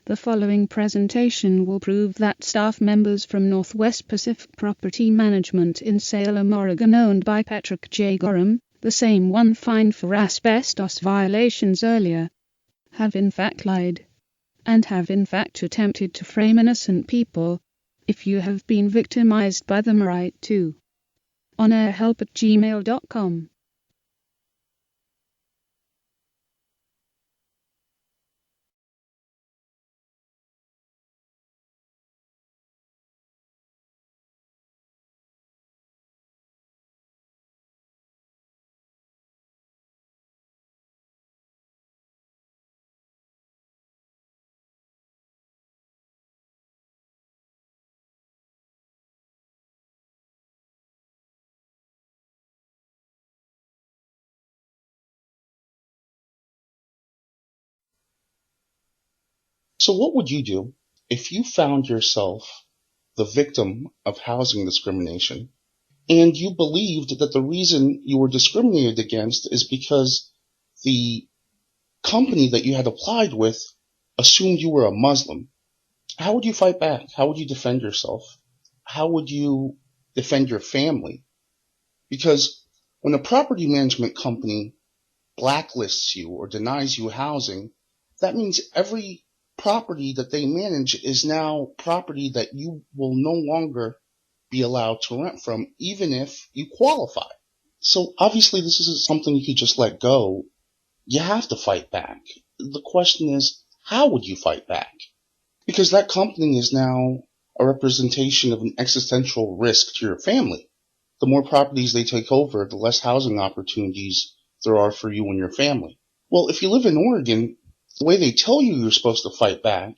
The following presentation will prove that staff members from Northwest Pacific Property Management in Salem, Oregon, owned by Pat J Gorham, the same one fined for asbestos violations earlier, have in fact lied, and have in fact attempted to frame innocent people. If you have been victimized by them, write to onairhelp@gmail.com. So what would you do if you found yourself the victim of housing discrimination and you believed that the reason you were discriminated against is because the company that you had applied with assumed you were a Muslim? How would you fight back? How would you defend yourself? How would you defend your family? Because when a property management company blacklists you or denies you housing, that means every property that they manage is now property that you will no longer be allowed to rent from, even if you qualify. So obviously this isn't something you could just let go. You have to fight back. The question is, how would you fight back? Because that company is now a representation of an existential risk to your family. The more properties they take over, the less housing opportunities there are for you and your family. Well, if you live in Oregon, the way they tell you you're supposed to fight back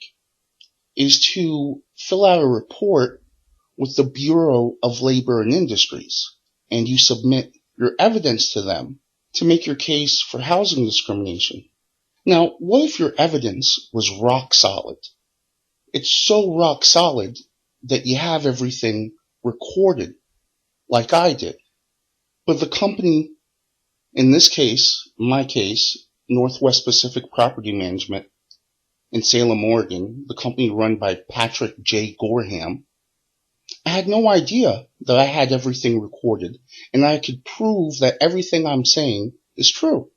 is to fill out a report with the Bureau of Labor and Industries, and you submit your evidence to them to make your case for housing discrimination. Now, what if your evidence was rock solid? It's so rock solid that you have everything recorded, like I did. But the company, in this case, my case, Northwest Pacific Property Management in Salem, Oregon, the company run by Pat J Gorham, I had no idea that I had everything recorded and I could prove that everything I'm saying is true.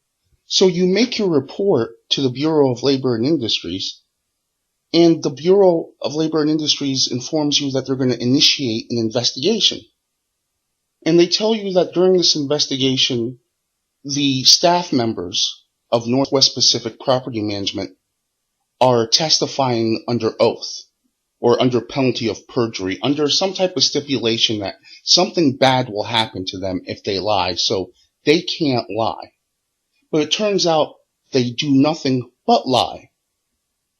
So you make your report to the Bureau of Labor and Industries, and the Bureau of Labor and Industries informs you that they're going to initiate an investigation. And they tell you that during this investigation, the staff members of Northwest Pacific Property Management are testifying under oath or under penalty of perjury, under some type of stipulation that something bad will happen to them if they lie, so they can't lie. But it turns out they do nothing but lie.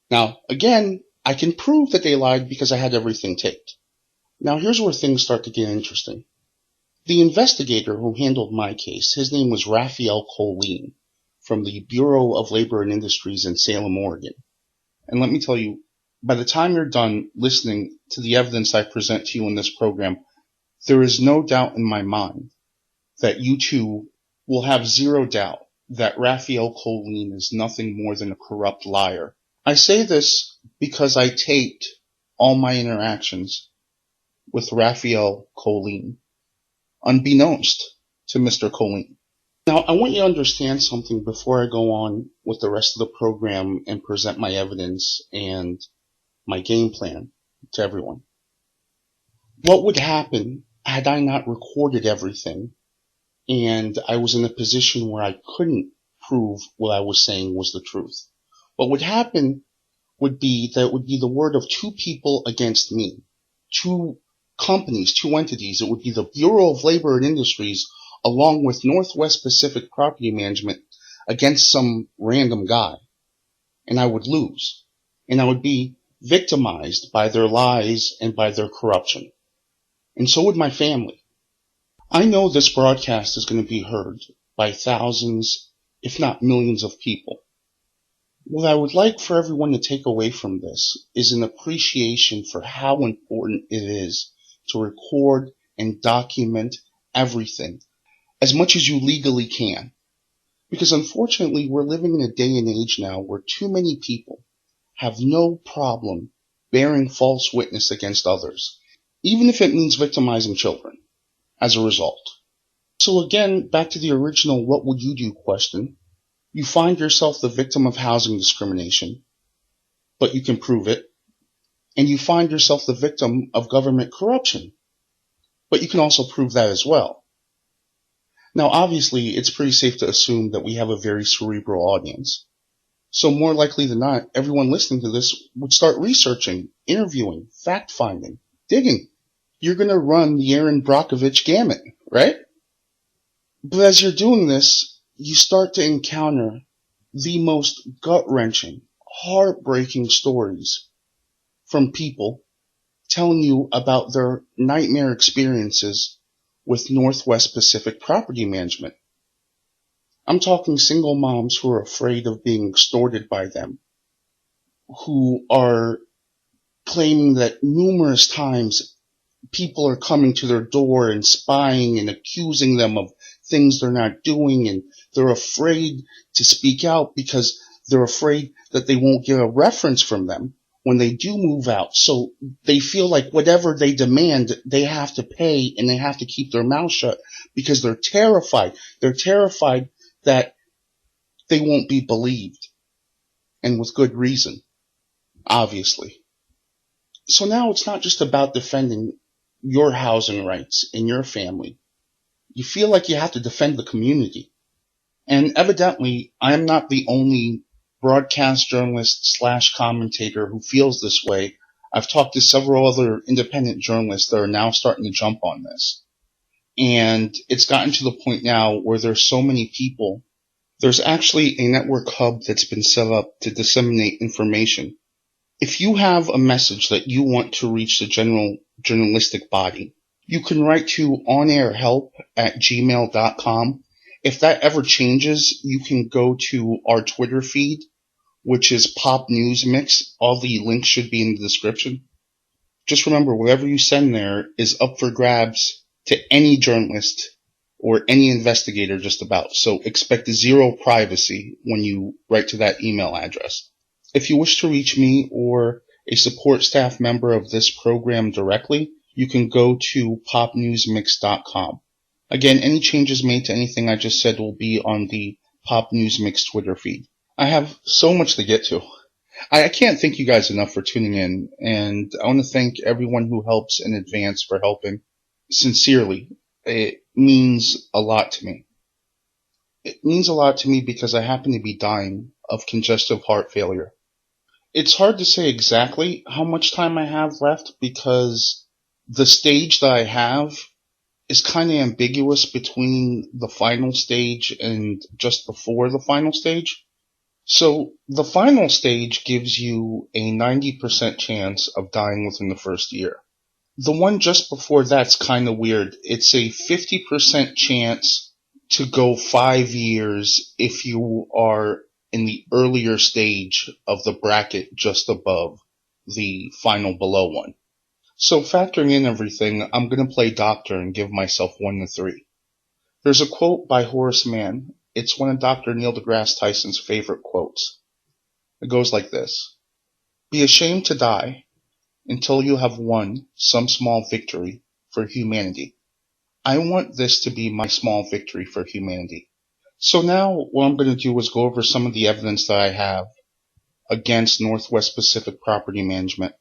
Now, again, I can prove that they lied because I had everything taped. Now, here's where things start to get interesting. The investigator who handled my case, his name was Rafael Colin from the Bureau of Labor and Industries in Salem, Oregon. And let me tell you, by the time you're done listening to the evidence I present to you in this program, there is no doubt in my mind that you too will have zero doubt that Rafael Colin is nothing more than a corrupt liar. I say this because I taped all my interactions with Rafael Colin, unbeknownst to Mr. Colin. Now, I want you to understand something before I go on with the rest of the program and present my evidence and my game plan to everyone. What would happen had I not recorded everything and I was in a position where I couldn't prove what I was saying was the truth? What would happen would be that it would be the word of two people against me, two companies, two entities. It would be the Bureau of Labor and Industries along with Northwest Pacific Property Management against some random guy. And I would lose. And I would be victimized by their lies and by their corruption. And so would my family. I know this broadcast is going to be heard by thousands, if not millions of people. What I would like for everyone to take away from this is an appreciation for how important it is to record and document everything as much as you legally can. Because unfortunately, we're living in a day and age now where too many people have no problem bearing false witness against others, even if it means victimizing children as a result. So again, back to the original what would you do question. You find yourself the victim of housing discrimination, but you can prove it. And you find yourself the victim of government corruption, but you can also prove that as well. Now, obviously, it's pretty safe to assume that we have a very cerebral audience. So more likely than not, everyone listening to this would start researching, interviewing, fact-finding, digging. You're going to run the Aaron Brockovich gamut, right? But as you're doing this, you start to encounter the most gut-wrenching, heartbreaking stories from people telling you about their nightmare experiences with Northwest Pacific Property Management. I'm talking single moms who are afraid of being extorted by them, who are claiming that numerous times people are coming to their door and spying and accusing them of things they're not doing, and they're afraid to speak out because they're afraid that they won't get a reference from them when they do move out. So they feel like whatever they demand, they have to pay, and they have to keep their mouth shut because they're terrified. They're terrified that they won't be believed, and with good reason, obviously. So now it's not just about defending your housing rights in your family. You feel like you have to defend the community. And evidently, I am not the only broadcast journalist / commentator who feels this way. I've talked to several other independent journalists that are now starting to jump on this. And it's gotten to the point now where there's so many people. There's actually a network hub that's been set up to disseminate information. If you have a message that you want to reach the general journalistic body, you can write to onairhelp@gmail.com. If that ever changes, you can go to our Twitter feed, which is Pop News Mix. All the links should be in the description. Just remember, whatever you send there is up for grabs to any journalist or any investigator just about. So expect zero privacy when you write to that email address. If you wish to reach me or a support staff member of this program directly, you can go to popnewsmix.com. Again, any changes made to anything I just said will be on the Pop News Mix Twitter feed. I have so much to get to. I can't thank you guys enough for tuning in, and I want to thank everyone who helps in advance for helping. Sincerely, it means a lot to me. It means a lot to me because I happen to be dying of congestive heart failure. It's hard to say exactly how much time I have left because the stage that I have is kind of ambiguous between the final stage and just before the final stage. So the final stage gives you a 90% chance of dying within the first year. The one just before that's kind of weird. It's a 50% chance to go 5 years if you are in the earlier stage of the bracket just above the final below one. So factoring in everything, I'm going to play doctor and give myself 1 to 3. There's a quote by Horace Mann. It's one of Dr. Neil deGrasse Tyson's favorite quotes. It goes like this: "Be ashamed to die until you have won some small victory for humanity." I want this to be my small victory for humanity. So now what I'm going to do is go over some of the evidence that I have against Northwest Pacific Property Management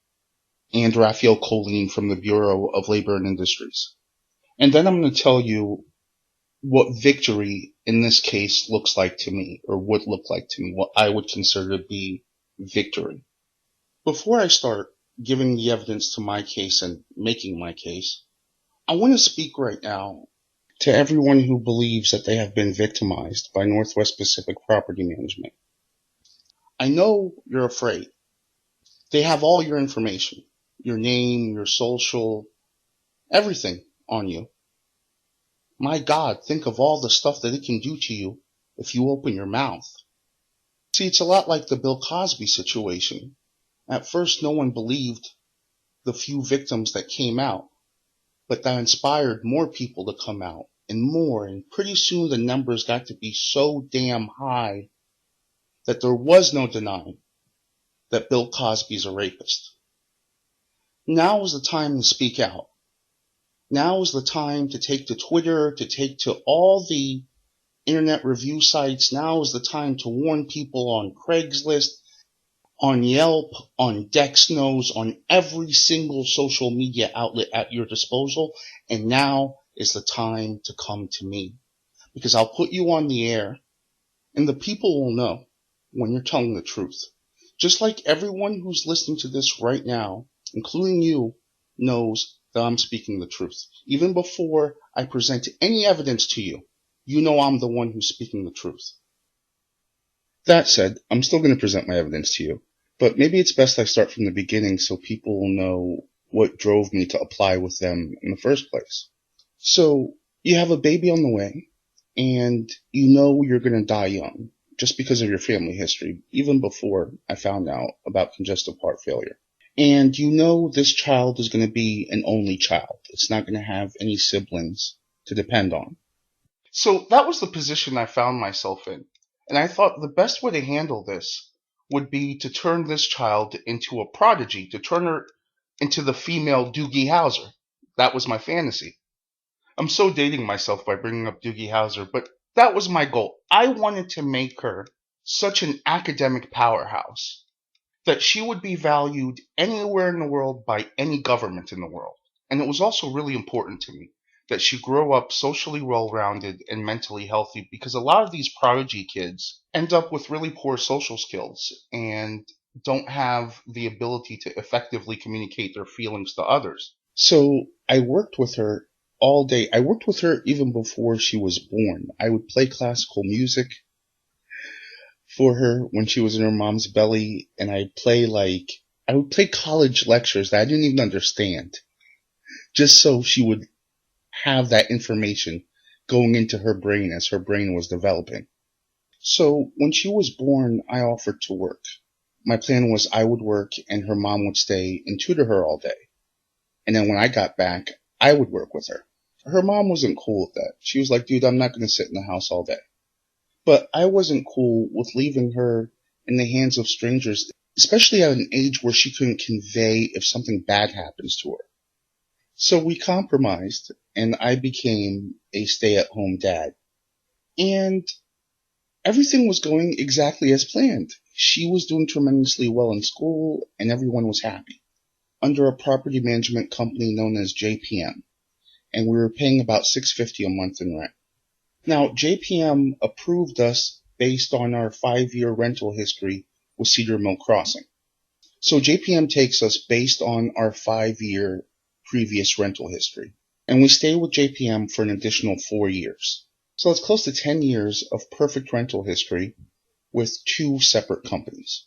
and Rafael Colin from the Bureau of Labor and Industries. And then I'm going to tell you what victory in this case looks like to me, or would look like to me, what I would consider to be victory. Before I start giving the evidence to my case and making my case, I want to speak right now to everyone who believes that they have been victimized by Northwest Pacific Property Management. I know you're afraid. They have all your information, your name, your social, everything on you. My God, think of all the stuff that it can do to you if you open your mouth. See, it's a lot like the Bill Cosby situation. At first, no one believed the few victims that came out, but that inspired more people to come out, and pretty soon the numbers got to be so damn high that there was no denying that Bill Cosby's a rapist. Now is the time to speak out. Now is the time to take to Twitter, to take to all the internet review sites. Now is the time to warn people on Craigslist, on Yelp, on Dexnos, on every single social media outlet at your disposal. And now is the time to come to me, because I'll put you on the air and the people will know when you're telling the truth. Just like everyone who's listening to this right now, including you, knows that I'm speaking the truth. Even before I present any evidence to you, you know I'm the one who's speaking the truth. That said, I'm still going to present my evidence to you, but maybe it's best I start from the beginning so people will know what drove me to apply with them in the first place. So, you have a baby on the way, and you know you're going to die young, just because of your family history, even before I found out about congestive heart failure. And you know this child is going to be an only child. It's not going to have any siblings to depend on. So that was the position I found myself in. And I thought the best way to handle this would be to turn this child into a prodigy, to turn her into the female Doogie Howser. That was my fantasy. I'm so dating myself by bringing up Doogie Howser, but that was my goal. I wanted to make her such an academic powerhouse that she would be valued anywhere in the world by any government in the world. And it was also really important to me that she grow up socially well-rounded and mentally healthy, because a lot of these prodigy kids end up with really poor social skills and don't have the ability to effectively communicate their feelings to others. So I worked with her all day. I worked with her even before she was born. I would play classical music for her when she was in her mom's belly, and I would play college lectures that I didn't even understand, just so she would have that information going into her brain as her brain was developing. So when she was born, I offered to work. My plan was I would work and her mom would stay and tutor her all day. And then when I got back, I would work with her. Her mom wasn't cool with that. She was like, dude, I'm not going to sit in the house all day. But I wasn't cool with leaving her in the hands of strangers, especially at an age where she couldn't convey if something bad happens to her. So we compromised, and I became a stay-at-home dad. And everything was going exactly as planned. She was doing tremendously well in school, and everyone was happy. Under a property management company known as JPM. And we were paying about $650 a month in rent. Now, JPM approved us based on our 5-year rental history with Cedar Mill Crossing. So JPM takes us based on our 5-year previous rental history. And we stay with JPM for an additional 4 years. So it's close to 10 years of perfect rental history with 2 separate companies.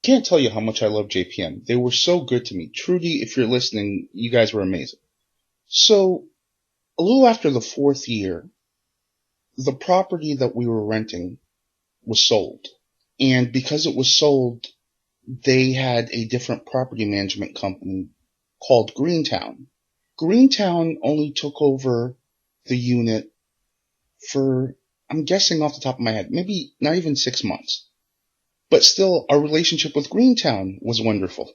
Can't tell you how much I love JPM. They were so good to me. Trudy, if you're listening, you guys were amazing. So, a little after the 4th year, the property that we were renting was sold. And because it was sold, they had a different property management company called Greentown. Greentown only took over the unit for, I'm guessing off the top of my head, maybe not even 6 months. But still, our relationship with Greentown was wonderful.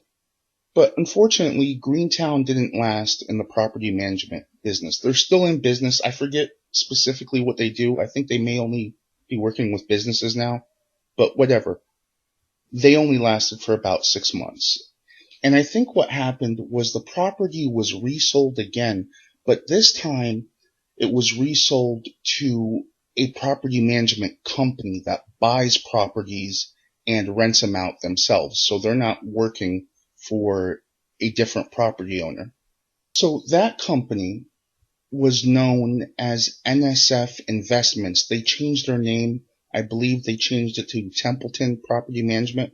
But unfortunately, Greentown didn't last in the property management business. They're still in business. I forget specifically what they do. I think they may only be working with businesses now. But whatever. They only lasted for about 6 months. And I think what happened was the property was resold again, but this time it was resold to a property management company that buys properties and rents them out themselves. So they're not working for a different property owner. So that company was known as NSF Investments. They changed their name. I believe they changed it to Templeton Property Management.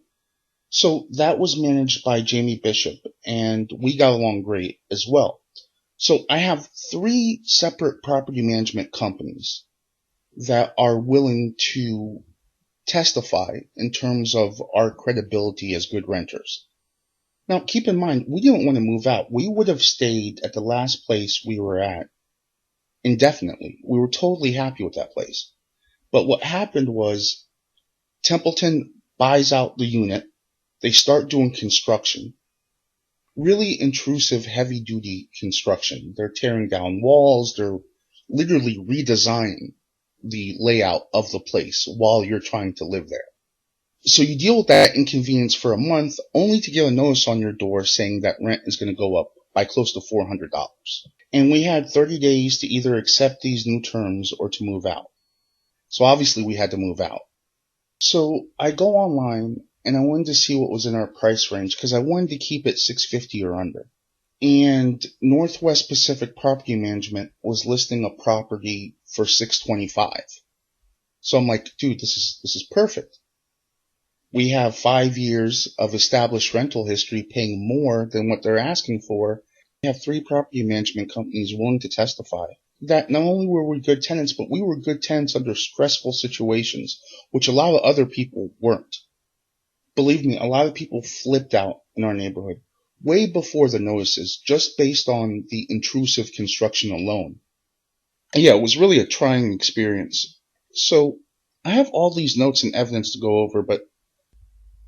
So that was managed by Jamie Bishop, and we got along great as well. So I have 3 separate property management companies that are willing to testify in terms of our credibility as good renters. Now, keep in mind, we didn't want to move out. We would have stayed at the last place we were at indefinitely. We were totally happy with that place. But what happened was Templeton buys out the unit, they start doing construction. Really intrusive, heavy-duty construction. They're tearing down walls. They're literally redesigning the layout of the place while you're trying to live there. So you deal with that inconvenience for a month, only to get a notice on your door saying that rent is going to go up by close to $400. And we had 30 days to either accept these new terms or to move out. So obviously we had to move out. So I go online and I wanted to see what was in our price range because I wanted to keep it $650 or under. And Northwest Pacific Property Management was listing a property for $625. So I'm like, dude, this is perfect. We have 5 years of established rental history paying more than what they're asking for. We have 3 property management companies willing to testify that not only were we good tenants, but we were good tenants under stressful situations, which a lot of other people weren't. Believe me, a lot of people flipped out in our neighborhood way before the notices, just based on the intrusive construction alone. And yeah, it was really a trying experience. So I have all these notes and evidence to go over, but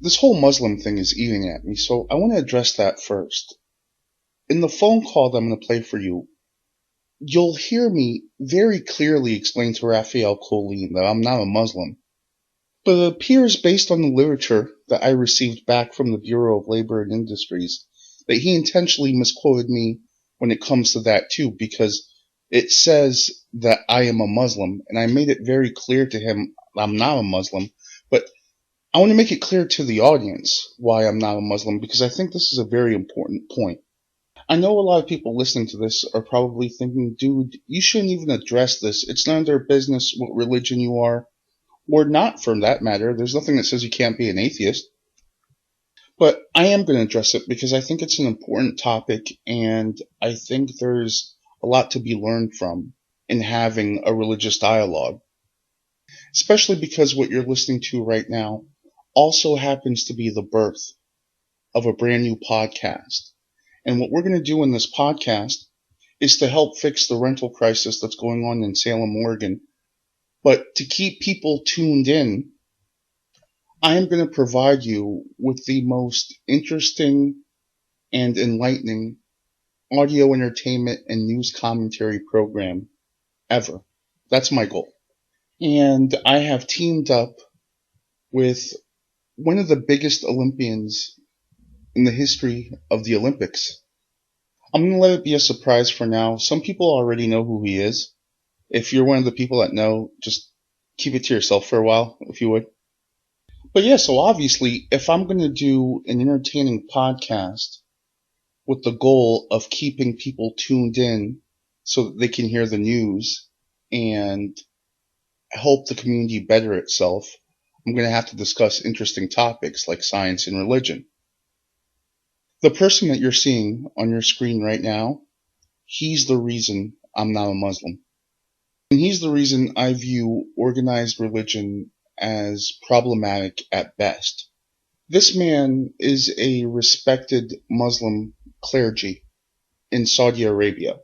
this whole Muslim thing is eating at me, so I want to address that first. In the phone call that I'm going to play for you, you'll hear me very clearly explain to Rafael Colin that I'm not a Muslim. But it appears, based on the literature that I received back from the Bureau of Labor and Industries, that he intentionally misquoted me when it comes to that too, because it says that I am a Muslim, and I made it very clear to him I'm not a Muslim, but I want to make it clear to the audience why I'm not a Muslim, because I think this is a very important point. I know a lot of people listening to this are probably thinking, dude, you shouldn't even address this. It's none of their business what religion you are, or not for that matter. There's nothing that says you can't be an atheist. But I am going to address it because I think it's an important topic, and I think there's a lot to be learned from in having a religious dialogue. Especially because what you're listening to right now also happens to be the birth of a brand new podcast. And what we're going to do in this podcast is to help fix the rental crisis that's going on in Salem, Oregon. But to keep people tuned in, I am going to provide you with the most interesting and enlightening audio entertainment and news commentary program ever. That's my goal. And I have teamed up with one of the biggest Olympians in the history of the Olympics. I'm going to let it be a surprise for now. Some people already know who he is. If you're one of the people that know, just keep it to yourself for a while, if you would. But yeah, so obviously, if I'm going to do an entertaining podcast with the goal of keeping people tuned in so that they can hear the news and help the community better itself, I'm going to have to discuss interesting topics like science and religion. The person that you're seeing on your screen right now, he's the reason I'm not a Muslim. And he's the reason I view organized religion as problematic at best. This man is a respected Muslim clergy in Saudi Arabia.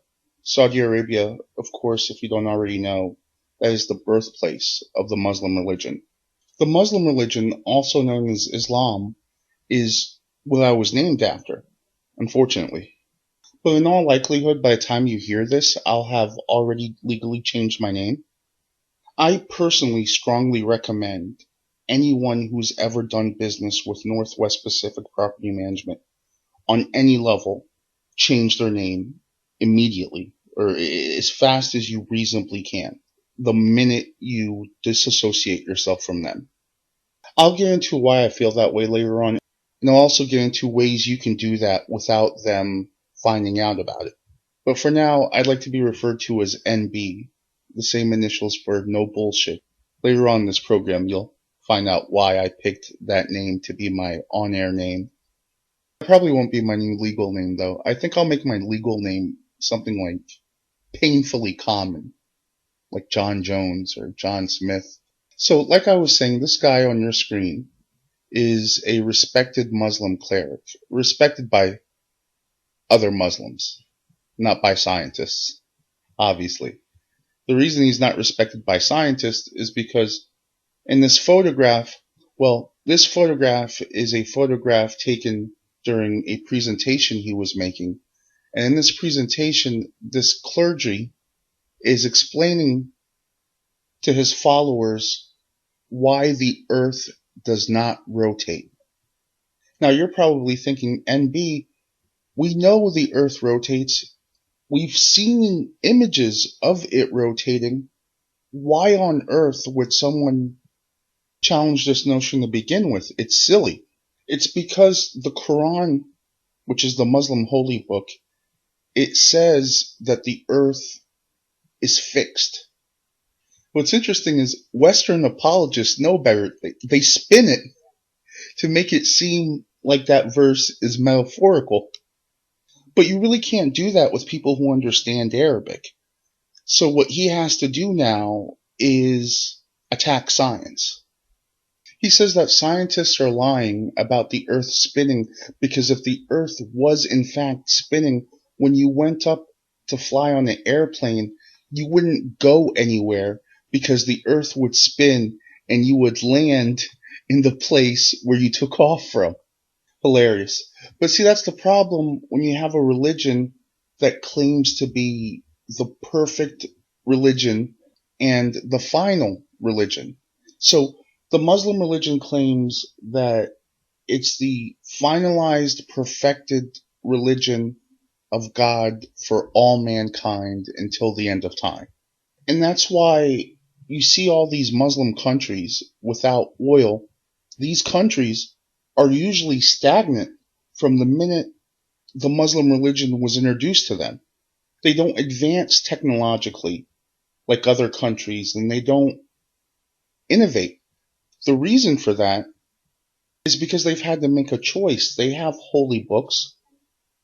Saudi Arabia, of course, if you don't already know, that is the birthplace of the Muslim religion. The Muslim religion, also known as Islam, is what I was named after, unfortunately. But in all likelihood, by the time you hear this, I'll have already legally changed my name. I personally strongly recommend anyone who's ever done business with Northwest Pacific Property Management on any level change their name immediately, or as fast as you reasonably can, the minute you disassociate yourself from them. I'll get into why I feel that way later on, and I'll also get into ways you can do that without them finding out about it. But for now, I'd like to be referred to as NB, the same initials for no bullshit. Later on in this program, you'll find out why I picked that name to be my on-air name. It probably won't be my new legal name, though. I think I'll make my legal name something like painfully common, like John Jones or John Smith. So, like I was saying, this guy on your screen is a respected Muslim cleric, respected by other Muslims, not by scientists, obviously. The reason he's not respected by scientists is because in this photograph, Well, this photograph is a photograph taken during a presentation he was making. And in this presentation, this clergy is explaining to his followers why the earth does not rotate. Now, you're probably thinking, NB, we know the earth rotates. We've seen images of it rotating. Why on earth would someone challenge this notion to begin with? It's silly. It's because the Quran, which is the Muslim holy book, it says that the earth is fixed. What's interesting is Western apologists know better. They spin it to make it seem like that verse is metaphorical. But you really can't do that with people who understand Arabic. So what he has to do now is attack science. He says that scientists are lying about the earth spinning because if the earth was in fact spinning, when you went up to fly on an airplane, you wouldn't go anywhere because the earth would spin and you would land in the place where you took off from. Hilarious. But see, that's the problem when you have a religion that claims to be the perfect religion and the final religion. So the Muslim religion claims that it's the finalized, perfected religion of God for all mankind until the end of time. And that's why you see all these Muslim countries without oil. These countries are usually stagnant from the minute the Muslim religion was introduced to them. They don't advance technologically like other countries, and they don't innovate. The reason for that is because they've had to make a choice. They have holy books.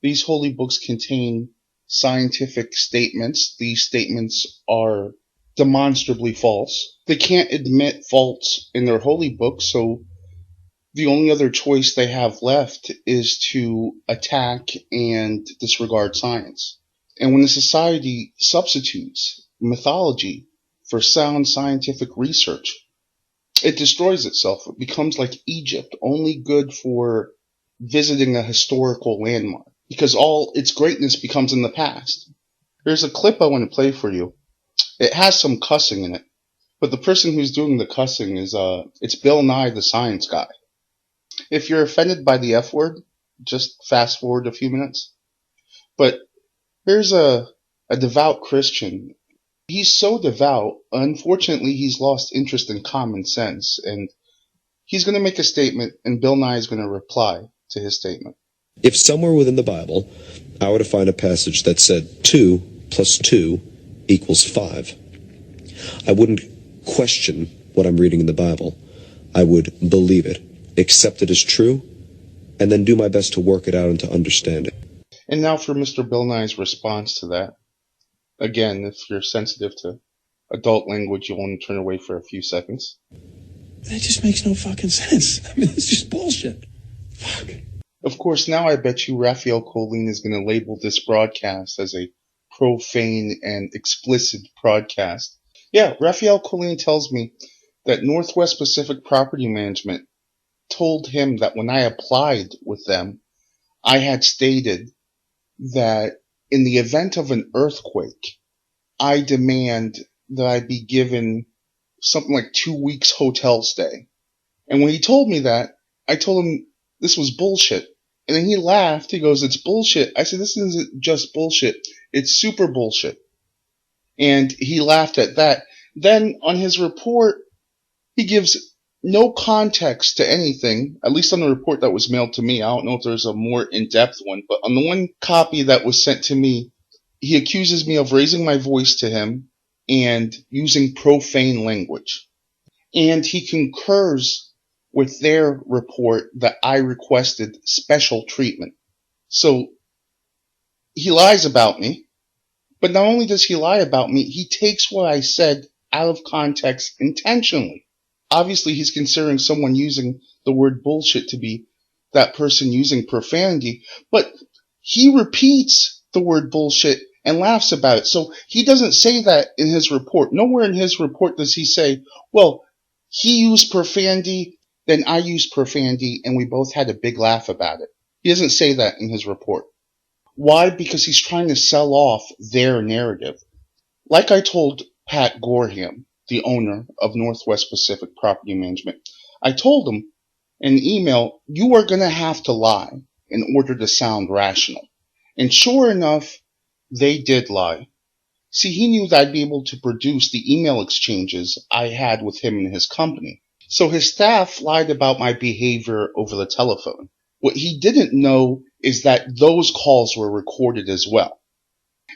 These holy books contain scientific statements. These statements are demonstrably false. They can't admit faults in their holy books, so the only other choice they have left is to attack and disregard science. And when a society substitutes mythology for sound scientific research, it destroys itself. It becomes like Egypt, only good for visiting a historical landmark, because all its greatness becomes in the past. There's a clip I want to play for you. It has some cussing in it, but the person who's doing the cussing is it's Bill Nye, the science guy. If you're offended by the F word, just fast forward a few minutes. But here's a devout Christian. He's so devout, unfortunately he's lost interest in common sense, and he's going to make a statement, and Bill Nye is going to reply to his statement. If somewhere within the Bible I were to find a passage that said 2 plus 2 equals 5, I wouldn't question what I'm reading in the Bible. I would believe it, accept it as true, and then do my best to work it out and to understand it. And now for Mr. Bill Nye's response to that. Again, if you're sensitive to adult language, you'll want to turn away for a few seconds. That just makes no fucking sense. I mean, it's just bullshit. Fuck. Of course, now I bet you Rafael Colin is going to label this broadcast as a profane and explicit broadcast. Yeah, Rafael Colin tells me that Northwest Pacific Property Management told him that when I applied with them, I had stated that in the event of an earthquake, I demand that I be given something like 2 weeks hotel stay. And when he told me that, I told him this was bullshit. And then he laughed. He goes, "It's bullshit." I said, "This isn't just bullshit. It's super bullshit." And he laughed at that. Then on his report, he gives no context to anything, at least on the report that was mailed to me. I don't know if there's a more in-depth one, but on the one copy that was sent to me, he accuses me of raising my voice to him and using profane language. And he concurs with their report that I requested special treatment. So he lies about me, but not only does he lie about me, he takes what I said out of context intentionally. Obviously, he's considering someone using the word bullshit to be that person using profanity, but he repeats the word bullshit and laughs about it. So he doesn't say that in his report. Nowhere in his report does he say, well, he used profanity Then I used profanity and we both had a big laugh about it. He doesn't say that in his report. Why? Because he's trying to sell off their narrative. Like I told Pat Gorham, the owner of Northwest Pacific Property Management, I told him in an email, you are going to have to lie in order to sound rational. And sure enough, they did lie. See, he knew that I'd be able to produce the email exchanges I had with him and his company. So his staff lied about my behavior over the telephone. What he didn't know is that those calls were recorded as well.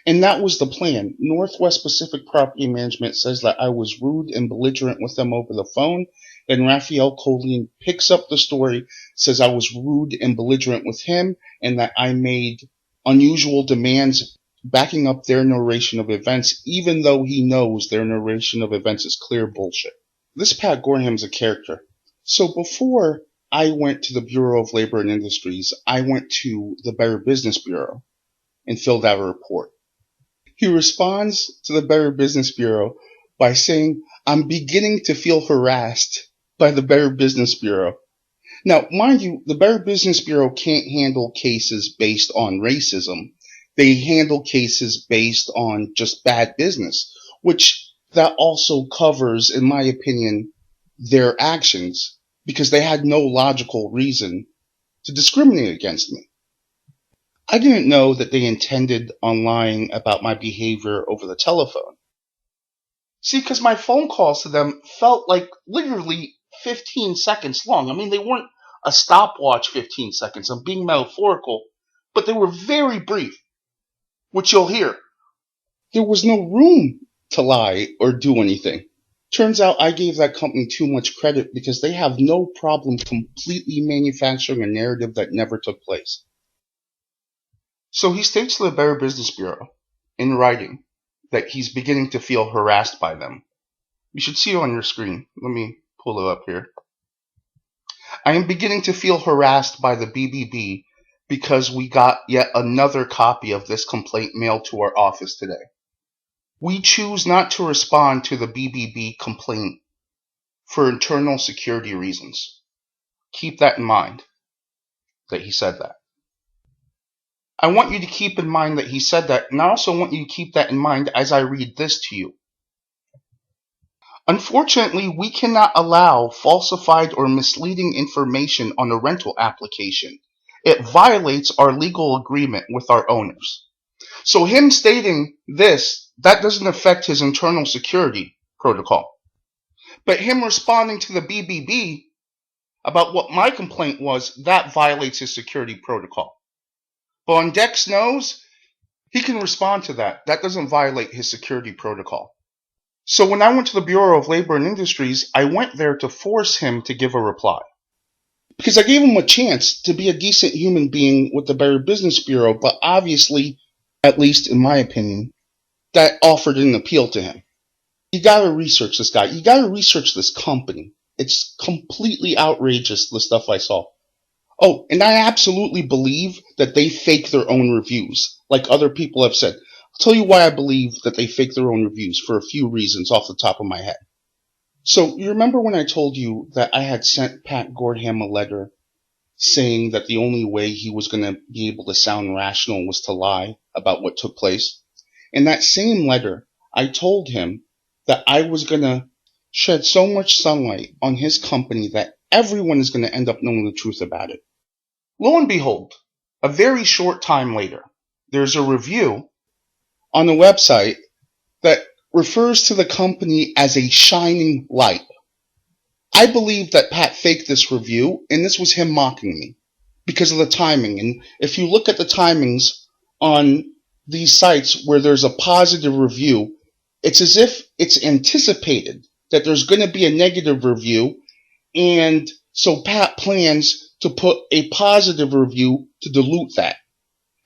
And that was the plan. Northwest Pacific Property Management says that I was rude and belligerent with them over the phone. Then Rafael Colin picks up the story, says I was rude and belligerent with him, and that I made unusual demands backing up their narration of events, even though he knows their narration of events is clear bullshit. This Pat Gorham's a character. So before I went to the Bureau of Labor and Industries, I went to the Better Business Bureau and filled out a report. He responds to the Better Business Bureau by saying, I'm beginning to feel harassed by the Better Business Bureau. Now, mind you, the Better Business Bureau can't handle cases based on racism. They handle cases based on just bad business, which that also covers, in my opinion, their actions, because they had no logical reason to discriminate against me. I didn't know that they intended on lying about my behavior over the telephone. See, because my phone calls to them felt like literally 15 seconds long. I mean, they weren't a stopwatch 15 seconds. I'm being metaphorical, but they were very brief, which you'll hear. There was no room to lie or do anything. Turns out I gave that company too much credit because they have no problem completely manufacturing a narrative that never took place. So he states to the Better Business Bureau in writing that he's beginning to feel harassed by them. You should see it on your screen. Let me pull it up here. I am beginning to feel harassed by the BBB because we got yet another copy of this complaint mailed to our office today. We choose not to respond to the BBB complaint for internal security reasons. Keep that in mind, that he said that. I want you to keep in mind that he said that, and I also want you to keep that in mind as I read this to you. Unfortunately, we cannot allow falsified or misleading information on a rental application. It violates our legal agreement with our owners. So him stating this, that doesn't affect his internal security protocol. But him responding to the BBB about what my complaint was, that violates his security protocol. But on Dex knows, he can respond to that. That doesn't violate his security protocol. So when I went to the Bureau of Labor and Industries, I went there to force him to give a reply. Because I gave him a chance to be a decent human being with the Better Business Bureau, but obviously, at least in my opinion, that offer didn't appeal to him. You gotta research this guy. You gotta research this company. It's completely outrageous, the stuff I saw. Oh, and I absolutely believe that they fake their own reviews, like other people have said. I'll tell you why I believe that they fake their own reviews for a few reasons off the top of my head. So, you remember when I told you that I had sent Pat Gorham a letter saying that the only way he was going to be able to sound rational was to lie about what took place? In that same letter, I told him that I was going to shed so much sunlight on his company that everyone is going to end up knowing the truth about it. Lo and behold, a very short time later, there's a review on the website that refers to the company as a shining light. I believe that Pat faked this review, and this was him mocking me because of the timing. And if you look at the timings on these sites where there's a positive review, it's as if it's anticipated that there's going to be a negative review, and so Pat plans to put a positive review to dilute that.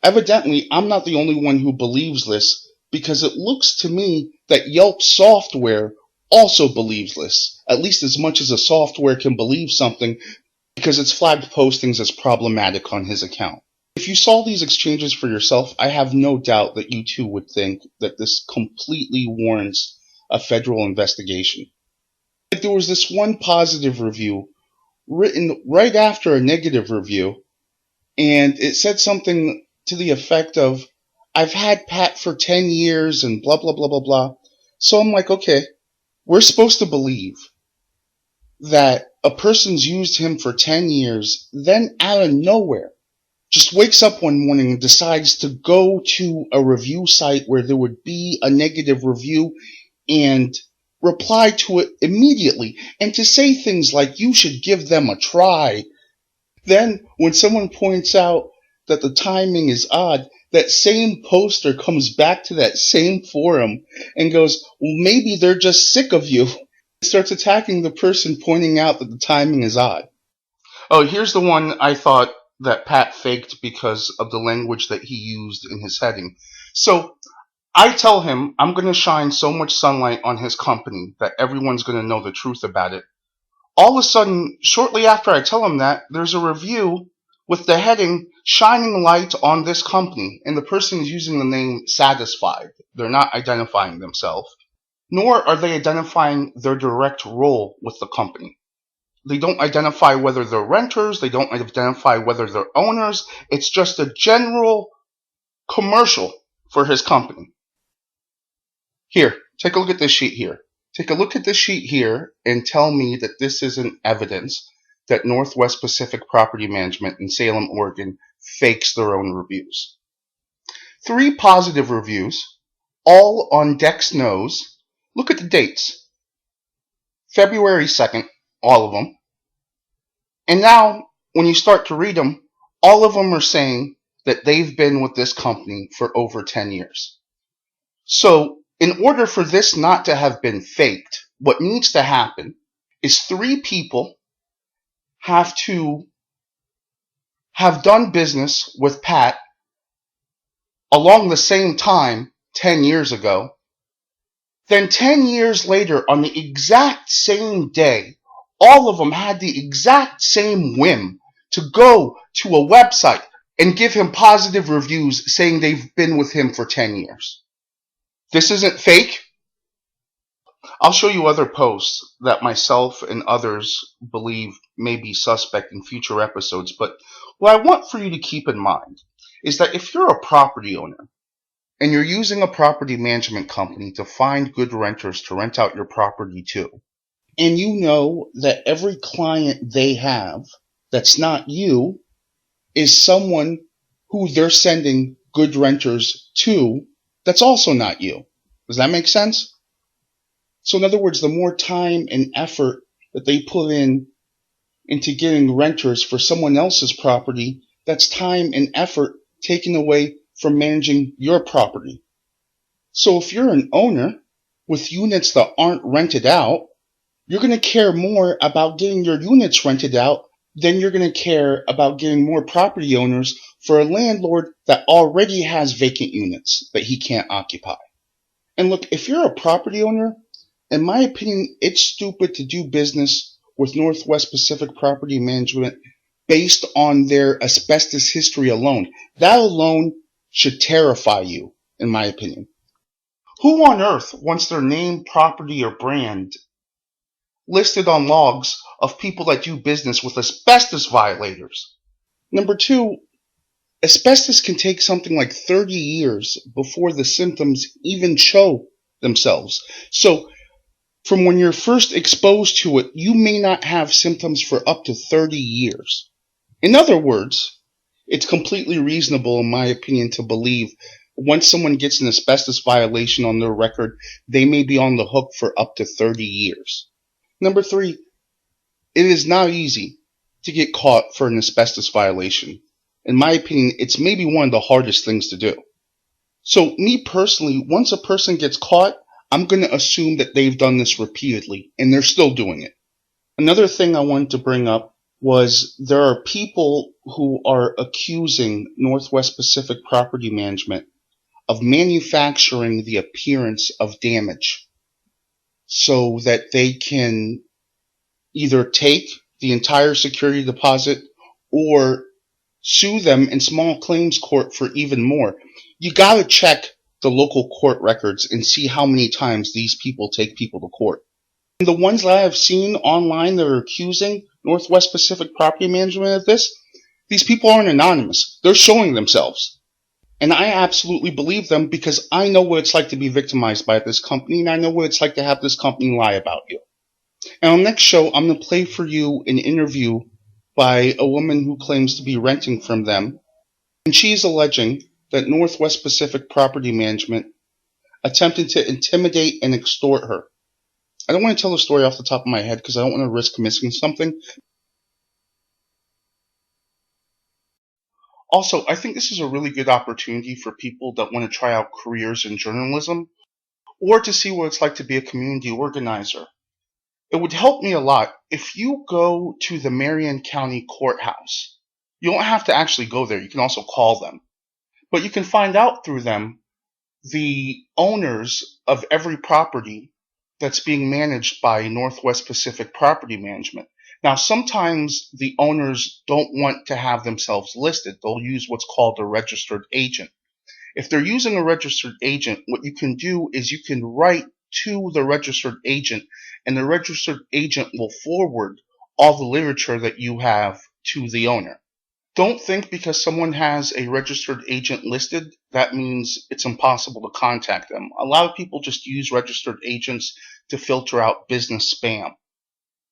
Evidently, I'm not the only one who believes this, because it looks to me that Yelp software also believes this, at least as much as a software can believe something, because it's flagged postings as problematic on his account. If you saw these exchanges for yourself, I have no doubt that you too would think that this completely warrants a federal investigation. If there was this one positive review written right after a negative review, and it said something to the effect of, I've had Pat for 10 years and blah, blah, blah, blah, blah. So I'm like, okay, we're supposed to believe that a person's used him for 10 years, then out of nowhere, just wakes up one morning and decides to go to a review site where there would be a negative review and reply to it immediately, and to say things like, you should give them a try. Then, when someone points out that the timing is odd, that same poster comes back to that same forum and goes, well, maybe they're just sick of you. Starts attacking the person pointing out that the timing is odd. Oh, here's the one I thought that Pat faked because of the language that he used in his heading. So I tell him I'm going to shine so much sunlight on his company that everyone's going to know the truth about it. All of a sudden, shortly after I tell him that, there's a review with the heading, Shining Light on This Company, and the person is using the name Satisfied. They're not identifying themselves, nor are they identifying their direct role with the company. They don't identify whether they're renters, they don't identify whether they're owners. It's just a general commercial for his company. Here, take a look at this sheet here. Take a look at this sheet here and tell me that this isn't evidence that Northwest Pacific Property Management in Salem, Oregon fakes their own reviews. 3 positive reviews, all on Dex Nose. Look at the dates. February 2nd, all of them. And now, when you start to read them, all of them are saying that they've been with this company for over 10 years. So, in order for this not to have been faked, what needs to happen is 3 people have to have done business with Pat along the same time 10 years ago. Then 10 years later, on the exact same day, all of them had the exact same whim to go to a website and give him positive reviews saying they've been with him for 10 years. This isn't fake. I'll show you other posts that myself and others believe may be suspect in future episodes, but what I want for you to keep in mind is that if you're a property owner and you're using a property management company to find good renters to rent out your property to, and you know that every client they have that's not you is someone who they're sending good renters to that's also not you. Does that make sense? So in other words, the more time and effort that they put into getting renters for someone else's property, that's time and effort taken away from managing your property. So if you're an owner with units that aren't rented out, you're going to care more about getting your units rented out than you're going to care about getting more property owners for a landlord that already has vacant units that he can't occupy. And look, if you're a property owner, in my opinion, it's stupid to do business with Northwest Pacific Property Management based on their asbestos history alone. That alone should terrify you, in my opinion. Who on earth wants their name, property, or brand listed on logs of people that do business with asbestos violators? Number 2, asbestos can take something like 30 years before the symptoms even show themselves. So, from when you're first exposed to it, you may not have symptoms for up to 30 years. In other words, it's completely reasonable, in my opinion, to believe once someone gets an asbestos violation on their record, they may be on the hook for up to 30 years. Number 3, it is not easy to get caught for an asbestos violation. In my opinion, it's maybe one of the hardest things to do. So me personally, once a person gets caught, I'm going to assume that they've done this repeatedly, and they're still doing it. Another thing I wanted to bring up was there are people who are accusing Northwest Pacific Property Management of manufacturing the appearance of damage so that they can either take the entire security deposit or sue them in small claims court for even more. You got to check the local court records and see how many times these people take people to court. And the ones that I have seen online that are accusing Northwest Pacific Property Management of this, these people aren't anonymous. They're showing themselves. And I absolutely believe them because I know what it's like to be victimized by this company, and I know what it's like to have this company lie about you. And on the next show, I'm going to play for you an interview by a woman who claims to be renting from them. And she's alleging that Northwest Pacific Property Management attempted to intimidate and extort her. I don't want to tell the story off the top of my head because I don't want to risk missing something. Also, I think this is a really good opportunity for people that want to try out careers in journalism or to see what it's like to be a community organizer. It would help me a lot if you go to the Marion County Courthouse. You don't have to actually go there. You can also call them. But you can find out through them the owners of every property that's being managed by Northwest Pacific Property Management. Now, sometimes the owners don't want to have themselves listed. They'll use what's called a registered agent. If they're using a registered agent, what you can do is you can write to the registered agent, and the registered agent will forward all the literature that you have to the owner. Don't think because someone has a registered agent listed, that means it's impossible to contact them. A lot of people just use registered agents to filter out business spam.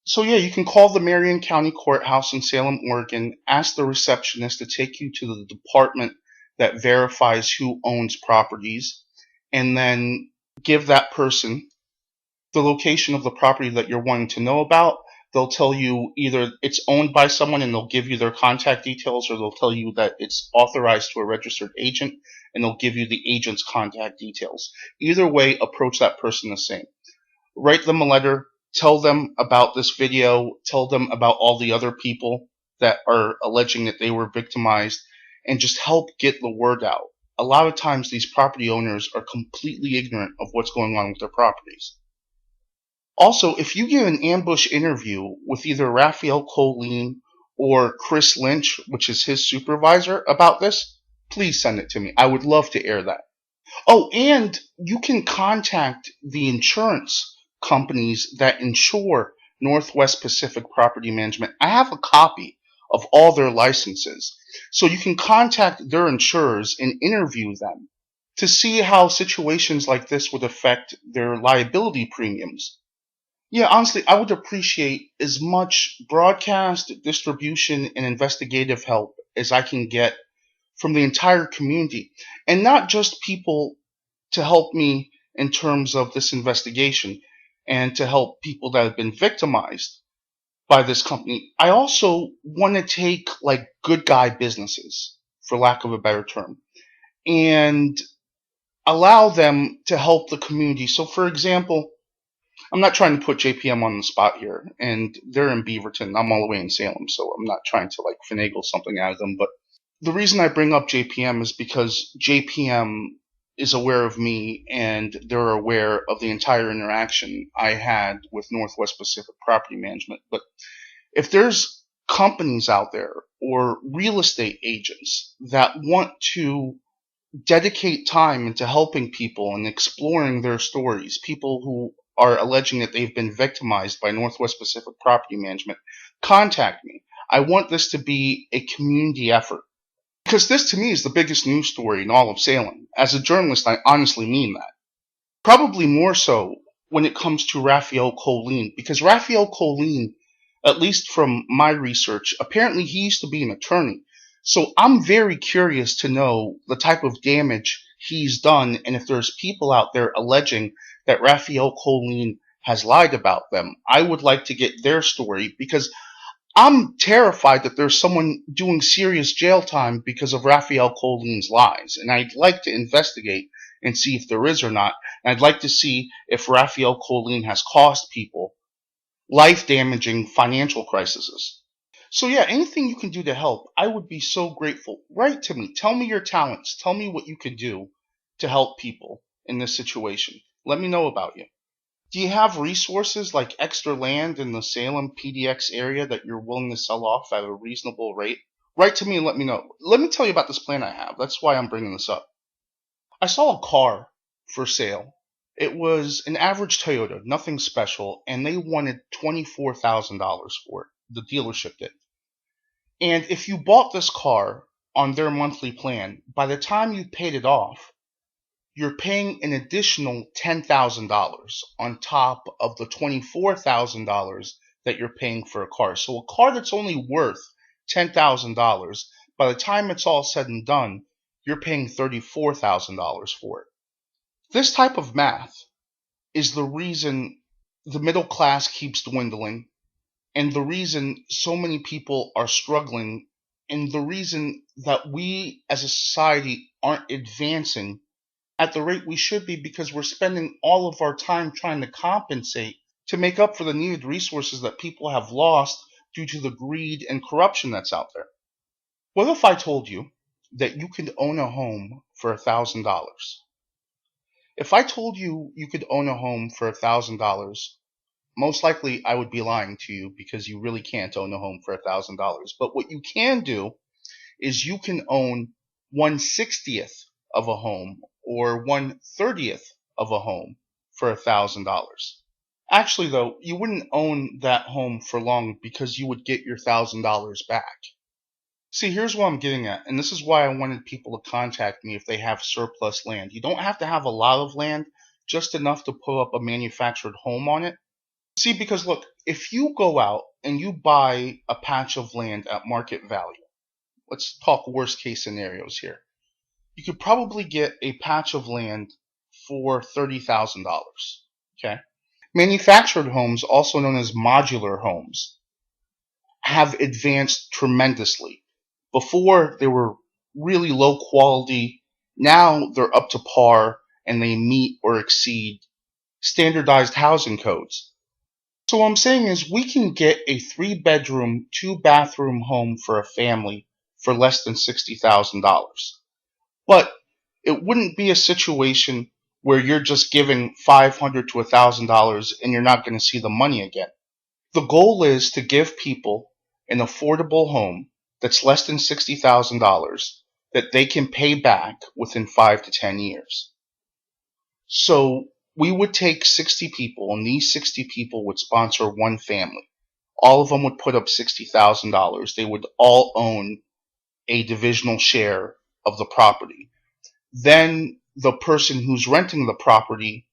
So yeah, you can call the Marion County Courthouse in Salem, Oregon, ask the receptionist to take you to the department that verifies who owns properties, and then give that person the location of the property that you're wanting to know about. They'll tell you either it's owned by someone and they'll give you their contact details, or they'll tell you that it's authorized to a registered agent and they'll give you the agent's contact details. Either way, approach that person the same. Write them a letter, tell them about this video, tell them about all the other people that are alleging that they were victimized, and just help get the word out. A lot of times these property owners are completely ignorant of what's going on with their properties. Also, if you get an ambush interview with either Rafael Colin or Chris Lynch, which is his supervisor, about this, please send it to me. I would love to air that. Oh, and you can contact the insurance companies that insure Northwest Pacific Property Management. I have a copy of all their licenses. So you can contact their insurers and interview them to see how situations like this would affect their liability premiums. Yeah, honestly, I would appreciate as much broadcast, distribution, and investigative help as I can get from the entire community, and not just people to help me in terms of this investigation and to help people that have been victimized by this company. I also want to take like good guy businesses, for lack of a better term, and allow them to help the community. So for example, I'm not trying to put JPM on the spot here, and they're in Beaverton. I'm all the way in Salem, so I'm not trying to like finagle something out of them. But the reason I bring up JPM is because JPM is aware of me, and they're aware of the entire interaction I had with Northwest Pacific Property Management. But if there's companies out there or real estate agents that want to dedicate time into helping people and exploring their stories, people who are alleging that they've been victimized by Northwest Pacific Property Management, contact me. I want this to be a community effort, because this to me is the biggest news story in all of Salem. As a journalist, I honestly mean that. Probably more so when it comes to Rafael Colin, because Rafael Colin, at least from my research, apparently he used to be an attorney. So I'm very curious to know the type of damage he's done, and if there's people out there alleging that Rafael Colin has lied about them. I would like to get their story, because I'm terrified that there's someone doing serious jail time because of Rafael Colin's lies, and I'd like to investigate and see if there is or not, and I'd like to see if Rafael Colin has caused people life-damaging financial crises. So yeah, anything you can do to help, I would be so grateful. Write to me. Tell me your talents. Tell me what you can do to help people in this situation. Let me know about you. Do you have resources like extra land in the Salem PDX area that you're willing to sell off at a reasonable rate? Write to me and let me know. Let me tell you about this plan I have. That's why I'm bringing this up. I saw a car for sale. It was an average Toyota, nothing special, and they wanted $24,000 for it. the dealership did. And if you bought this car on their monthly plan, by the time you paid it off, you're paying an additional $10,000 on top of the $24,000 that you're paying for a car. So a car that's only worth $10,000, by the time it's all said and done, you're paying $34,000 for it. This type of math is the reason the middle class keeps dwindling, and the reason so many people are struggling, and the reason that we as a society aren't advancing at the rate we should be, because we're spending all of our time trying to compensate to make up for the needed resources that people have lost due to the greed and corruption that's out there. What if I told you that you could own a home for $1,000? If I told you you could own a home for $1,000, most likely I would be lying to you, because you really can't own a home for $1,000. But what you can do is you can own 1/60th of a home or 1/30th of a home for $1,000. Actually, though, you wouldn't own that home for long, because you would get your $1,000 back. See, here's what I'm getting at, and this is why I wanted people to contact me if they have surplus land. You don't have to have a lot of land, just enough to put up a manufactured home on it. See, because look, if you go out and you buy a patch of land at market value, let's talk worst case scenarios here. You could probably get a patch of land for $30,000. Okay? Manufactured homes, also known as modular homes, have advanced tremendously. Before, they were really low quality. Now they're up to par, and they meet or exceed standardized housing codes. So what I'm saying is, we can get a 3-bedroom, 2-bathroom home for a family for less than $60,000. But it wouldn't be a situation where you're just giving $500 to $1,000 and you're not going to see the money again. The goal is to give people an affordable home that's less than $60,000 that they can pay back within 5 to 10 years. So we would take 60 people, and these 60 people would sponsor one family. All of them would put up $60,000. They would all own a divisional share of the property. Then the person who's renting the property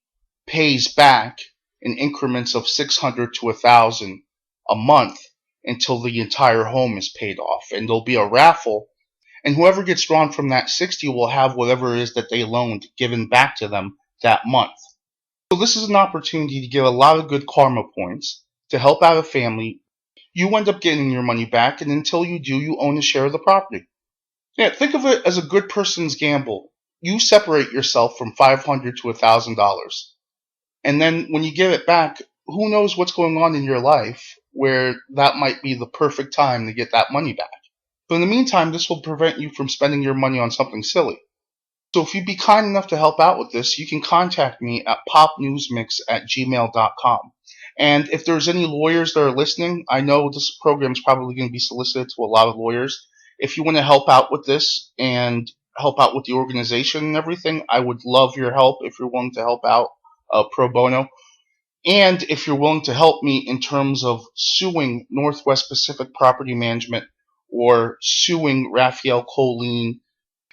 pays back in increments of $600 to $1,000 a month until the entire home is paid off. And there'll be a raffle, and whoever gets drawn from that 60 will have whatever it is that they loaned given back to them that month. So this is an opportunity to get a lot of good karma points to help out a family. You end up getting your money back, and until you do, you own a share of the property. Yeah, think of it as a good person's gamble. You separate yourself from $500 to $1,000. And then when you give it back, who knows what's going on in your life where that might be the perfect time to get that money back. But in the meantime, this will prevent you from spending your money on something silly. So if you'd be kind enough to help out with this, you can contact me at popnewsmix@gmail.com. And if there's any lawyers that are listening, I know this program is probably going to be solicited to a lot of lawyers. If you want to help out with this and help out with the organization and everything, I would love your help if you're willing to help out pro bono. And if you're willing to help me in terms of suing Northwest Pacific Property Management or suing Rafael Colin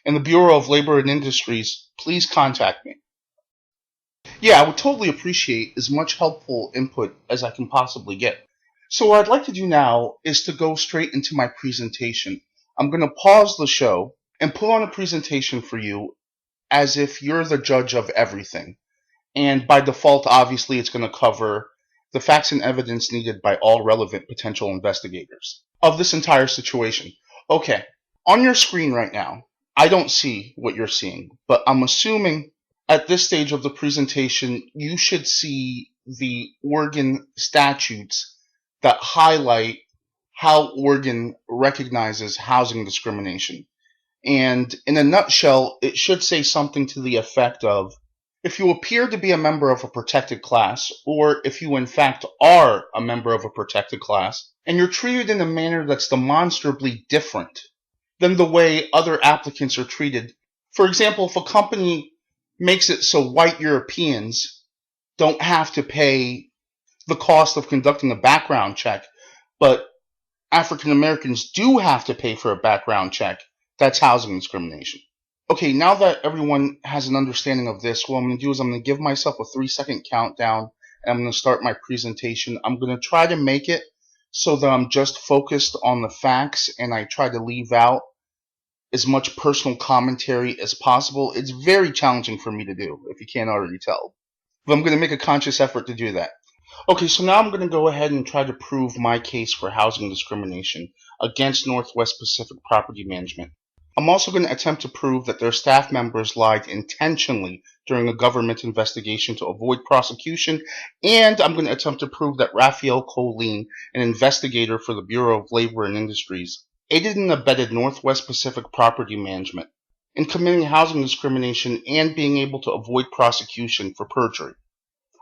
and the Bureau of Labor and Industries, please contact me. Yeah, I would totally appreciate as much helpful input as I can possibly get. So what I'd like to do now is to go straight into my presentation. I'm going to pause the show and put on a presentation for you as if you're the judge of everything. And by default, obviously, it's going to cover the facts and evidence needed by all relevant potential investigators of this entire situation. Okay, on your screen right now, I don't see what you're seeing, but I'm assuming at this stage of the presentation, you should see the Oregon statutes that highlight how Oregon recognizes housing discrimination. And in a nutshell, it should say something to the effect of, if you appear to be a member of a protected class, or if you in fact are a member of a protected class, and you're treated in a manner that's demonstrably different than the way other applicants are treated. For example, if a company makes it so white Europeans don't have to pay the cost of conducting a background check, but African Americans do have to pay for a background check, that's housing discrimination. Okay, now that everyone has an understanding of this, what I'm going to do is I'm going to give myself a 3-second countdown, and I'm going to start my presentation. I'm going to try to make it so that I'm just focused on the facts, and I try to leave out as much personal commentary as possible. It's very challenging for me to do, if you can't already tell. But I'm going to make a conscious effort to do that. Okay, so now I'm going to go ahead and try to prove my case for housing discrimination against Northwest Pacific Property Management. I'm also going to attempt to prove that their staff members lied intentionally during a government investigation to avoid prosecution, and I'm going to attempt to prove that Rafael Colin, an investigator for the Bureau of Labor and Industries, aided and abetted Northwest Pacific Property Management in committing housing discrimination and being able to avoid prosecution for perjury.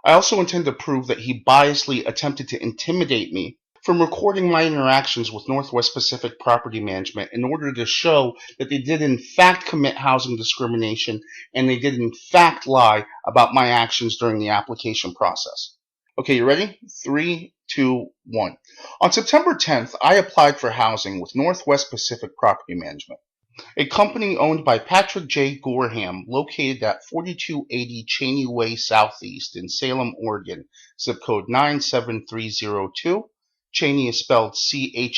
I also intend to prove that he biasly attempted to intimidate me from recording my interactions with Northwest Pacific Property Management in order to show that they did in fact commit housing discrimination and they did in fact lie about my actions during the application process. Okay, you ready? 3, 2, 1. On September 10th, I applied for housing with Northwest Pacific Property Management, a company owned by Pat J Gorham, located at 4280 Cheney Way Southeast in Salem, Oregon, zip code 97302. Cheney is spelled Chaney.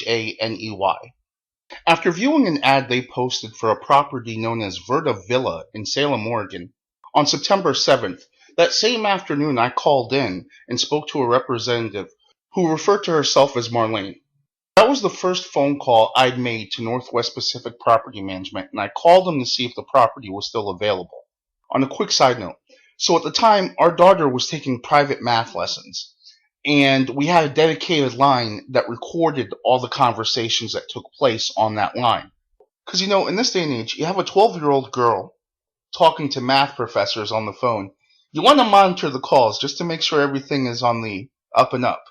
After viewing an ad they posted for a property known as Verda Villa in Salem, Oregon, on September 7th, that same afternoon I called in and spoke to a representative who referred to herself as Marlene. That was the first phone call I'd made to Northwest Pacific Property Management, and I called them to see if the property was still available. On a quick side note, so at the time, our daughter was taking private math lessons, and we had a dedicated line that recorded all the conversations that took place on that line. Because, in this day and age, you have a 12-year-old girl talking to math professors on the phone. You want to monitor the calls just to make sure everything is on the up and up.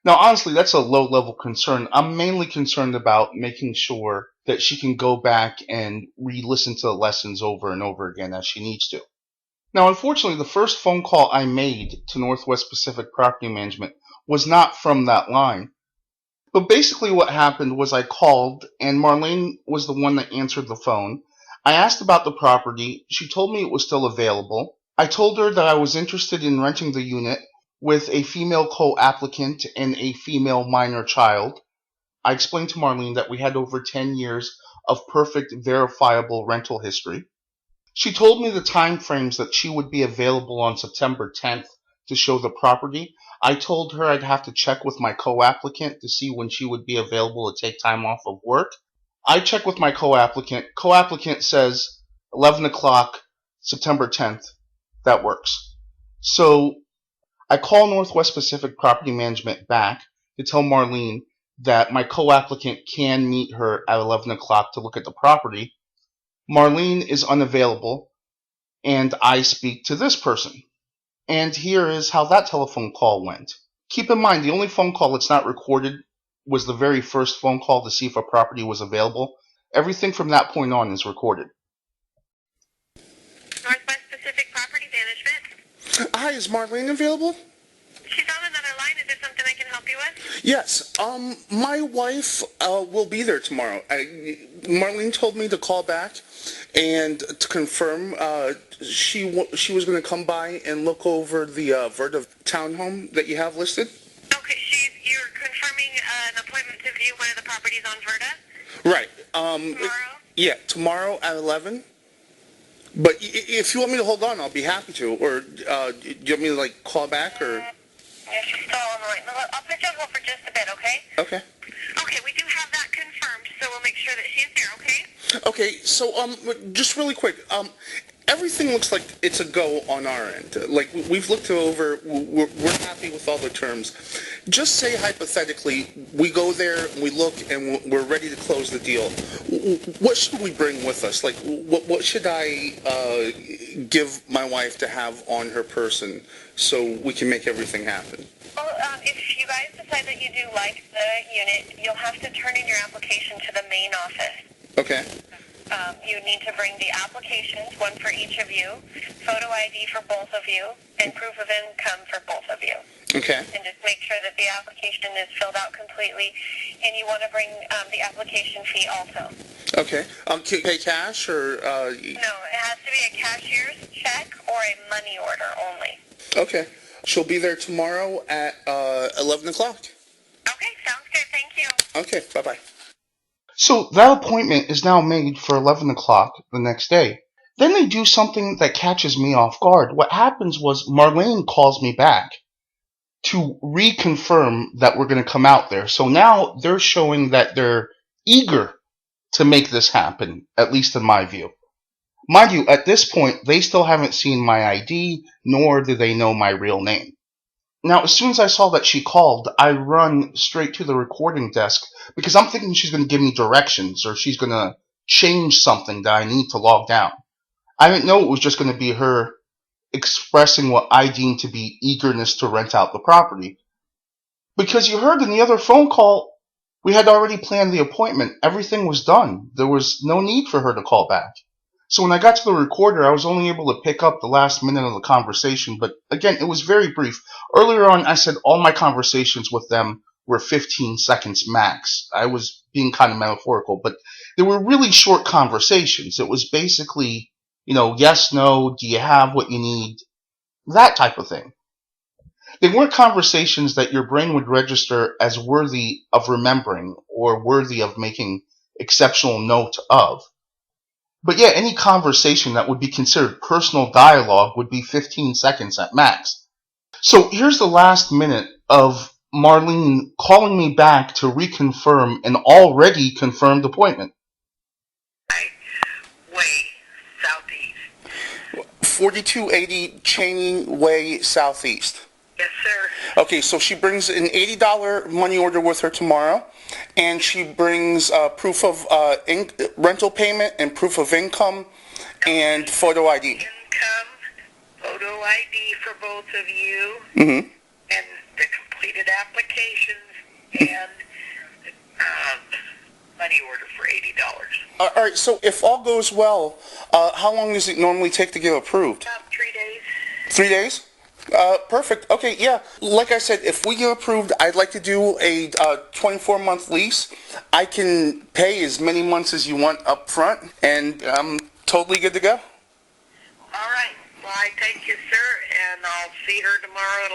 Now, honestly, that's a low-level concern. I'm mainly concerned about making sure that she can go back and re-listen to the lessons over and over again as she needs to. Now, unfortunately, the first phone call I made to Northwest Pacific Property Management was not from that line. But basically what happened was I called, and Marlene was the one that answered the phone. I asked about the property. She told me it was still available. I told her that I was interested in renting the unit with a female co-applicant and a female minor child. I explained to Marlene that we had over 10 years of perfect verifiable rental history. She told me the time frames that she would be available on September 10th to show the property. I told her I'd have to check with my co-applicant to see when she would be available to take time off of work. I checked with my co-applicant. Co-applicant says 11 o'clock, September 10th. That works. So I call Northwest Pacific Property Management back to tell Marlene that my co-applicant can meet her at 11 o'clock to look at the property. Marlene is unavailable, and I speak to this person. And here is how that telephone call went. Keep in mind, the only phone call that's not recorded was the very first phone call to see if a property was available. Everything from that point on is recorded. Northwest Pacific Property Management. Hi, is Marlene available? She's on another line. Is there something I can help you with? Yes. My wife will be there tomorrow. Marlene told me to call back and to confirm she was going to come by and look over the Verda townhome that you have listed. Okay, you're confirming an appointment to view one of the properties on Verda? Right. Tomorrow? Yeah, tomorrow at 11. But if you want me to hold on, I'll be happy to. Or do you want me to call back or? Yeah, she's still on the line. I'll put you on hold for just a bit, okay? Okay. Okay, we do have that confirmed, so we'll make sure that she's here, okay? Okay, so just really quick, everything looks like it's a go on our end. We've looked over, we're happy with all the terms. Just say hypothetically, we go there, we look, and we're ready to close the deal. What should we bring with us? What should I give my wife to have on her person so we can make everything happen? Well, if you guys decide that you do like the unit, you'll have to turn in your application to the main office. Okay. You need to bring the applications, one for each of you, photo ID for both of you, and proof of income for both of you. Okay. And just make sure that the application is filled out completely, and you want to bring the application fee also. Okay. Can you pay cash or? No, it has to be a cashier's check or a money order only. Okay. She'll be there tomorrow at 11 o'clock. Okay, sounds good. Thank you. Okay. Bye-bye. So that appointment is now made for 11 o'clock the next day. Then they do something that catches me off guard. What happens was Marlene calls me back to reconfirm that we're going to come out there. So now they're showing that they're eager to make this happen, at least in my view. Mind you, at this point, they still haven't seen my ID, nor do they know my real name. Now, as soon as I saw that she called, I run straight to the recording desk because I'm thinking she's going to give me directions or she's going to change something that I need to log down. I didn't know it was just going to be her expressing what I deem to be eagerness to rent out the property. Because you heard in the other phone call, we had already planned the appointment. Everything was done. There was no need for her to call back. So when I got to the recorder, I was only able to pick up the last minute of the conversation. But again, it was very brief. Earlier on, I said all my conversations with them were 15 seconds max. I was being kind of metaphorical, but they were really short conversations. It was basically, yes, no, do you have what you need? That type of thing. They weren't conversations that your brain would register as worthy of remembering or worthy of making exceptional note of. But yeah, any conversation that would be considered personal dialogue would be 15 seconds at max. So here's the last minute of Marlene calling me back to reconfirm an already confirmed appointment. Way southeast. 4280 Cheney Way Southeast. Yes, sir. Okay, so she brings an $80 money order with her tomorrow, and she brings proof of rental payment and proof of income and photo ID. Income, photo ID for both of you, Mm-hmm. and the completed applications, and money order for $80. All right, so if all goes well, how long does it normally take to get approved? About 3 days. 3 days? Perfect. Okay, yeah. Like I said, if we get approved, I'd like to do a 24-month lease. I can pay as many months as you want up front, and I'm totally good to go. All right. Well, I thank you, sir, and I'll see her tomorrow at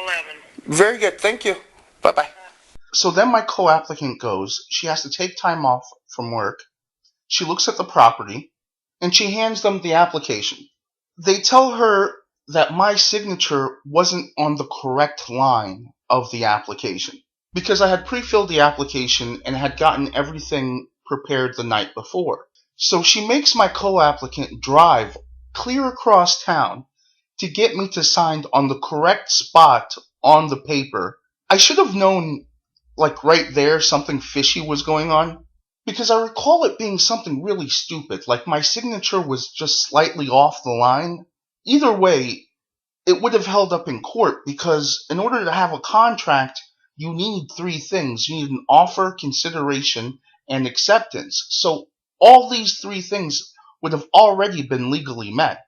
11. Very good. Thank you. Bye-bye. So then my co-applicant goes, she has to take time off from work, she looks at the property, and she hands them the application. They tell her that my signature wasn't on the correct line of the application because I had pre-filled the application and had gotten everything prepared the night before. So she makes my co-applicant drive clear across town to get me to sign on the correct spot on the paper. I should have known, right there, something fishy was going on because I recall it being something really stupid, like my signature was just slightly off the line. Either way, it would have held up in court because in order to have a contract, you need 3 things. You need an offer, consideration, and acceptance. So all these 3 things would have already been legally met.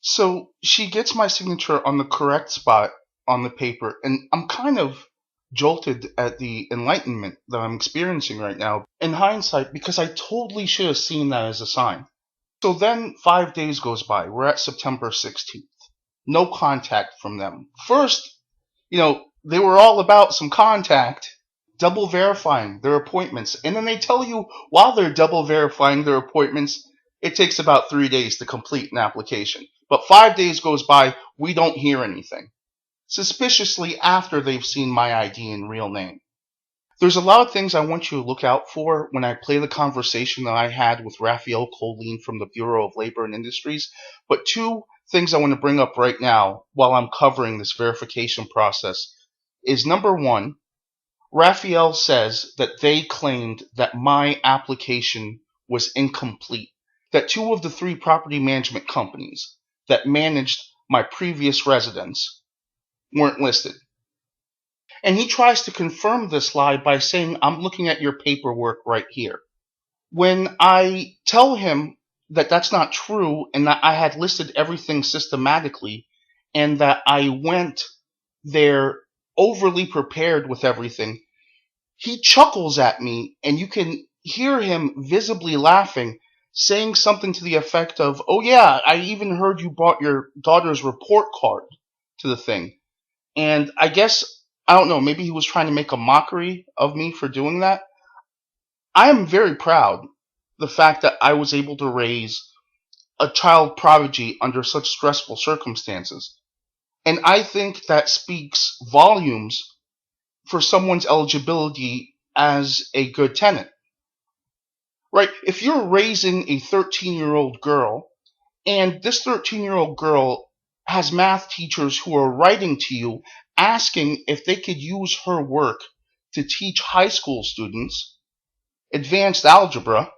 So she gets my signature on the correct spot on the paper, and I'm kind of jolted at the enlightenment that I'm experiencing right now in hindsight because I totally should have seen that as a sign. So then 5 days goes by. We're at September 16th. No contact from them. First, they were all about some contact, double verifying their appointments. And then they tell you while they're double verifying their appointments, it takes about 3 days to complete an application. But 5 days goes by, we don't hear anything. Suspiciously after they've seen my ID and real name. There's a lot of things I want you to look out for when I play the conversation that I had with Rafael Colin from the Bureau of Labor and Industries, but 2 things I want to bring up right now while I'm covering this verification process is number 1, Rafael says that they claimed that my application was incomplete, that 2 of the 3 property management companies that managed my previous residence weren't listed. And he tries to confirm this lie by saying, I'm looking at your paperwork right here. When I tell him that that's not true and that I had listed everything systematically and that I went there overly prepared with everything, he chuckles at me and you can hear him visibly laughing, saying something to the effect of, "Oh yeah, I even heard you brought your daughter's report card to the thing." And I guess, I don't know, maybe he was trying to make a mockery of me for doing that. I am very proud the fact that I was able to raise a child prodigy under such stressful circumstances. And I think that speaks volumes for someone's eligibility as a good tenant. Right? If you're raising a 13-year-old girl, and this 13-year-old girl has math teachers who are writing to you asking if they could use her work to teach high school students advanced algebra,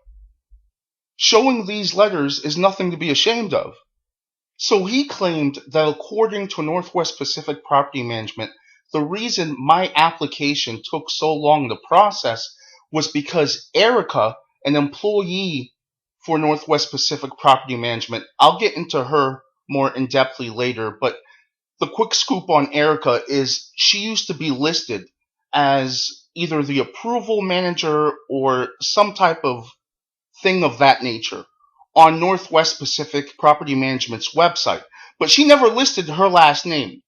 showing these letters is nothing to be ashamed of. So he claimed that according to Northwest Pacific Property Management, the reason my application took so long to process was because Erica, an employee for Northwest Pacific Property Management, I'll get into her more in-depthly later, but the quick scoop on Erica is she used to be listed as either the approval manager or some type of thing of that nature on Northwest Pacific Property Management's website, but she never listed her last name.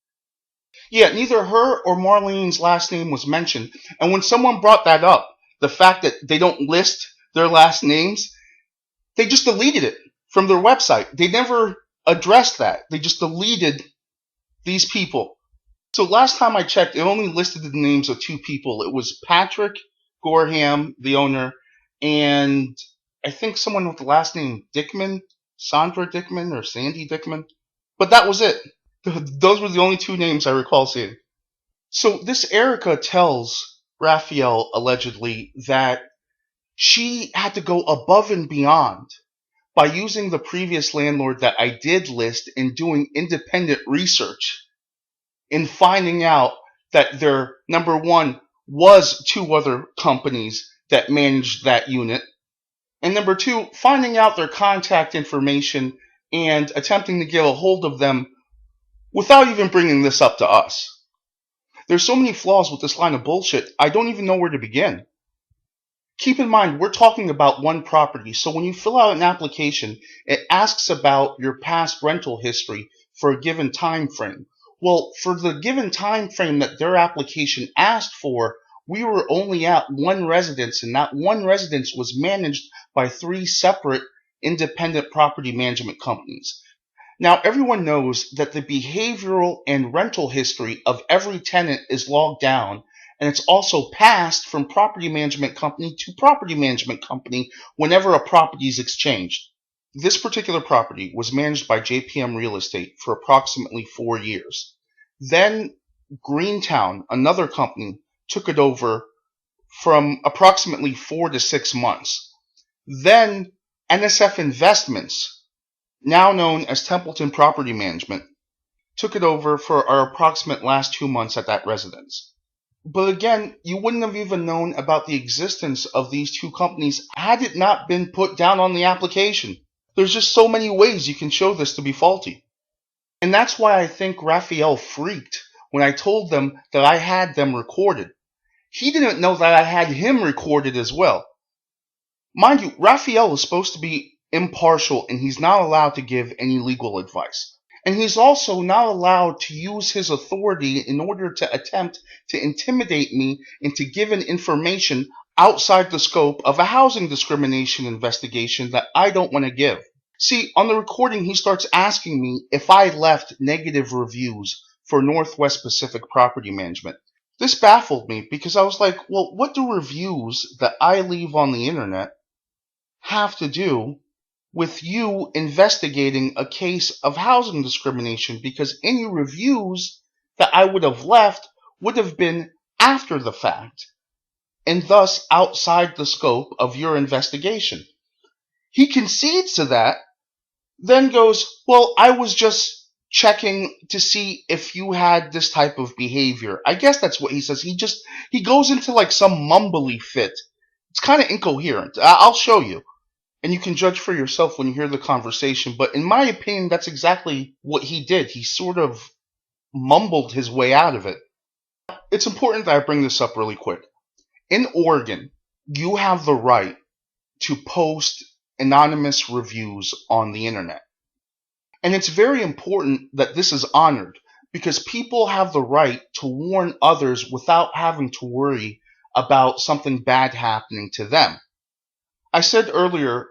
Yeah, neither her or Marlene's last name was mentioned, and when someone brought that up, the fact that they don't list their last names, they just deleted it from their website. They never addressed that. They just deleted these people. So last time I checked, it only listed the names of two people. It was Patrick Gorham, the owner, and I think someone with the last name Dickman, Sandra Dickman or Sandy Dickman. But that was it. Those were the only two names I recall seeing. So this Erica tells Rafael, allegedly, that she had to go above and beyond by using the previous landlord that I did list and doing independent research in finding out that there, number one, was two other companies that managed that unit, and number two, finding out their contact information and attempting to get a hold of them without even bringing this up to us. There's so many flaws with this line of bullshit, I don't even know where to begin. Keep in mind, we're talking about one property, so when you fill out an application, it asks about your past rental history for a given time frame. Well, for the given time frame that their application asked for, we were only at one residence, and that one residence was managed by 3 separate independent property management companies. Now, everyone knows that the behavioral and rental history of every tenant is logged down, and it's also passed from property management company to property management company whenever a property is exchanged. This particular property was managed by JPM Real Estate for approximately 4 years. Then Greentown, another company, took it over from approximately 4 to 6 months. Then NSF Investments, now known as Templeton Property Management, took it over for our approximate last 2 months at that residence. But again, you wouldn't have even known about the existence of these two companies had it not been put down on the application. There's just so many ways you can show this to be faulty. And that's why I think Rafael freaked when I told them that I had them recorded. He didn't know that I had him recorded as well. Mind you, Rafael is supposed to be impartial and he's not allowed to give any legal advice. And he's also not allowed to use his authority in order to attempt to intimidate me into giving information outside the scope of a housing discrimination investigation that I don't want to give. See, on the recording, he starts asking me if I left negative reviews for Northwest Pacific Property Management. This baffled me because I was like, well, what do reviews that I leave on the internet have to do with you investigating a case of housing discrimination? Because any reviews that I would have left would have been after the fact and thus outside the scope of your investigation. He concedes to that, then goes, well, I was just checking to see if you had this type of behavior. I guess that's what he says. He goes into like some mumbly fit It's kind of incoherent. I'll show you. And you can judge for yourself when you hear the conversation. But in my opinion, that's exactly what he did. He sort of mumbled his way out of it. It's important that I bring this up really quick. In Oregon, you have the right to post anonymous reviews on the internet. And it's very important that this is honored because people have the right to warn others without having to worry about something bad happening to them. I said earlier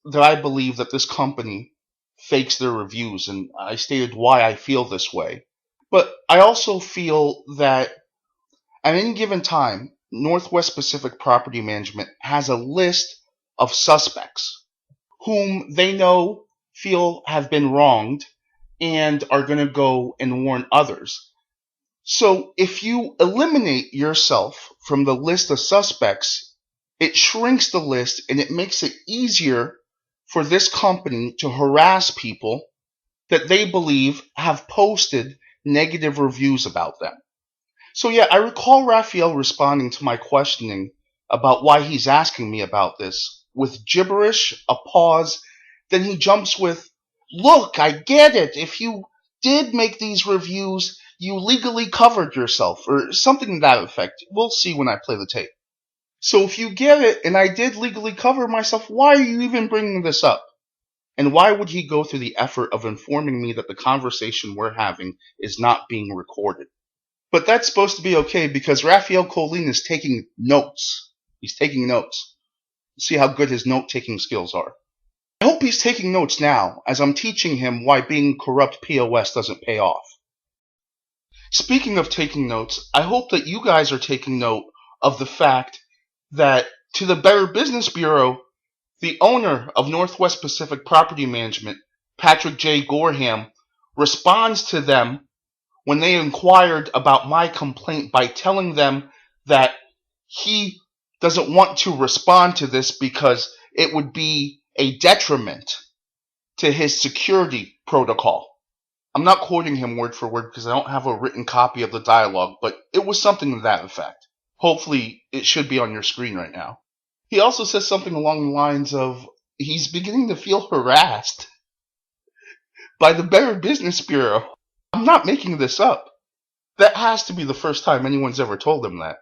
that I believe that this company fakes their reviews, and I stated why I feel this way. But I also feel that at any given time, Northwest Pacific Property Management has a list of suspects whom they know feel have been wronged and are going to go and warn others. So if you eliminate yourself from the list of suspects, it shrinks the list and it makes it easier for this company to harass people that they believe have posted negative reviews about them. So yeah, I recall Rafael responding to my questioning about why he's asking me about this with gibberish, a pause, then he jumps with, "Look, I get it. If you did make these reviews, you legally covered yourself," or something to that effect. We'll see when I play the tape. So if you get it, and I did legally cover myself, why are you even bringing this up? And why would he go through the effort of informing me that the conversation we're having is not being recorded? But that's supposed to be okay because Rafael Colin is taking notes. He's taking notes. See how good his note-taking skills are. I hope he's taking notes now, as I'm teaching him why being corrupt POS doesn't pay off. Speaking of taking notes, I hope that you guys are taking note of the fact that to the Better Business Bureau, the owner of Northwest Pacific Property Management, Pat J Gorham, responds to them when they inquired about my complaint by telling them that he doesn't want to respond to this because it would be a detriment to his security protocol. I'm not quoting him word for word because I don't have a written copy of the dialogue, but it was something to that effect. Hopefully, it should be on your screen right now. He also says something along the lines of he's beginning to feel harassed by the Better Business Bureau. I'm not making this up. That has to be the first time anyone's ever told him that.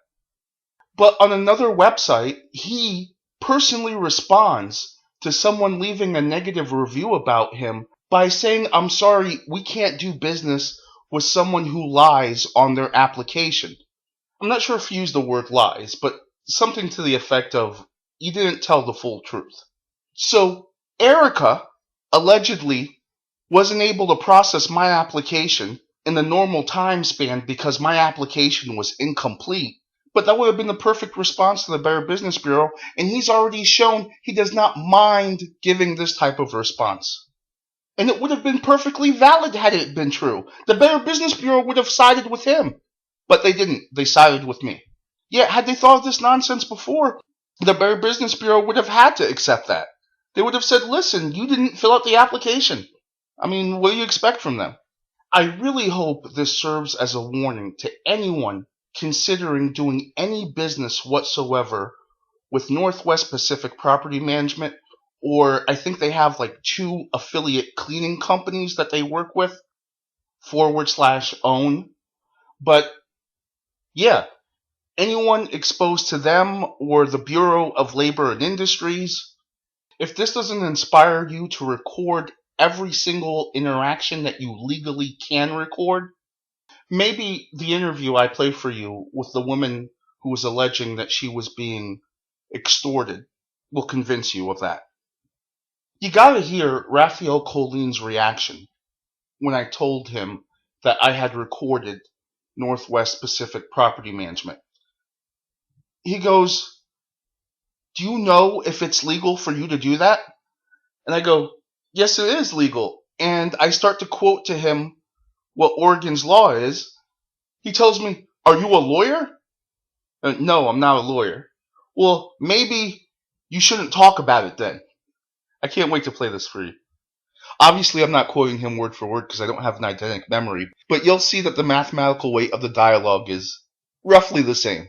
But on another website, he personally responds to someone leaving a negative review about him by saying, "I'm sorry, we can't do business with someone who lies on their application." I'm not sure if he used the word lies, but something to the effect of, "You didn't tell the full truth." So Erica allegedly wasn't able to process my application in the normal time span because my application was incomplete. But that would have been the perfect response to the Better Business Bureau, and he's already shown he does not mind giving this type of response. And it would have been perfectly valid had it been true. The Better Business Bureau would have sided with him. But they didn't. They sided with me. Yeah, had they thought of this nonsense before, the Better Business Bureau would have had to accept that. They would have said, "Listen, you didn't fill out the application." I mean, what do you expect from them? I really hope this serves as a warning to anyone considering doing any business whatsoever with Northwest Pacific Property Management, or I think they have like 2 affiliate cleaning companies that they work with, /own. But yeah, anyone exposed to them or the Bureau of Labor and Industries, if this doesn't inspire you to record every single interaction that you legally can record, maybe the interview I play for you with the woman who was alleging that she was being extorted will convince you of that. You gotta hear Rafael Colin's reaction when I told him that I had recorded Northwest Pacific Property Management. He goes, "Do you know if it's legal for you to do that?" And I go, "Yes, it is legal." And I start to quote to him what Oregon's law is. He tells me, "Are you a lawyer?" No, I'm not a lawyer. "Well, maybe you shouldn't talk about it then." I can't wait to play this for you. Obviously, I'm not quoting him word for word because I don't have an eidetic memory, but you'll see that the mathematical weight of the dialogue is roughly the same.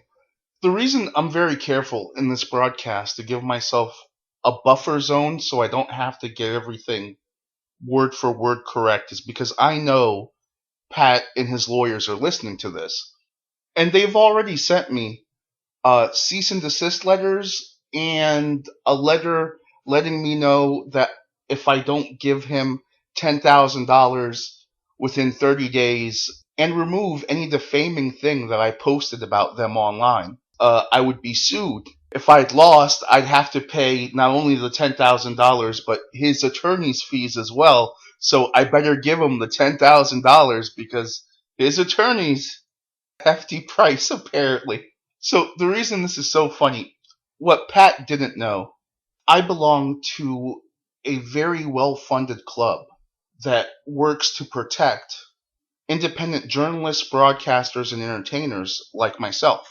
The reason I'm very careful in this broadcast to give myself a buffer zone so I don't have to get everything word for word correct is because I know Pat and his lawyers are listening to this. And they've already sent me cease and desist letters and a letter letting me know that if I don't give him $10,000 within 30 days and remove any defaming thing that I posted about them online, I would be sued. If I'd lost, I'd have to pay not only the $10,000, but his attorney's fees as well. So I better give him the $10,000 because his attorney's hefty price, apparently. So the reason this is so funny, what Pat didn't know, I belong to a very well-funded club that works to protect independent journalists, broadcasters, and entertainers like myself.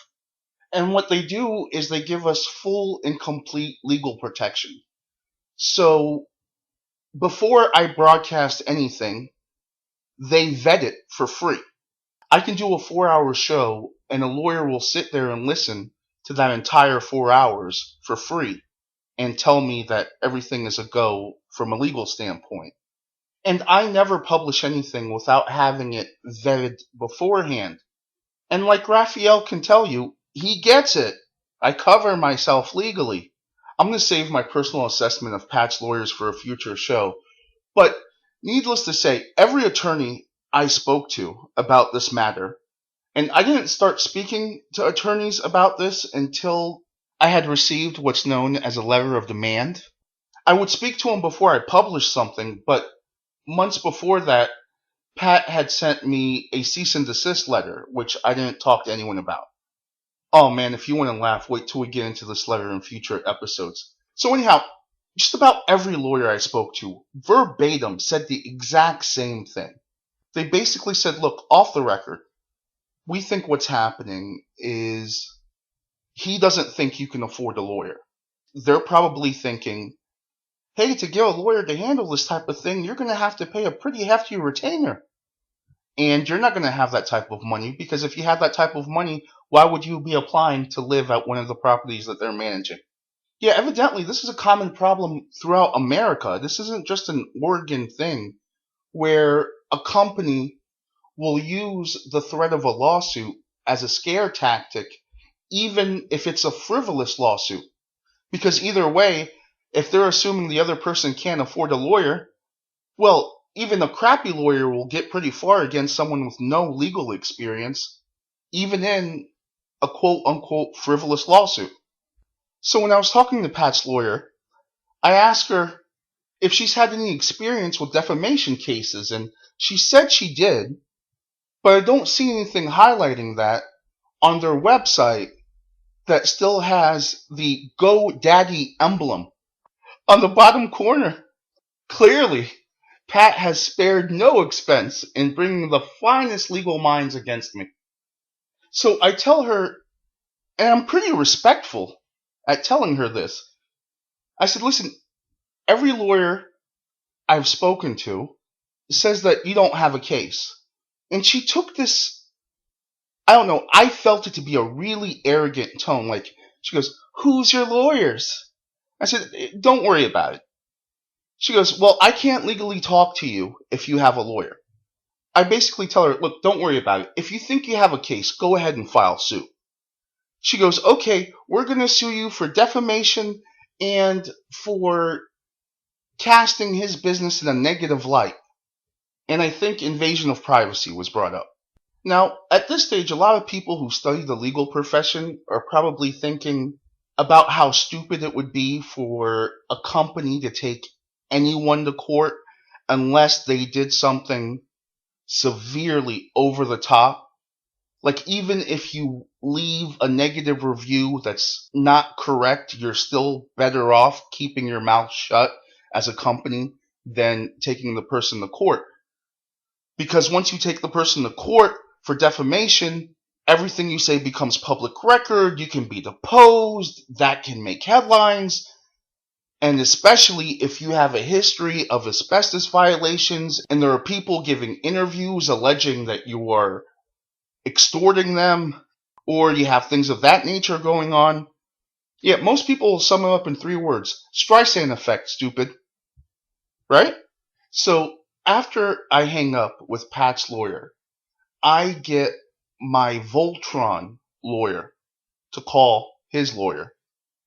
And what they do is they give us full and complete legal protection. So before I broadcast anything, they vet it for free. I can do a 4-hour show and a lawyer will sit there and listen to that entire 4 hours for free and tell me that everything is a go from a legal standpoint. And I never publish anything without having it vetted beforehand. And like Rafael can tell you, he gets it. I cover myself legally. I'm going to save my personal assessment of Pat's lawyers for a future show. But needless to say, every attorney I spoke to about this matter, and I didn't start speaking to attorneys about this until I had received what's known as a letter of demand. I would speak to them before I published something, but months before that, Pat had sent me a cease and desist letter, which I didn't talk to anyone about. Oh man, if you want to laugh, wait till we get into this letter in future episodes. So anyhow, just about every lawyer I spoke to, verbatim, said the exact same thing. They basically said, look, off the record, we think what's happening is he doesn't think you can afford a lawyer. They're probably thinking, hey, to get a lawyer to handle this type of thing, you're going to have to pay a pretty hefty retainer. And you're not going to have that type of money, because if you had that type of money, why would you be applying to live at one of the properties that they're managing? Yeah, evidently, this is a common problem throughout America. This isn't just an Oregon thing where a company will use the threat of a lawsuit as a scare tactic, even if it's a frivolous lawsuit. Because either way, if they're assuming the other person can't afford a lawyer, well, even a crappy lawyer will get pretty far against someone with no legal experience, even in a quote-unquote frivolous lawsuit. So when I was talking to Pat's lawyer, I asked her if she's had any experience with defamation cases, and she said she did, but I don't see anything highlighting that on their website that still has the GoDaddy emblem on the bottom corner. Clearly, Pat has spared no expense in bringing the finest legal minds against me. So I tell her, and I'm pretty respectful at telling her this. I said, listen, every lawyer I've spoken to says that you don't have a case. And she took this, I don't know, I felt it to be a really arrogant tone. Like, she goes, who's your lawyers? I said, don't worry about it. She goes, well, I can't legally talk to you if you have a lawyer. I basically tell her, look, don't worry about it. If you think you have a case, go ahead and file suit. She goes, okay, we're going to sue you for defamation and for casting his business in a negative light. And I think invasion of privacy was brought up. Now, at this stage, a lot of people who study the legal profession are probably thinking about how stupid it would be for a company to take anyone to court unless they did something severely over the top. Like, even if you leave a negative review that's not correct, you're still better off keeping your mouth shut as a company than taking the person to court. Because once you take the person to court for defamation, everything you say becomes public record, you can be deposed, that can make headlines. And especially if you have a history of asbestos violations and there are people giving interviews alleging that you are extorting them, or you have things of that nature going on. Yeah, most people will sum it up in 3 words. Streisand effect, stupid. Right? So after I hang up with Pat's lawyer, I get my Voltron lawyer to call his lawyer.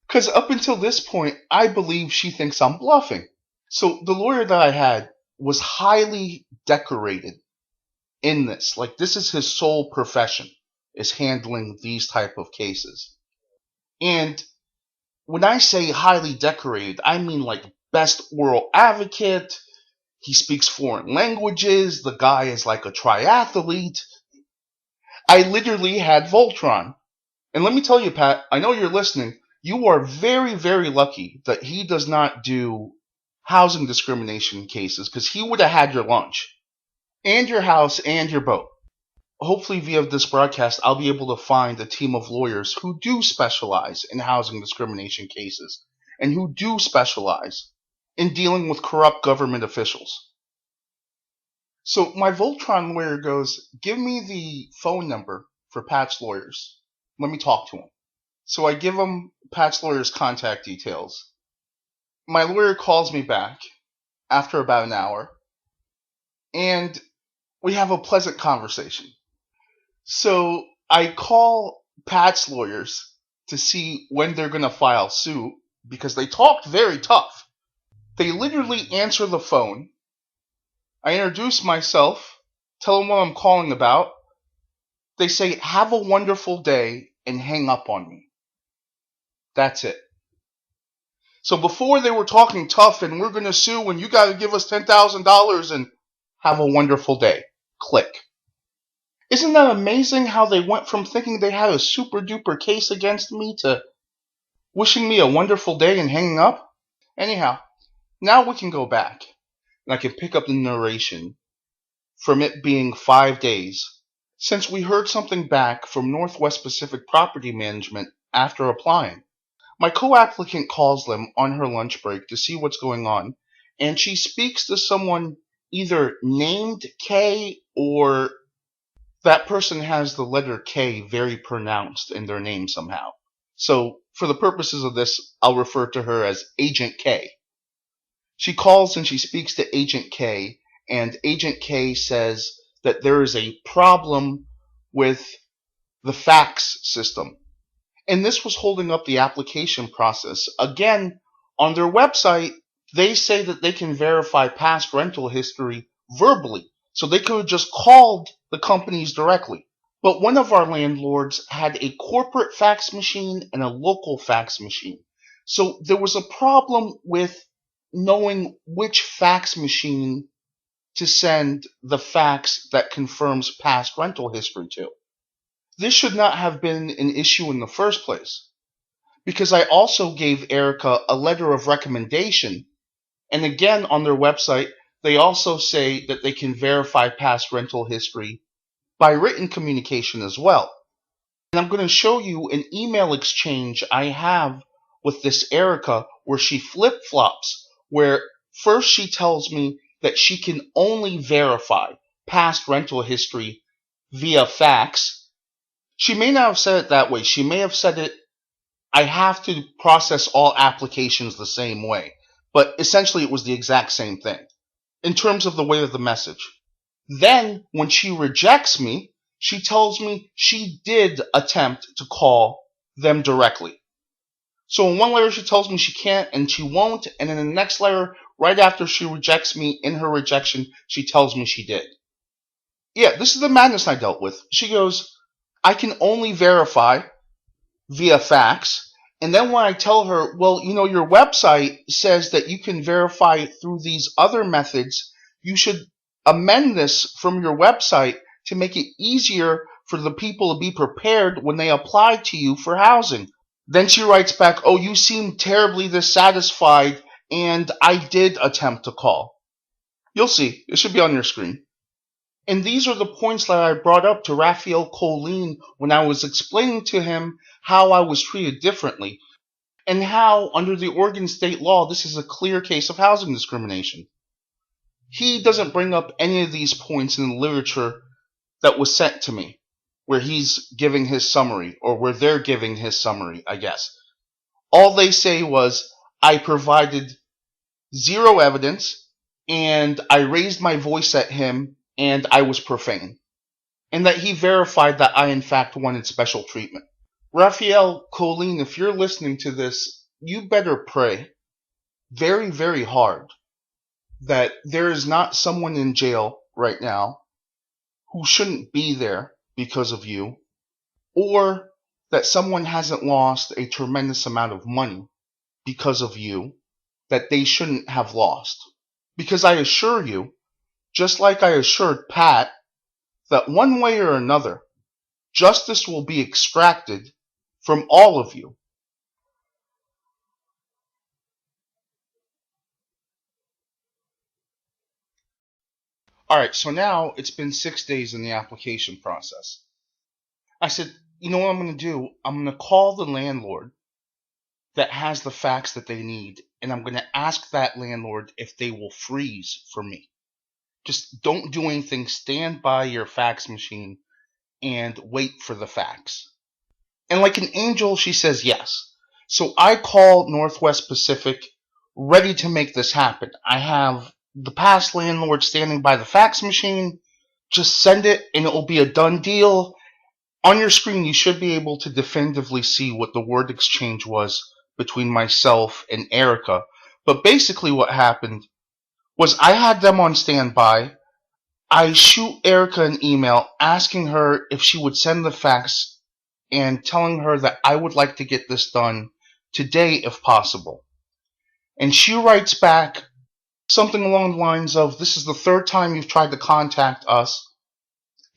Because up until this point, I believe she thinks I'm bluffing. So the lawyer that I had was highly decorated in this. Like, this is his sole profession, is handling these type of cases. And when I say highly decorated, I mean like best oral advocate. He speaks foreign languages. The guy is like a triathlete. I literally had Voltron. And let me tell you, Pat, I know you're listening. You are very, very lucky that he does not do housing discrimination cases, because he would have had your lunch and your house and your boat. Hopefully via this broadcast, I'll be able to find a team of lawyers who do specialize in housing discrimination cases and who do specialize in dealing with corrupt government officials. So my Voltron lawyer goes, give me the phone number for Pat's lawyers. Let me talk to him. So I give him Pat's lawyer's contact details. My lawyer calls me back after about an hour, and we have a pleasant conversation. So I call Pat's lawyers to see when they're going to file suit, because they talked very tough. They literally answer the phone. I introduce myself, tell them what I'm calling about. They say, have a wonderful day, and hang up on me. That's it. So before they were talking tough and we're going to sue and you got to give us $10,000 and have a wonderful day. Click. Isn't that amazing how they went from thinking they had a super duper case against me to wishing me a wonderful day and hanging up? Anyhow, now we can go back and I can pick up the narration from it being 5 days since we heard something back from Northwest Pacific Property Management after applying. My co-applicant calls them on her lunch break to see what's going on, and she speaks to someone either named K or that person has the letter K very pronounced in their name somehow. So for the purposes of this, I'll refer to her as Agent K. She calls and she speaks to Agent K, and Agent K says that there is a problem with the fax system. And this was holding up the application process. Again, on their website, they say that they can verify past rental history verbally. So they could have just called the companies directly. But one of our landlords had a corporate fax machine and a local fax machine. So there was a problem with knowing which fax machine to send the fax that confirms past rental history to. This should not have been an issue in the first place, because I also gave Erica a letter of recommendation, and again on their website, they also say that they can verify past rental history by written communication as well. And I'm going to show you an email exchange I have with this Erica where she flip-flops, where first she tells me that she can only verify past rental history via fax. She may not have said it that way. She may have said it, I have to process all applications the same way. But essentially it was the exact same thing in terms of the weight of the message. Then when she rejects me, she tells me she did attempt to call them directly. So in one letter she tells me she can't and she won't, and in the next letter, right after she rejects me, in her rejection, she tells me she did. Yeah, this is the madness I dealt with. She goes, I can only verify via fax. And then when I tell her, well, you know, your website says that you can verify through these other methods, you should amend this from your website to make it easier for the people to be prepared when they apply to you for housing. Then she writes back, oh, you seem terribly dissatisfied, and I did attempt to call. You'll see. It should be on your screen. And these are the points that I brought up to Rafael Colin when I was explaining to him how I was treated differently, and how, under the Oregon state law, this is a clear case of housing discrimination. He doesn't bring up any of these points in the literature that was sent to me. where he's giving his summary, or where they're giving his summary, I guess. All they say was, I provided zero evidence, and I raised my voice at him, and I was profane. And that he verified that I in fact wanted special treatment. Rafael Colin, if you're listening to this, you better pray very, very hard that there is not someone in jail right now who shouldn't be there because of you, or that someone hasn't lost a tremendous amount of money because of you that they shouldn't have lost. Because I assure you, just like I assured Pat, that one way or another, justice will be extracted from all of you. Alright, so now it's been 6 days in the application process. I said, you know what I'm going to do? I'm going to call the landlord that has the facts that they need, and I'm going to ask that landlord if they will freeze for me. Just don't do anything. Stand by your fax machine and wait for the facts. And like an angel, she says yes. So I call Northwest Pacific, ready to make this happen. I have the past landlord standing by the fax machine. Just send it and it will be a done deal. On your screen, you should be able to definitively see what the word exchange was between myself and Erica. But basically what happened was I had them on standby. I shoot Erica an email asking her if she would send the fax and telling her that I would like to get this done today if possible. And she writes back something along the lines of, this is the third time you've tried to contact us.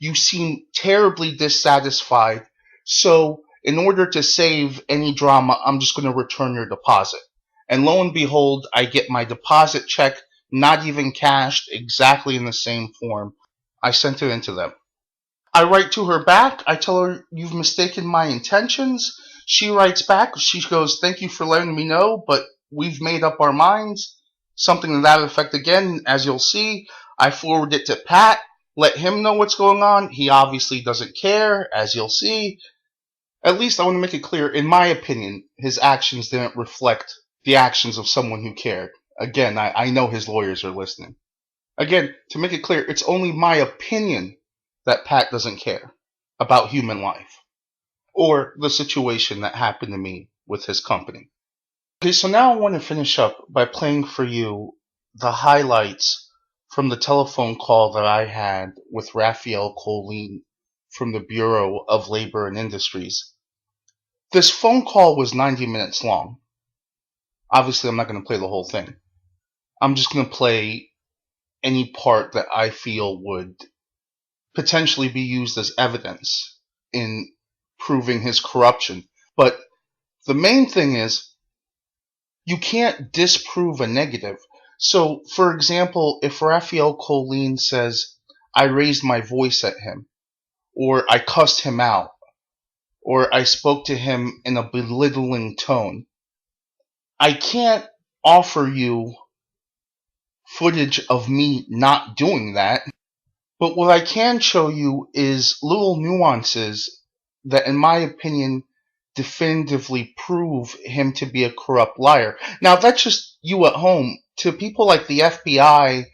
You seem terribly dissatisfied. So in order to save any drama, I'm just going to return your deposit. And lo and behold, I get my deposit check, not even cashed, exactly in the same form. I sent it into them. I write to her back. I tell her, you've mistaken my intentions. She writes back. She goes, thank you for letting me know, but we've made up our minds. Something to that effect again, as you'll see. I forward it to Pat, let him know what's going on. He obviously doesn't care, as you'll see. At least I want to make it clear, in my opinion, his actions didn't reflect the actions of someone who cared. Again, I know his lawyers are listening. Again, to make it clear, it's only my opinion that Pat doesn't care about human life or the situation that happened to me with his company. Okay, so now I want to finish up by playing for you the highlights from the telephone call that I had with Rafael Colin from the Bureau of Labor and Industries. This phone call was 90 minutes long. Obviously, I'm not going to play the whole thing. I'm just going to play any part that I feel would potentially be used as evidence in proving his corruption. But the main thing is, you can't disprove a negative. So, for example, if Rafael Colin says, I raised my voice at him, or I cussed him out, or I spoke to him in a belittling tone, I can't offer you footage of me not doing that. But what I can show you is little nuances that, in my opinion, definitively prove him to be a corrupt liar. Now, that's just you at home. To people like the FBI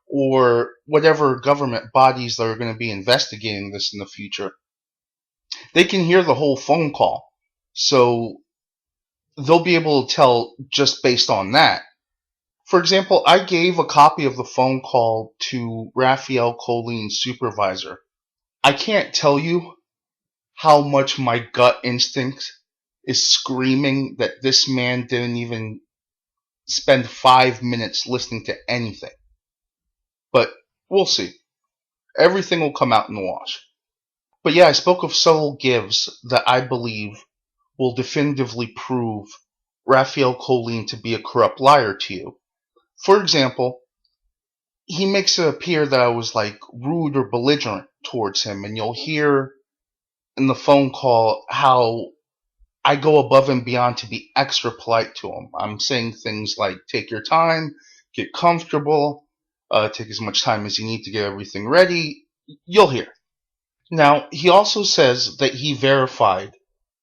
or whatever government bodies that are going to be investigating this in the future, they can hear the whole phone call. So they'll be able to tell just based on that. For example, I gave a copy of the phone call to Rafael Colin's supervisor. I can't tell you how much my gut instinct is screaming that this man didn't even spend 5 minutes listening to anything. But we'll see. Everything will come out in the wash. But yeah, I spoke of subtle gives that I believe will definitively prove Rafael Colin to be a corrupt liar to you. For example, he makes it appear that I was like rude or belligerent towards him, and you'll hear in the phone call how I go above and beyond to be extra polite to him. I'm saying things like, take your time, get comfortable, take as much time as you need to get everything ready. You'll hear. Now, he also says that he verified,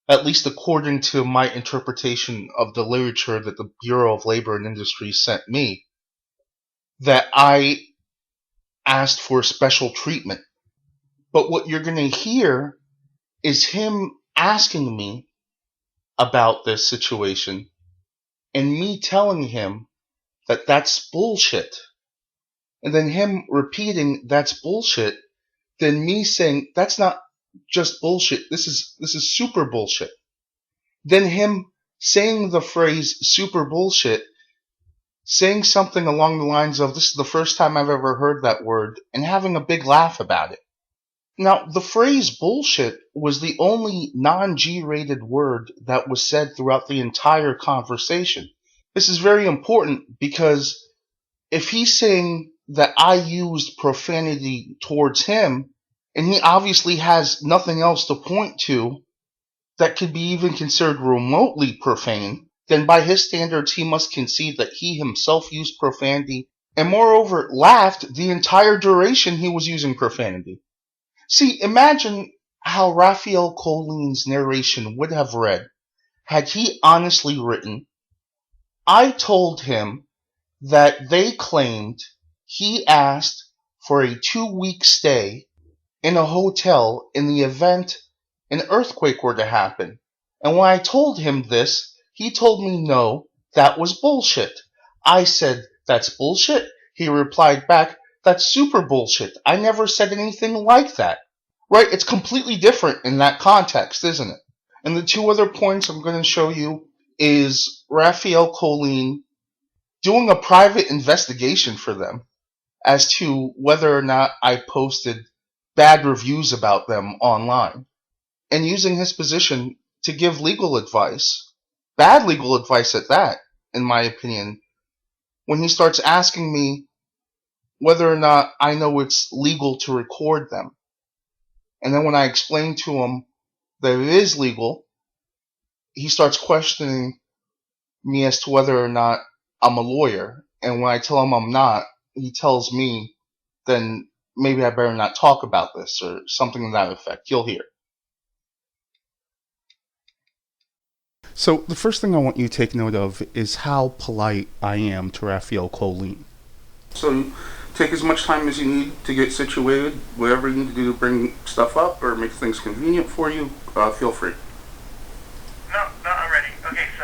at least according to my interpretation of the literature that the Bureau of Labor and Industry sent me, that I asked for special treatment. But what you're going to hear is him asking me about this situation and me telling him that that's bullshit. And then him repeating that's bullshit, then me saying that's not just bullshit, this is super bullshit. Then him saying the phrase super bullshit, saying something along the lines of this is the first time I've ever heard that word, and having a big laugh about it. Now, the phrase bullshit was the only non-G-rated word that was said throughout the entire conversation. This is very important because if he's saying that I used profanity towards him, and he obviously has nothing else to point to that could be even considered remotely profane, then by his standards he must concede that he himself used profanity, and moreover laughed the entire duration he was using profanity. See, imagine how Rafael Colin's narration would have read had he honestly written, I told him that they claimed he asked for a 2-week stay in a hotel in the event an earthquake were to happen. And when I told him this, he told me no, that was bullshit. I said, that's bullshit. He replied back, that's super bullshit. I never said anything like that. Right? It's completely different in that context, isn't it? And the two other points I'm going to show you is Rafael Colin doing a private investigation for them as to whether or not I posted bad reviews about them online, and using his position to give legal advice, bad legal advice at that, in my opinion, when he starts asking me whether or not I know it's legal to record them. And then when I explain to him that it is legal, he starts questioning me as to whether or not I'm a lawyer. And when I tell him I'm not, he tells me, then maybe I better not talk about this, or something to that effect. You'll hear. So the first thing I want you to take note of is how polite I am to Rafael Colin. So take as much time as you need to get situated. Whatever you need to do to bring stuff up or make things convenient for you, feel free. No, I'm ready. Okay, so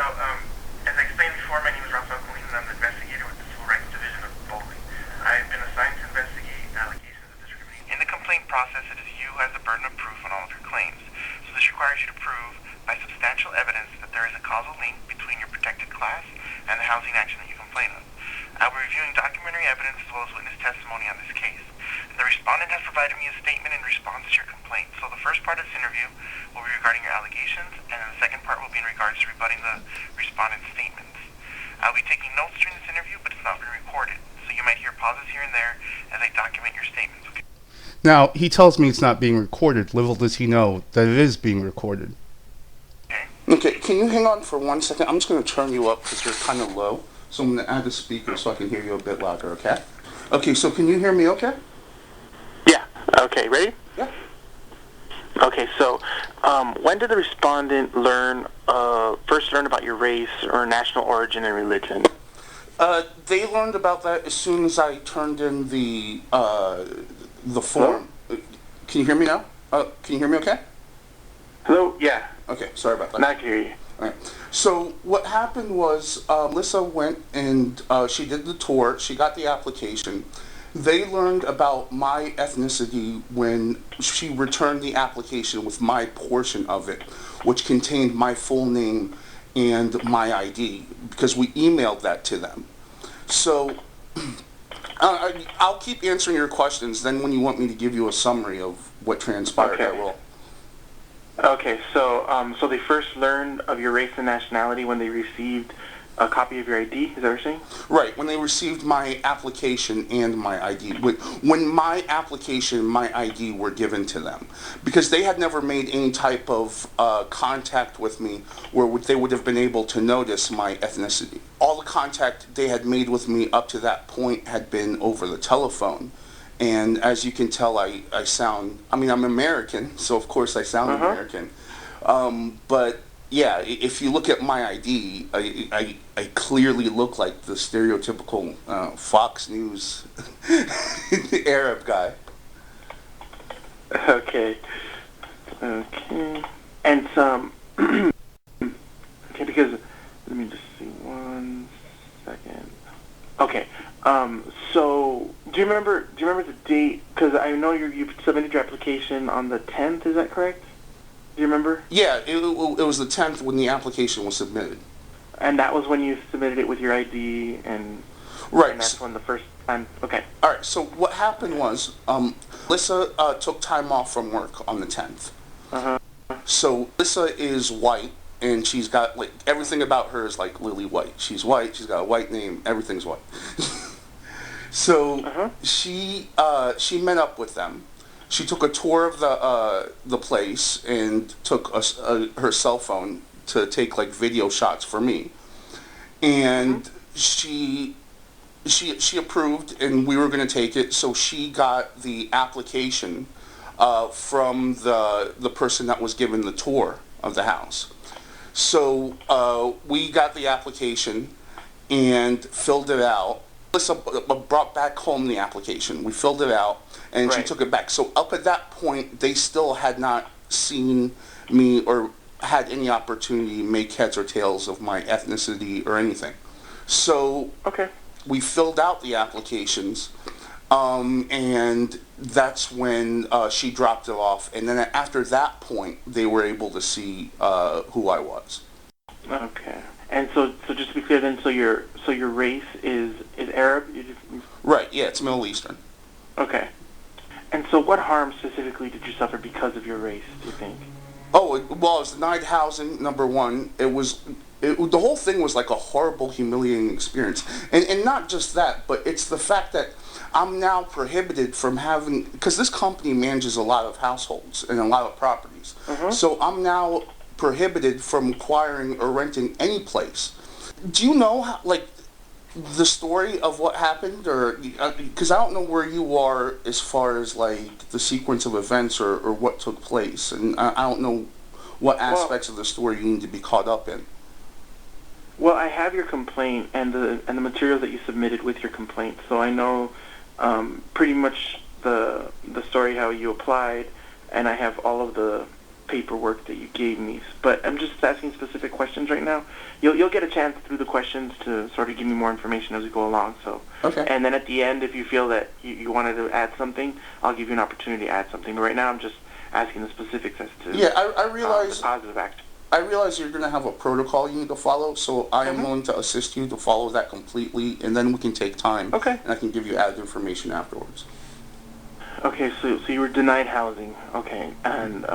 as I explained before, my name is Rafael Colin, and I'm the investigator with the Civil Rights Division of boli. I've been assigned to investigate allegations of discrimination. In the complaint process, it is you who has the burden of proof on all of your claims. So this requires you to prove by substantial evidence that there is a causal link between your protected class and the housing action that you complain of. I'll be reviewing documentary evidence as well as witness testimony on this case. The respondent has provided me a statement in response to your complaint. So the first part of this interview will be regarding your allegations, and then the second part will be in regards to rebutting the respondent's statements. I'll be taking notes during this interview, but it's not being recorded. So you might hear pauses here and there as I document your statements. Okay? Now, he tells me it's not being recorded. Little does he know that it is being recorded. Okay, can you hang on for 1 second? I'm just going to turn you up because you're kind of low. So I'm going to add a speaker so I can hear you a bit louder, okay? Okay, so can you hear me okay? Yeah. Okay, ready? Yeah. Okay, so when did the respondent first learn about your race or national origin and religion? They learned about that as soon as I turned in the form. Hello? Can you hear me now? Can you hear me okay? Hello? Yeah. Okay, sorry about that. Now I can hear you. All right. So what happened was Lisa went and she did the tour. She got the application. They learned about my ethnicity when she returned the application with my portion of it, which contained my full name and my ID, because we emailed that to them. So I'll keep answering your questions. Then when you want me to give you a summary of what transpired, okay. I will. Okay, so they first learned of your race and nationality when they received a copy of your ID, is that what you're saying? Right, when they received my application and my ID. When my application and my ID were given to them. Because they had never made any type of contact with me where they would have been able to notice my ethnicity. All the contact they had made with me up to that point had been over the telephone. And as you can tell, I sound, I mean, I'm American, so of course I sound American. But yeah, if you look at my ID, I clearly look like the stereotypical Fox News Arab guy. Okay. And some. Okay, because let me just see 1 second. Okay. So do you remember the date? Because I know you submitted your application on the 10th. Is that correct? Do you remember? Yeah, it was the 10th when the application was submitted. And that was when you submitted it with your ID and. Right. And that's when the first time. Okay. All right. So what happened was, Lissa took time off from work on the 10th. So Lissa is white, and she's got like everything about her is like Lily White. She's white. She's got a white name. Everything's white. So she met up with them. She took a tour of the place and took her cell phone to take like video shots for me, and she approved, and we were going to take it. So she got the application from the person that was given the tour of the house. So we got the application and filled it out. Melissa brought back home the application. We filled it out, and she took it back. So up at that point, they still had not seen me or had any opportunity to make heads or tails of my ethnicity or anything. So we filled out the applications, and that's when she dropped it off. And then after that point, they were able to see who I was. Okay. And so just to be clear, then, so your race is Arab? Right. Yeah, it's Middle Eastern. Okay. And so, what harm specifically did you suffer because of your race? Do you think? Oh, well, I was denied housing. Number one, the whole thing was like a horrible, humiliating experience, and not just that, but it's the fact that I'm now prohibited from having, because this company manages a lot of households and a lot of properties, so I'm now prohibited from acquiring or renting any place. Do you know how, like, the story of what happened, or because I don't know where you are as far as like the sequence of events or what took place, and I don't know what aspects of the story you need to be caught up in. Well, I have your complaint and the materials that you submitted with your complaint, so I know pretty much the story, how you applied, and I have all of the paperwork that you gave me. But I'm just asking specific questions right now. You'll get a chance through the questions to sort of give me more information as we go along. So and then at the end, if you feel that you wanted to add something, I'll give you an opportunity to add something. But right now, I'm just asking the specifics as to I realize the positive act. I realize you're going to have a protocol you need to follow, so I am willing to assist you to follow that completely, and then we can take time, and I can give you added information afterwards. Okay, so you were denied housing. Okay, and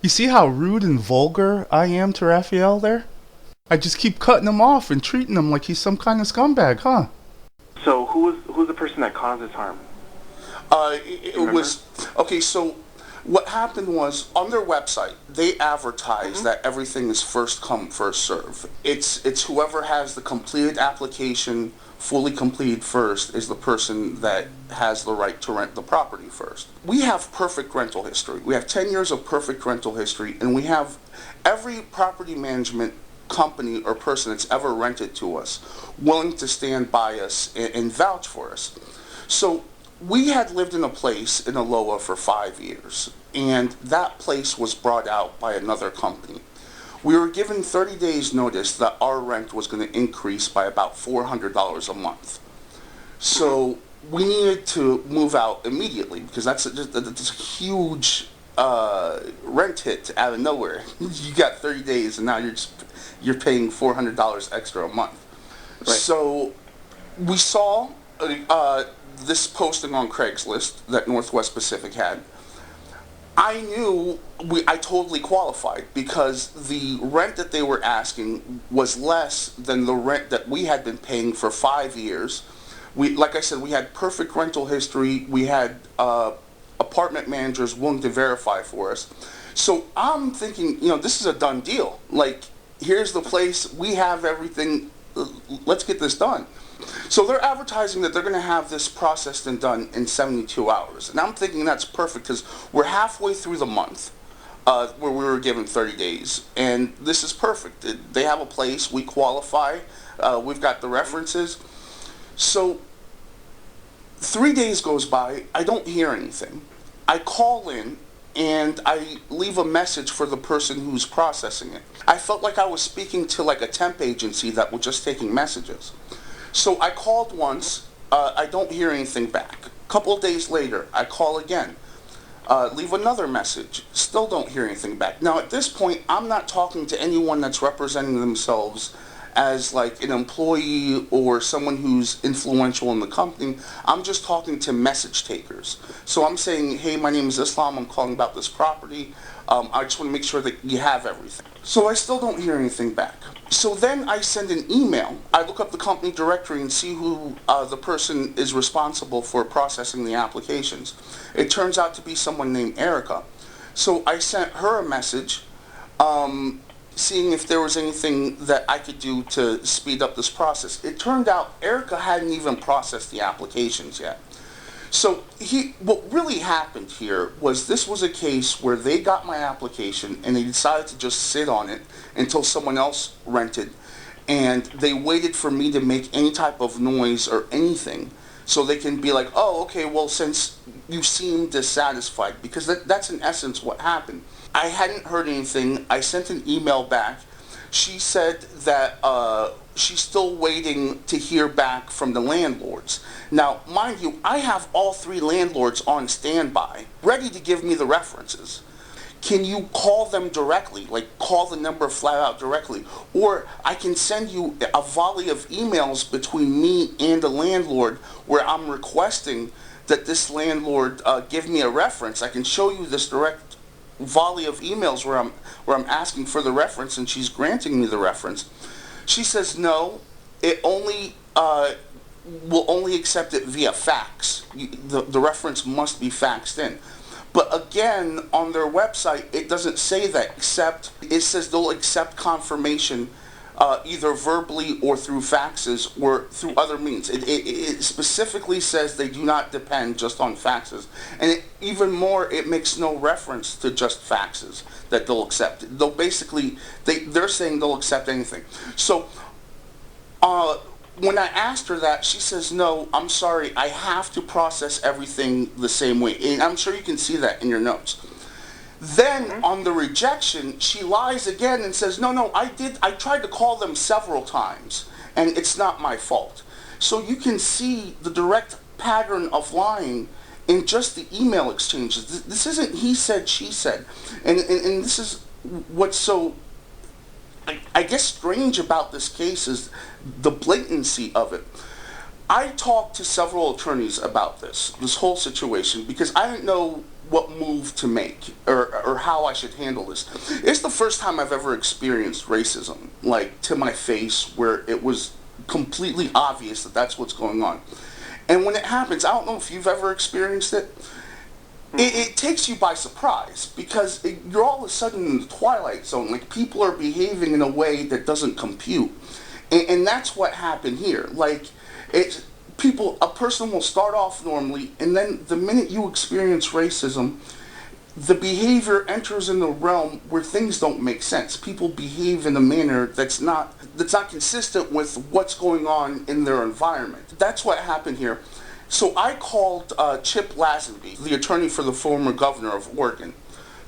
You see how rude and vulgar I am to Rafael there? I just keep cutting him off and treating him like he's some kind of scumbag, huh? So who's the person that caused this harm? It was okay. So what happened was, on their website they advertise that everything is first come, first serve. It's whoever has the completed application fully completed first is the person that has the right to rent the property first. We have perfect rental history. We have 10 years of perfect rental history, and we have every property management company or person that's ever rented to us willing to stand by us and vouch for us. So we had lived in a place in Aloha for 5 years, and that place was brought out by another company. We were given 30 days notice that our rent was going to increase by about $400 a month. So we needed to move out immediately, because that's a huge rent hit out of nowhere. You got 30 days and now you're paying $400 extra a month. So we saw this posting on Craigslist that Northwest Pacific had. I knew I totally qualified, because the rent that they were asking was less than the rent that we had been paying for 5 years. Like I said, we had perfect rental history. We had apartment managers willing to verify for us. So I'm thinking, this is a done deal. Like, here's the place. We have everything. Let's get this done. So they're advertising that they're going to have this processed and done in 72 hours. And I'm thinking that's perfect because we're halfway through the month where we were given 30 days. And this is perfect. They have a place. We qualify. We've got the references. So 3 days goes by. I don't hear anything. I call in and I leave a message for the person who's processing it. I felt like I was speaking to like a temp agency that was just taking messages. So I called once, I don't hear anything back. A couple of days later, I call again, leave another message, still don't hear anything back. Now at this point, I'm not talking to anyone that's representing themselves as like an employee or someone who's influential in the company. I'm just talking to message takers. So I'm saying, hey, my name is Islam, I'm calling about this property. I just want to make sure that you have everything. So I still don't hear anything back. So then I send an email. I look up the company directory and see who the person is responsible for processing the applications. It turns out to be someone named Erica. So I sent her a message seeing if there was anything that I could do to speed up this process. It turned out Erica hadn't even processed the applications yet. So what really happened here was this was a case where they got my application and they decided to just sit on it until someone else rented, and they waited for me to make any type of noise or anything so they can be like, oh, okay, well, since you seem dissatisfied, because that's in essence what happened. I hadn't heard anything. I sent an email back. She said that she's still waiting to hear back from the landlords. Now, mind you, I have all 3 landlords on standby, ready to give me the references. Can you call them directly, like call the number flat out directly? Or I can send you a volley of emails between me and the landlord where I'm requesting that this landlord give me a reference. I can show you this direct volley of emails where I'm asking for the reference and she's granting me the reference. She says no, it only will only accept it via fax. The reference must be faxed in. But again, on their website, it doesn't say that, except it says they'll accept confirmation either verbally or through faxes or through other means. It specifically says they do not depend just on faxes. And even more, it makes no reference to just faxes that they'll accept. They'll basically, they're saying they'll accept anything. So when I asked her that, she says, no, I'm sorry, I have to process everything the same way. And I'm sure you can see that in your notes. Then on the rejection, she lies again and says, no, I tried to call them several times and it's not my fault. So you can see the direct pattern of lying in just the email exchanges. This isn't he said, she said. And this is what's so, I guess, strange about this case is the blatancy of it. I talked to several attorneys about this whole situation, because I didn't know what move to make or how I should handle this. It's the first time I've ever experienced racism, like to my face, where it was completely obvious that that's what's going on. And when it happens, I don't know if you've ever experienced it, it takes you by surprise, because you're all of a sudden in the twilight zone. Like, people are behaving in a way that doesn't compute. And that's what happened here. Like, a person will start off normally, and then the minute you experience racism, the behavior enters in the realm where things don't make sense. People behave in a manner that's not consistent with what's going on in their environment. That's what happened here. So I called Chip Lazenby, the attorney for the former governor of Oregon,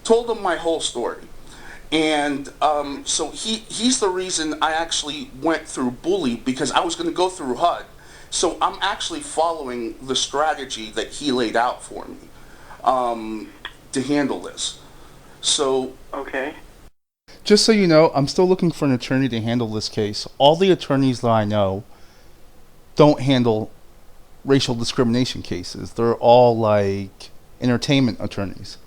told him my whole story. And so he's the reason I actually went through boli, because I was going to go through HUD. So I'm actually following the strategy that he laid out for me to handle this. So okay. Just so you know, I'm still looking for an attorney to handle this case. All the attorneys that I know don't handle racial discrimination cases. They're all like entertainment attorneys.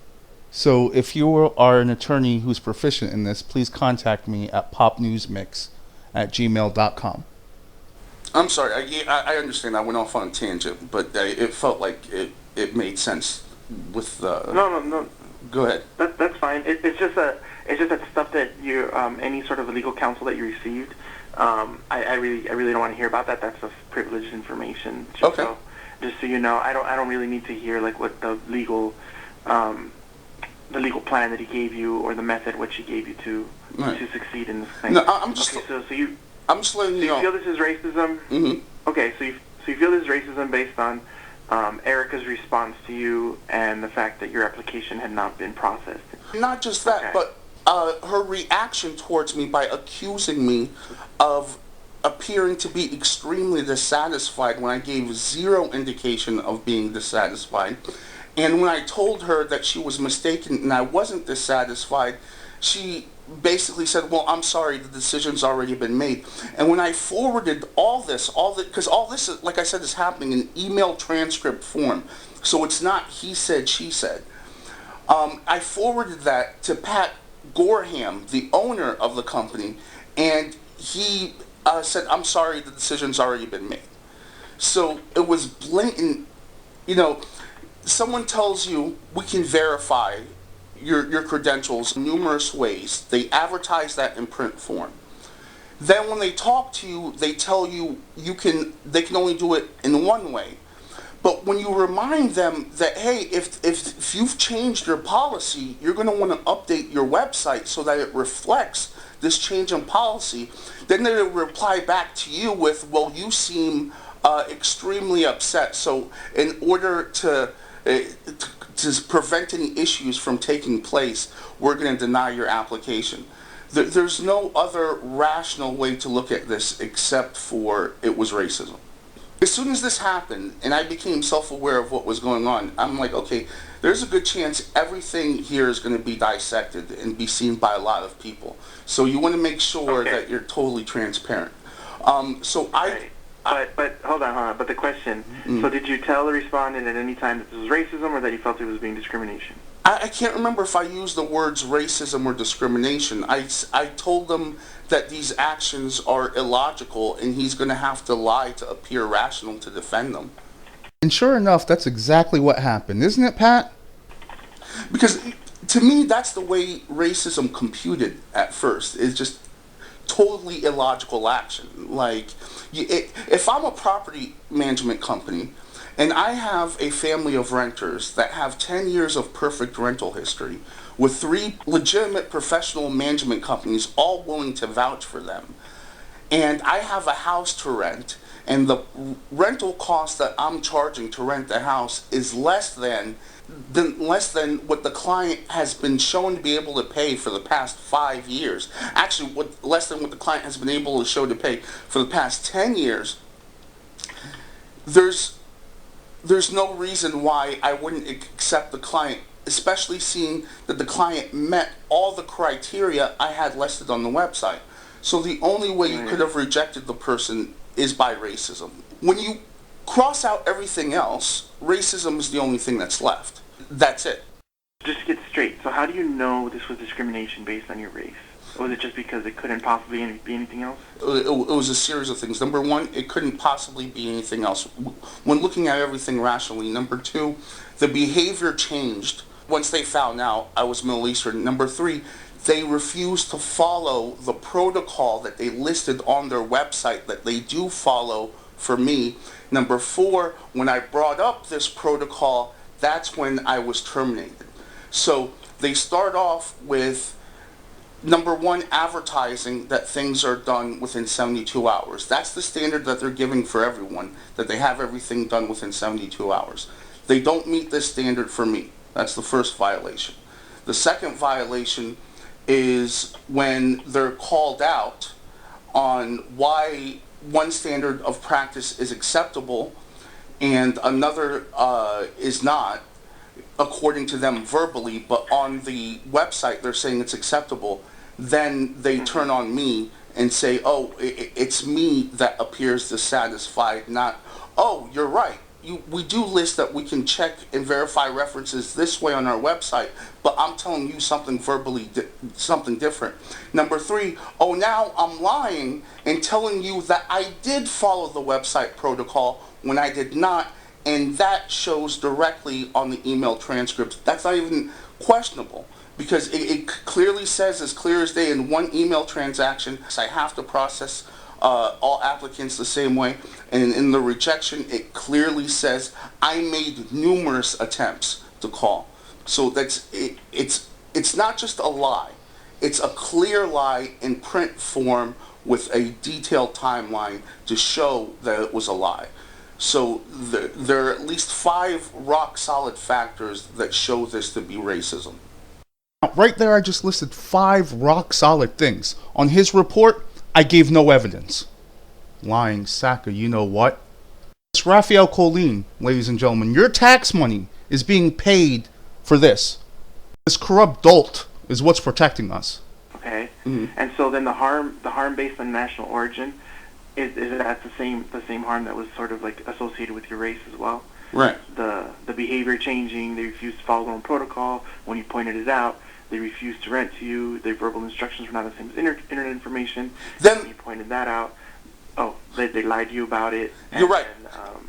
So if you are an attorney who's proficient in this, please contact me at popnewsmix@gmail.com. I'm sorry, I understand I went off on a tangent, but it felt like it made sense with the... No. Go ahead. That's fine. It's just that stuff that you any sort of legal counsel that you received I really don't want to hear about that. That's just privileged information. Okay. So, just so you know, I don't really need to hear like what the legal plan that he gave you or the method which he gave you to succeed in this thing. No, I'm just. Okay, I'm just letting you know. You feel this is racism? Mm-hmm. Okay, so you feel this is racism based on Erica's response to you and the fact that your application had not been processed. Not just that, but her reaction towards me by accusing me of appearing to be extremely dissatisfied when I gave zero indication of being dissatisfied. And when I told her that she was mistaken and I wasn't dissatisfied, she basically said, well, I'm sorry, the decision's already been made. And when I forwarded because all this, like I said, is happening in email transcript form, so it's not he said, she said. I forwarded that to Pat Gorham, the owner of the company, and he said, I'm sorry, the decision's already been made. So it was blatant. Someone tells you, we can verify your credentials numerous ways. They advertise that in print form. Then when they talk to you, they tell you they can only do it in one way. But when you remind them that, hey, if you've changed your policy, you're going to want to update your website so that it reflects this change in policy, then they'll reply back to you with, well, you seem extremely upset. So in order to prevent any issues from taking place, we're going to deny your application. There's no other rational way to look at this except for it was racism. As soon as this happened and I became self-aware of what was going on, I'm like, okay, there's a good chance everything here is going to be dissected and be seen by a lot of people. So you want to make sure that you're totally transparent. But hold on. But the question, so did you tell the respondent at any time that this was racism or that you felt it was being discrimination? I can't remember if I used the words racism or discrimination. I told them that these actions are illogical and he's going to have to lie to appear rational to defend them. And sure enough, that's exactly what happened, isn't it, Pat? Because to me, that's the way racism computed at first. It's just totally illogical action. Like, if I'm a property management company and I have a family of renters that have 10 years of perfect rental history with 3 legitimate professional management companies all willing to vouch for them, and I have a house to rent, and the rental cost that I'm charging to rent the house is less than what the client has been shown to be able to pay for the past 5 years. Actually, less than what the client has been able to show to pay for the past 10 years. There's no reason why I wouldn't accept the client, especially seeing that the client met all the criteria I had listed on the website. So the only way you could have rejected the person is by racism. When you cross out everything else, racism is the only thing that's left. That's it. Just to get straight, so how do you know this was discrimination based on your race? Or was it just because it couldn't possibly be anything else? It was a series of things. Number one, it couldn't possibly be anything else. When looking at everything rationally. Number two, the behavior changed once they found out I was Middle Eastern. Number three, they refused to follow the protocol that they listed on their website that they do follow for me. Number four, when I brought up this protocol, that's when I was terminated. So they start off with, number one, advertising that things are done within 72 hours. That's the standard that they're giving for everyone, that they have everything done within 72 hours. They don't meet this standard for me. That's the first violation. The second violation is when they're called out on why one standard of practice is acceptable and another is not, according to them verbally, but on the website they're saying it's acceptable. Then they turn on me and say, oh, it's me that appears dissatisfied, not, oh, you're right. We do list that we can check and verify references this way on our website, but I'm telling you something verbally, something different. Number three, oh, now I'm lying and telling you that I did follow the website protocol when I did not, and that shows directly on the email transcripts. That's not even questionable, because it clearly says, as clear as day, in one email transaction, I have to process all applicants the same way. And in the rejection, it clearly says, I made numerous attempts to call. So it's not just a lie. It's a clear lie in print form with a detailed timeline to show that it was a lie. So there are at least 5 rock-solid factors that show this to be racism. Right there, I just listed 5 rock-solid things. On his report, I gave no evidence. Lying sack of you-know-what. It's Rafael Colin, ladies and gentlemen. Your tax money is being paid for this. This corrupt dolt is what's protecting us. Okay. Mm-hmm. And so then the harm based on national origin, is that the same harm that was sort of like associated with your race as well? Right. The behavior changing, they refused to follow their own protocol. When you pointed it out, they refused to rent to you. Their verbal instructions were not the same as internet information. Then when you pointed that out, they lied to you about it. You're right.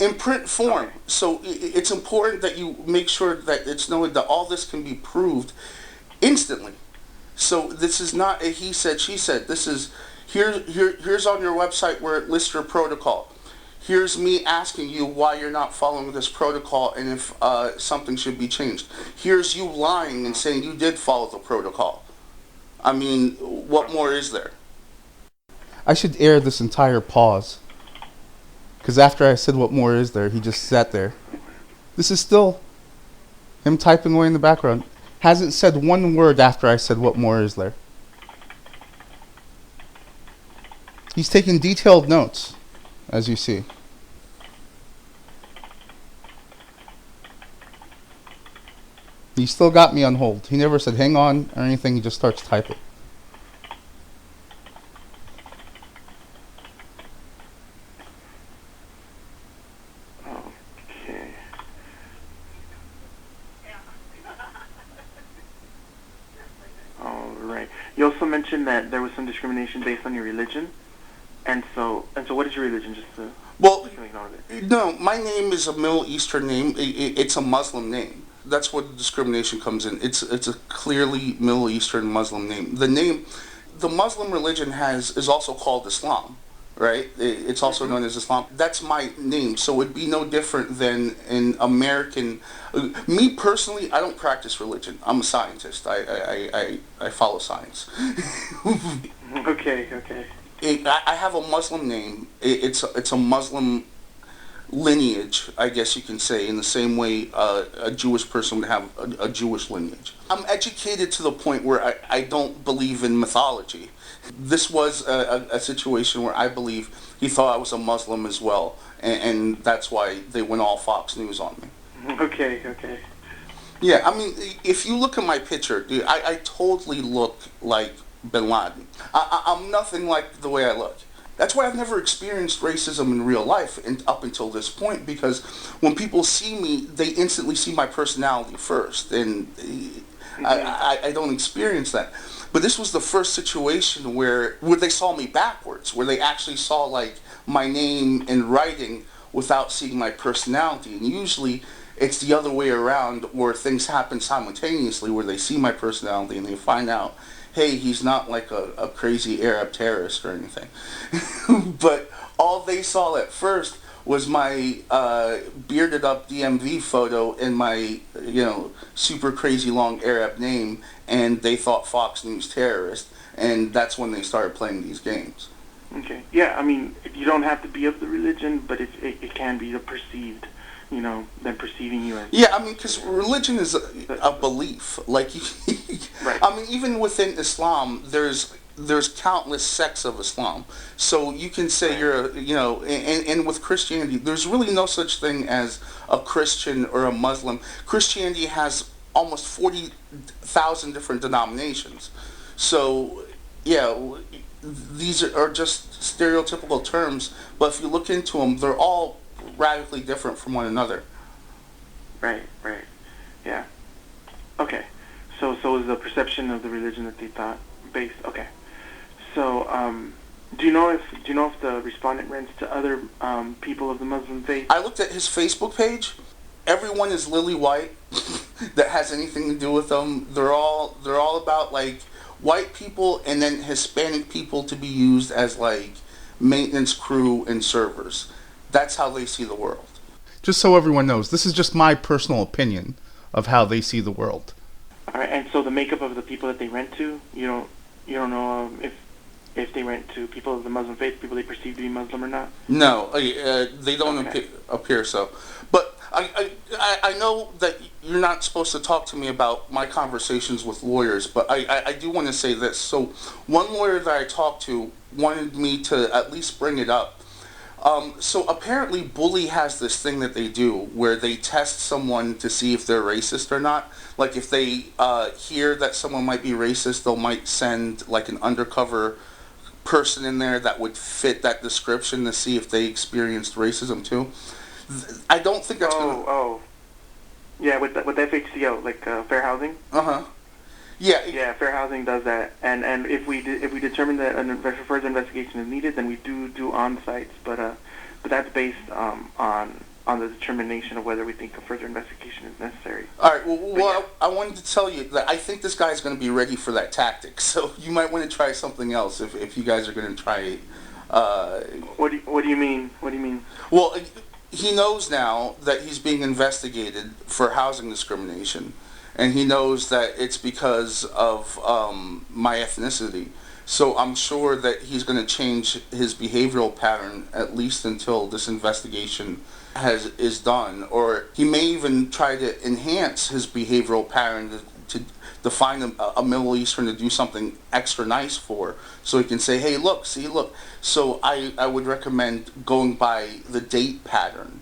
In print form. Okay. So it's important that you make sure that it's known that all this can be proved instantly. So this is not a he said, she said. This is here's on your website where it lists your protocol. Here's me asking you why you're not following this protocol and if something should be changed. Here's you lying and saying you did follow the protocol. I mean, what more is there? I should air this entire pause. Because after I said what more is there, he just sat there. This is still him typing away in the background. Hasn't said one word after I said what more is there. He's taking detailed notes, as you see. He still got me on hold. He never said hang on or anything. He just starts typing. Okay. All right. You also mentioned that there was some discrimination based on your religion. And so what is your religion? No, my name is a Middle Eastern name. It's a Muslim name. That's where the discrimination comes in. It's a clearly Middle Eastern Muslim name. The Muslim religion is also called Islam, right? It's also known as Islam. That's my name, so it'd be no different than an American. Me personally, I don't practice religion. I'm a scientist. I follow science. Okay. I have a Muslim name. It's a Muslim lineage, I guess you can say, in the same way a Jewish person would have a Jewish lineage. I'm educated to the point where I don't believe in mythology. This was a situation where I believe he thought I was a Muslim as well, and that's why they went all Fox News on me. Okay. Yeah, I mean, if you look at my picture, dude, I totally look like Bin Laden. I'm nothing like the way I look. That's why I've never experienced racism in real life up until this point, because when people see me, they instantly see my personality first, and I don't experience that. But this was the first situation where they saw me backwards, where they actually saw like my name in writing without seeing my personality. And usually it's the other way around, where things happen simultaneously, where they see my personality and they find out, hey, he's not like a crazy Arab terrorist or anything. But all they saw at first was my bearded up DMV photo and my, super crazy long Arab name, and they thought Fox News terrorist, and that's when they started playing these games. Okay. Yeah, I mean, you don't have to be of the religion, but it can be the perceived, them perceiving you as... Yeah, I mean, because religion is a belief. Like, right. I mean, even within Islam, there's countless sects of Islam. So you can say you're and with Christianity, there's really no such thing as a Christian or a Muslim. Christianity has almost 40,000 different denominations. So, yeah, these are just stereotypical terms, but if you look into them, they're all radically different from one another. Right. Yeah. Okay. So is the perception of the religion that they thought based? Okay. So, do you know if the respondent rents to other people of the Muslim faith? I looked at his Facebook page. Everyone is lily white that has anything to do with them. They're all about like white people and then Hispanic people to be used as like maintenance crew, and servers. That's how they see the world. Just so everyone knows, this is just my personal opinion of how they see the world. All right, and so the makeup of the people that they rent to, you don't know if they rent to people of the Muslim faith, people they perceive to be Muslim or not? No, they don't appear so. But I know that you're not supposed to talk to me about my conversations with lawyers, but I do want to say this. So one lawyer that I talked to wanted me to at least bring it up. So apparently Boli has this thing that they do where they test someone to see if they're racist or not. Like if they hear that someone might be racist, they might send like an undercover person in there that would fit that description to see if they experienced racism too. I don't think that's yeah, with the FHCO, like fair housing. Yeah, fair housing does that, and if we determine that a further investigation is needed, then we do on sites, but that's based on the determination of whether we think a further investigation is necessary. All right. Well, I wanted to tell you that I think this guy's going to be ready for that tactic. So you might want to try something else if you guys are going to try. What do you mean? What do you mean? Well, he knows now that he's being investigated for housing discrimination, and he knows that it's because of my ethnicity. So I'm sure that he's going to change his behavioral pattern at least until this investigation is done, or he may even try to enhance his behavioral pattern to find a Middle Eastern to do something extra nice for, so he can say, hey, look. So I would recommend going by the date pattern,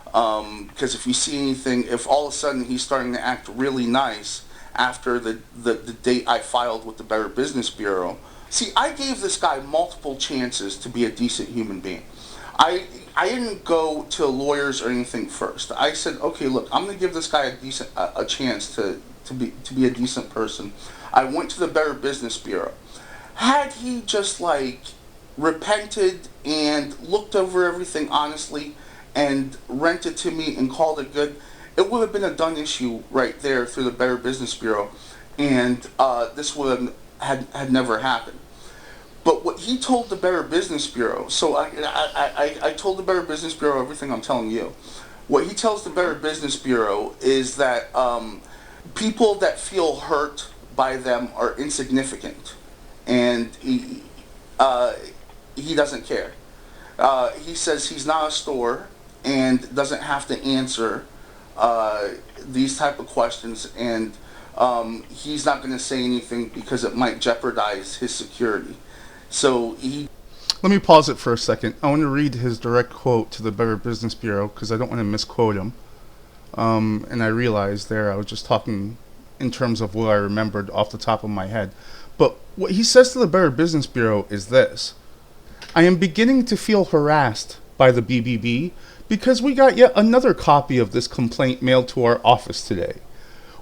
because if you see anything, if all of a sudden he's starting to act really nice after the date I filed with the Better Business Bureau. See, I gave this guy multiple chances to be a decent human being. I didn't go to lawyers or anything first. I said, okay, look, I'm going to give this guy a chance to be a decent person. I went to the Better Business Bureau. Had he just repented and looked over everything honestly and rented to me and called it good, it would have been a done issue right there through the Better Business Bureau, and this would have had never happened. But what he told the Better Business Bureau, so I told the Better Business Bureau everything I'm telling you. What he tells the Better Business Bureau is that people that feel hurt by them are insignificant, and he doesn't care. He says he's not a store and doesn't have to answer these type of questions, and he's not going to say anything because it might jeopardize his security. So Let me pause it for a second. I want to read his direct quote to the Better Business Bureau because I don't want to misquote him. And I realized there I was just talking in terms of what I remembered off the top of my head. But what he says to the Better Business Bureau is this: I am beginning to feel harassed by the BBB because we got yet another copy of this complaint mailed to our office today.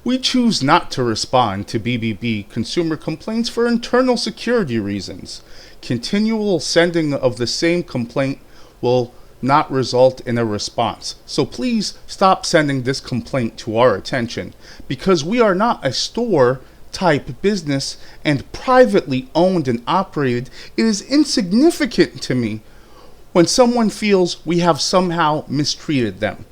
We choose not to respond to BBB consumer complaints for internal security reasons. Continual sending of the same complaint will not result in a response. So please stop sending this complaint to our attention, because we are not a store type business and privately owned and operated. It is insignificant to me when someone feels we have somehow mistreated them.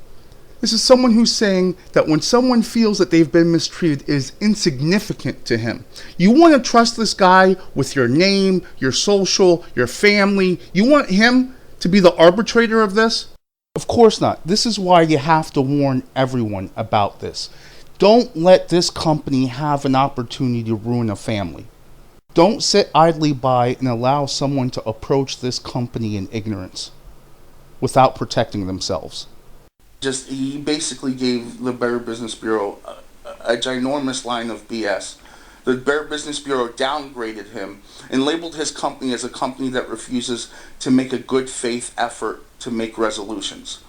This is someone who's saying that when someone feels that they've been mistreated, it is insignificant to him. You want to trust this guy with your name, your social, your family? You want him to be the arbitrator of this? Of course not. This is why you have to warn everyone about this. Don't let this company have an opportunity to ruin a family. Don't sit idly by and allow someone to approach this company in ignorance without protecting themselves. He basically gave the Better Business Bureau a ginormous line of BS. The Better Business Bureau downgraded him and labeled his company as a company that refuses to make a good faith effort to make resolutions.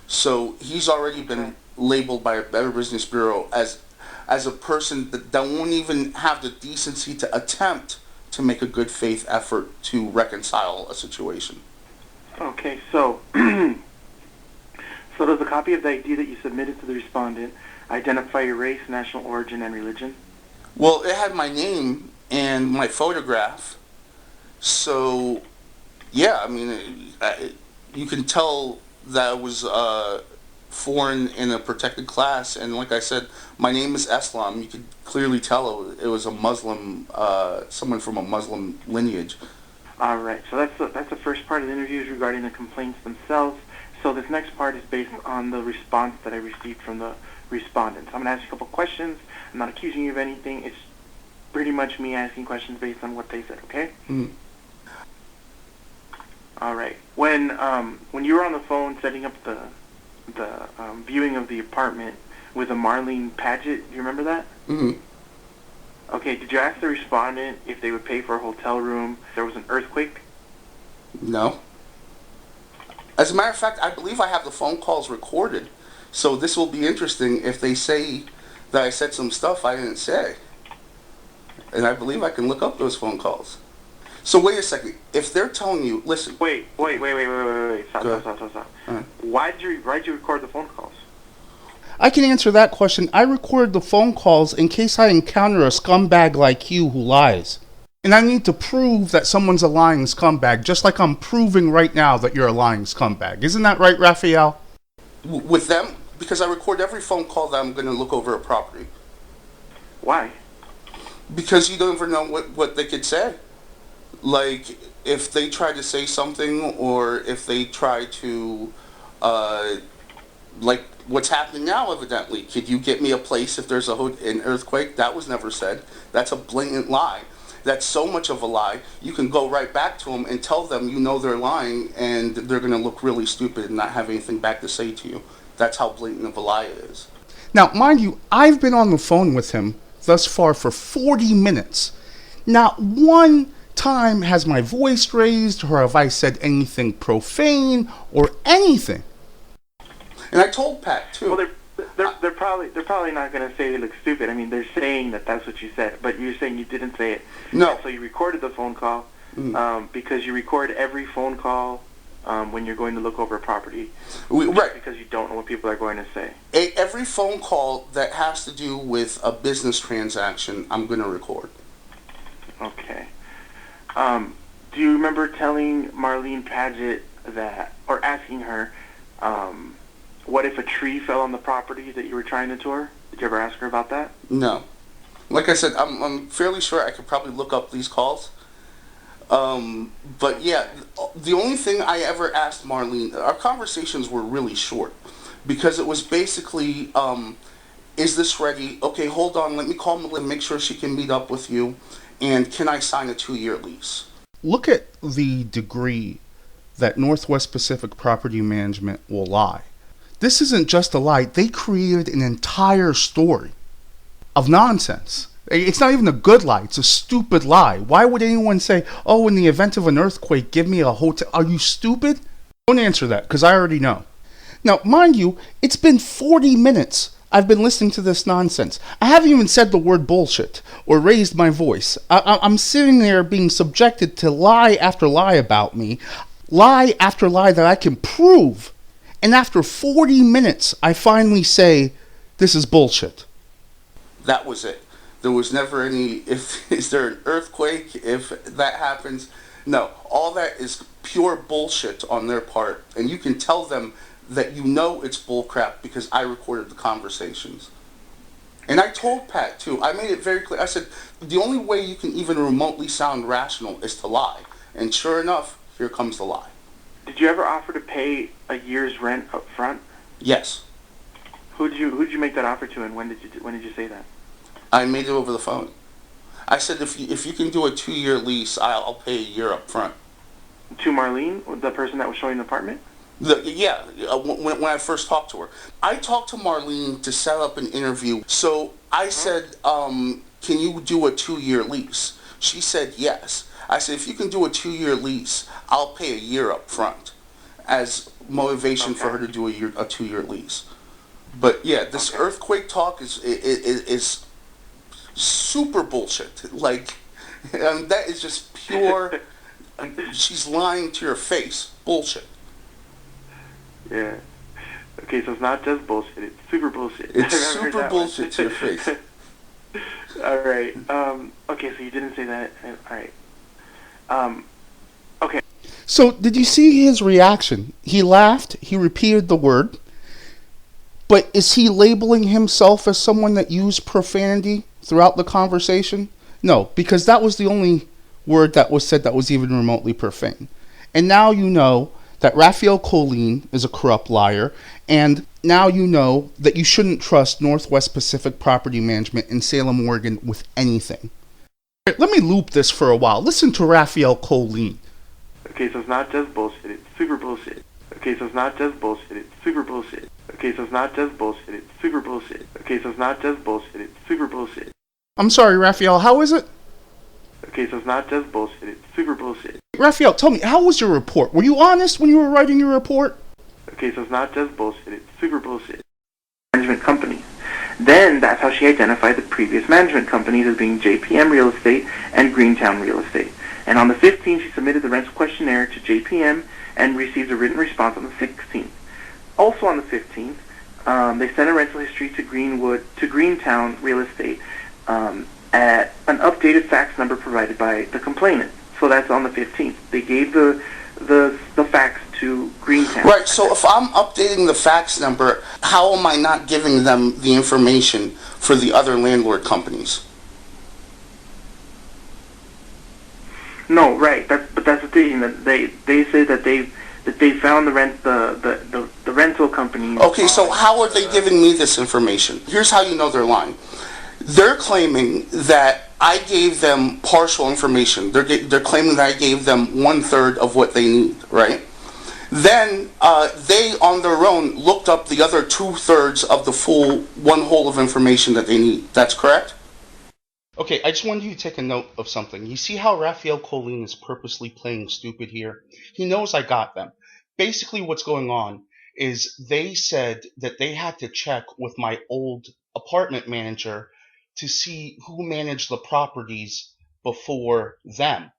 So he's already been labeled by a Better Business Bureau as a person that won't even have the decency to attempt to make a good faith effort to reconcile a situation. Okay, so so does the copy of the ID that you submitted to the respondent identify your race, national origin, and religion? Well, it had my name and my photograph, so Yeah, I mean, you can tell that it was foreign in a protected class, and like I said, my name is Islam. You could clearly tell it was a Muslim, someone from a Muslim lineage. All right, so that's the first part of the interviews regarding the complaints themselves. So this next part is based on the response that I received from the respondents. I'm going to ask you a couple questions. I'm not accusing you of anything. It's pretty much me asking questions based on what they said, okay? Mm. All right. When you were on the phone setting up the viewing of the apartment with a Marlene Paget, do you remember that? Mm-hmm. Okay, did you ask the respondent if they would pay for a hotel room if there was an earthquake? No. As a matter of fact, I believe I have the phone calls recorded. So this will be interesting if they say that I said some stuff I didn't say. And I believe I can look up those phone calls. So wait a second. If they're telling you, listen. Wait. Stop. Right. Why did you record the phone calls? I can answer that question. I record the phone calls in case I encounter a scumbag like you who lies. And I need to prove that someone's a lying scumbag, just like I'm proving right now that you're a lying scumbag. Isn't that right, Rafael? With them? Because I record every phone call that I'm going to look over a property. Why? Because you don't ever know what they could say. Like, if they try to say something, or if they try to, like what's happening now, evidently. Could you get me a place if there's an earthquake? That was never said. That's a blatant lie. That's so much of a lie, you can go right back to them and tell them you know they're lying, and they're going to look really stupid and not have anything back to say to you. That's how blatant of a lie it is. Now, mind you, I've been on the phone with him thus far for 40 minutes. Not one time has my voice raised, or have I said anything profane or anything. And I told Pat too. Well, they're probably not going to say they look stupid. I mean, they're saying that that's what you said, but you're saying you didn't say it. No. So you recorded the phone call because you record every phone call when you're going to look over a property. Right. Because you don't know what people are going to say. Every phone call that has to do with a business transaction, I'm going to record. Okay. Do you remember telling Marlene Paget that, or asking her, what if a tree fell on the property that you were trying to tour? Did you ever ask her about that? No. Like I said, I'm fairly sure I could probably look up these calls. But yeah, the only thing I ever asked Marlene, our conversations were really short, because it was basically, is this ready? Okay, hold on, let me call Melinda, make sure she can meet up with you, and can I sign a 2-year lease? Look at the degree that Northwest Pacific Property Management will lie. This isn't just a lie. They created an entire story of nonsense. It's not even a good lie. It's a stupid lie. Why would anyone say, oh, in the event of an earthquake, give me a hotel? Are you stupid? Don't answer that, because I already know. Now, mind you, it's been 40 minutes I've been listening to this nonsense. I haven't even said the word bullshit or raised my voice. I'm sitting there being subjected to lie after lie about me, lie after lie that I can prove. And after 40 minutes, I finally say, this is bullshit. That was it. There was never any, is there an earthquake, if that happens? No, all that is pure bullshit on their part. And you can tell them that you know it's bullcrap because I recorded the conversations. And I told Pat too, I made it very clear. I said, the only way you can even remotely sound rational is to lie. And sure enough, here comes the lie. Did you ever offer to pay a year's rent up front? Yes. Who'd you make that offer to, and when did you say that? I made it over the phone. I said, if you can do a 2-year lease, I'll pay a year up front. To Marlene, the person that was showing the apartment? When I first talked to her. I talked to Marlene to set up an interview. So I said, can you do a 2-year lease? She said yes. I said, if you can do a 2-year lease, I'll pay a year up front as motivation for her to do a 2-year lease. But yeah, this earthquake talk is super bullshit. Like, that is just pure, she's lying to your face. Bullshit. Yeah. Okay, so it's not just bullshit, it's super bullshit. It's super bullshit to your face. Alright, okay, so you didn't say that. Alright. Okay. So did you see his reaction? He laughed. He repeated the word. But is he labeling himself as someone that used profanity throughout the conversation? No, because that was the only word that was said that was even remotely profane. And now you know that Rafael Colin is a corrupt liar, and now you know that you shouldn't trust Northwest Pacific Property Management in Salem, Oregon with anything. Let me loop this for a while. Listen to Rafael Colin. Okay, so it's not just bullshit, it's super bullshit. Okay, so it's not just bullshit, it's super bullshit. Okay, so it's not just bullshit, it's super bullshit. Okay, so it's not just bullshit, it's super bullshit. I'm sorry, Rafael, how is it? Okay, so it's not just bullshit, it's super bullshit. Rafael, tell me, how was your report? Were you honest when you were writing your report? Okay, so it's not just bullshit, it's super bullshit. Management companies. Then that's how she identified the previous management companies as being JPM Real Estate and Greentown Real Estate. And on the 15th, she submitted the rental questionnaire to JPM and received a written response on the 16th. Also on the 15th, they sent a rental history to Greentown Real Estate at an updated fax number provided by the complainant. So that's on the 15th. They gave the fax to Greentown. Right, so if I'm updating the fax number, how am I not giving them the information for the other landlord companies? No, right. But that's the thing. That they say that they found the rental company. Okay, so how are they giving me this information? Here's how you know they're lying. They're claiming that I gave them partial information. They're claiming that I gave them 1/3 of what they need, right? Then they, on their own, looked up the other 2/3 of the full one whole of information that they need. That's correct? Okay, I just wanted you to take a note of something. You see how Rafael Colin is purposely playing stupid here? He knows I got them. Basically what's going on is they said that they had to check with my old apartment manager to see who managed the properties before them.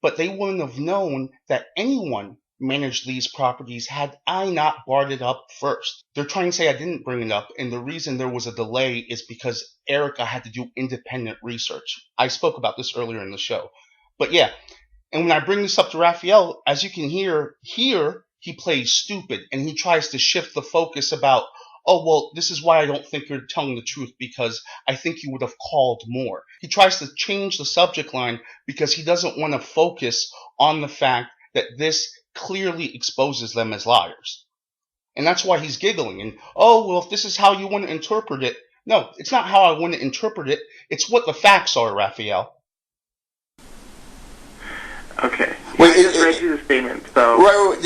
But they wouldn't have known that anyone managed these properties had I not brought it up first. They're trying to say I didn't bring it up, and the reason there was a delay is because Erica had to do independent research. I spoke about this earlier in the show. But yeah, and when I bring this up to Rafael, as you can hear, here he plays stupid, and he tries to shift the focus about, oh, well, this is why I don't think you're telling the truth, because I think you would have called more. He tries to change the subject line because he doesn't want to focus on the fact that this clearly exposes them as liars. And that's why he's giggling. And, oh, well, if this is how you want to interpret it. No, it's not how I want to interpret it. It's what the facts are, Rafael. Okay. Wait, I just read you the statement, so right,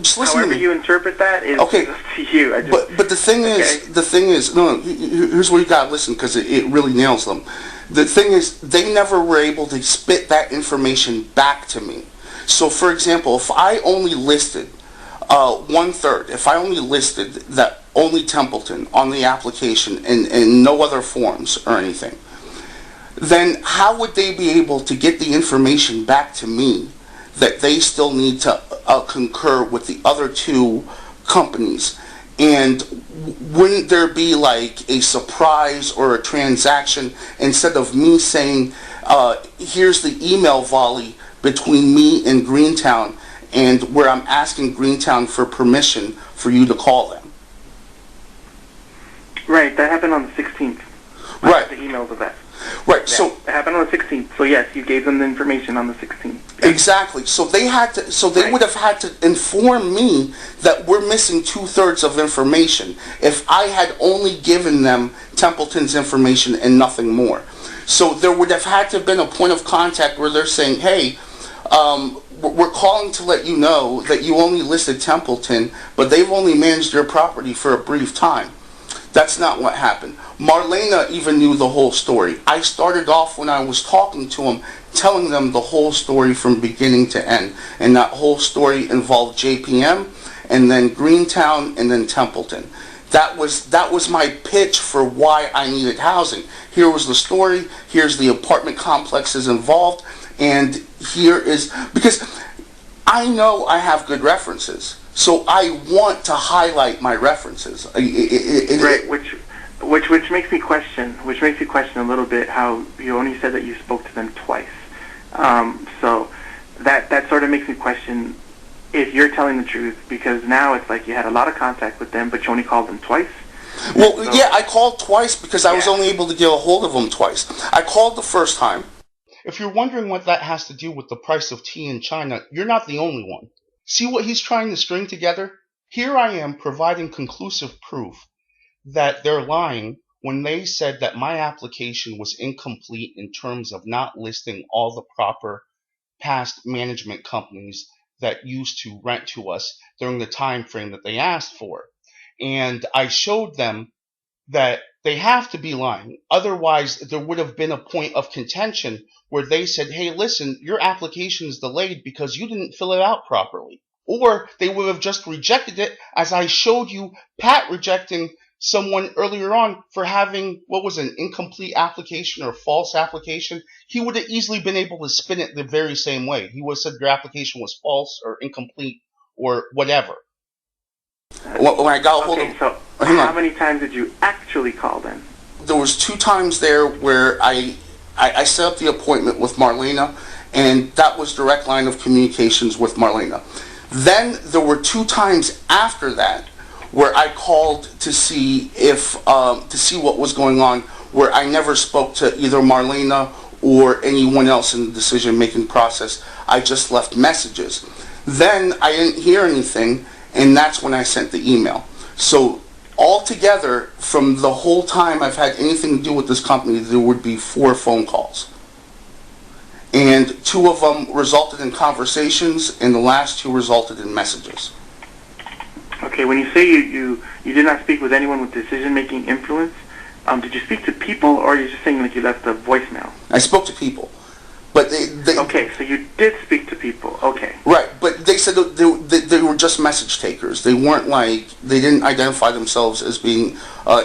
just listen however to me. you interpret that is okay. up to you. But the thing is, no, here's where you gotta listen, because it really nails them. The thing is, they never were able to spit that information back to me. So, for example, if I only listed 1/3, if I only listed that only Templeton on the application and no other forms or anything, then how would they be able to get the information back to me that they still need to concur with the other two companies? And wouldn't there be like a surprise or a transaction instead of me saying, here's the email volley between me and Greentown, and where I'm asking Greentown for permission for you to call them? Right, that happened on the 16th. Right. The emails of that. Right, yeah, so it happened on the 16th. So yes, you gave them the information on the 16th. Yeah. Exactly. So they had to. So they would have had to inform me that we're missing 2/3 of information if I had only given them Templeton's information and nothing more. So there would have had to have been a point of contact where they're saying, "Hey, we're calling to let you know that you only listed Templeton, but they've only managed your property for a brief time." That's not what happened. Marlena even knew the whole story. I started off when I was talking to him, telling them the whole story from beginning to end. And that whole story involved JPM, and then Greentown, and then Templeton. That was my pitch for why I needed housing. Here was the story, here's the apartment complexes involved, and here is, because I know I have good references. So I want to highlight my references. Right, which makes me question a little bit how you only said that you spoke to them twice. So that sort of makes me question if you're telling the truth, because now it's like you had a lot of contact with them, but you only called them twice. Well, yeah, I called twice because I was only able to get a hold of them twice. I called the first time. If you're wondering what that has to do with the price of tea in China, you're not the only one. See what he's trying to string together? Here I am providing conclusive proof that they're lying when they said that my application was incomplete in terms of not listing all the proper past management companies that used to rent to us during the time frame that they asked for. And I showed them that they have to be lying. Otherwise, there would have been a point of contention where they said, hey, listen, your application is delayed because you didn't fill it out properly. Or they would have just rejected it, as I showed you Pat rejecting someone earlier on for having, what was it, an incomplete application or false application. He would have easily been able to spin it the very same way. He would have said your application was false or incomplete or whatever. When I got a hold of... So how many times did you actually call them? There was 2 times there where I set up the appointment with Marlena, and that was direct line of communications with Marlena. Then there were 2 times after that where I called to see what was going on, where I never spoke to either Marlena or anyone else in the decision-making process. I just left messages. Then I didn't hear anything, and that's when I sent the email. So altogether, from the whole time I've had anything to do with this company, there would be 4 phone calls. And 2 of them resulted in conversations, and the last 2 resulted in messages. Okay, when you say you did not speak with anyone with decision-making influence, did you speak to people, or are you just saying like you left a voicemail? I spoke to people. But they okay, so you did speak to people. Okay. Right, but they said they were just message takers. They weren't they didn't identify themselves as being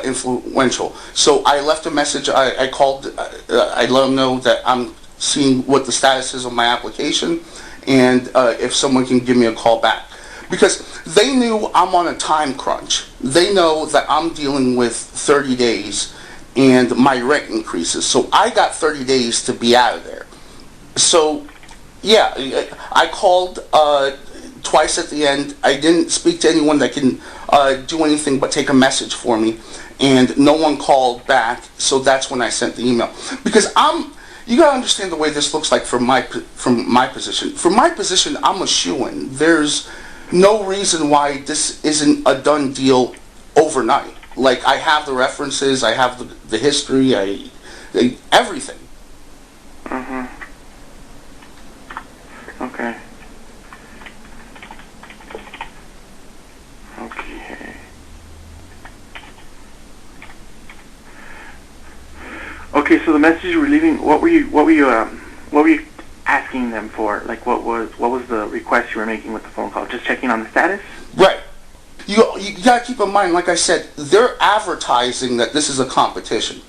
influential. So I left a message. I called. I let them know that I'm seeing what the status is of my application, and if someone can give me a call back. Because they knew I'm on a time crunch. They know that I'm dealing with 30 days and my rent increases. So I got 30 days to be out of there. So, yeah, I called twice at the end. I didn't speak to anyone that can do anything but take a message for me, and no one called back, so that's when I sent the email. Because you gotta understand the way this looks like from my position. From my position, I'm a shoo-in. There's no reason why this isn't a done deal overnight. Like, I have the references, I have the history, everything. Mm-hmm. Okay. Okay. Okay, so the message you were leaving, what were you asking them for? Like, what was the request you were making with the phone call? Just checking on the status? Right. You gotta keep in mind, like I said, they're advertising that this is a competition.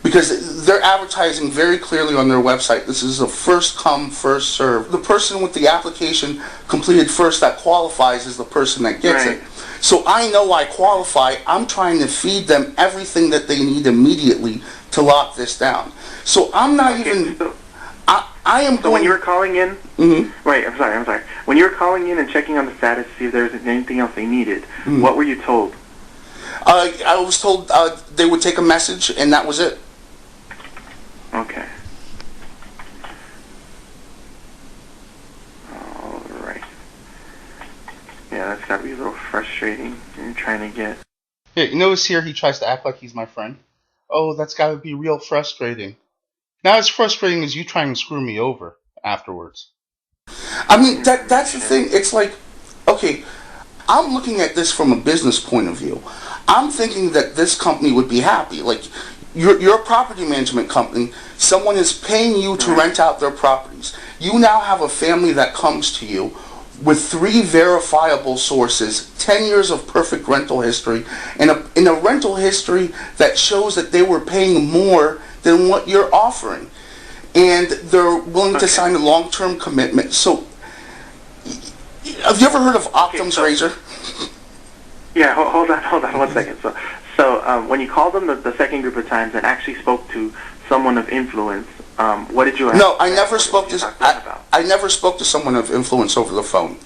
Because they're advertising very clearly on their website, this is a first come, first serve. The person with the application completed first that qualifies is the person that gets it. So I know I qualify. I'm trying to feed them everything that they need immediately to lock this down. So I'm not even... I am going... So when you were calling in... Mm-hmm. Right, I'm sorry. When you were calling in and checking on the status to see if there was anything else they needed, what were you told? I was told they would take a message, and that was it. Okay. All right. Yeah, that's got to be a little frustrating. You're trying to get... Yeah, you notice here he tries to act like he's my friend. Oh, that's got to be real frustrating. Not as frustrating as you trying to screw me over afterwards. I mean, that's the thing. It's like, okay, I'm looking at this from a business point of view. I'm thinking that this company would be happy. Like, you're a property management company. Someone is paying you to rent out their properties. You now have a family that comes to you with 3 verifiable sources, 10 years of perfect rental history, and a rental history that shows that they were paying more than what you're offering. And they're willing to sign a long-term commitment. So, have you ever heard of Optum's Razor? Yeah, hold on 1 second. So when you called them the second group of times and actually spoke to someone of influence, what did you ask? No, I never spoke to... I never spoke to someone of influence over the phone.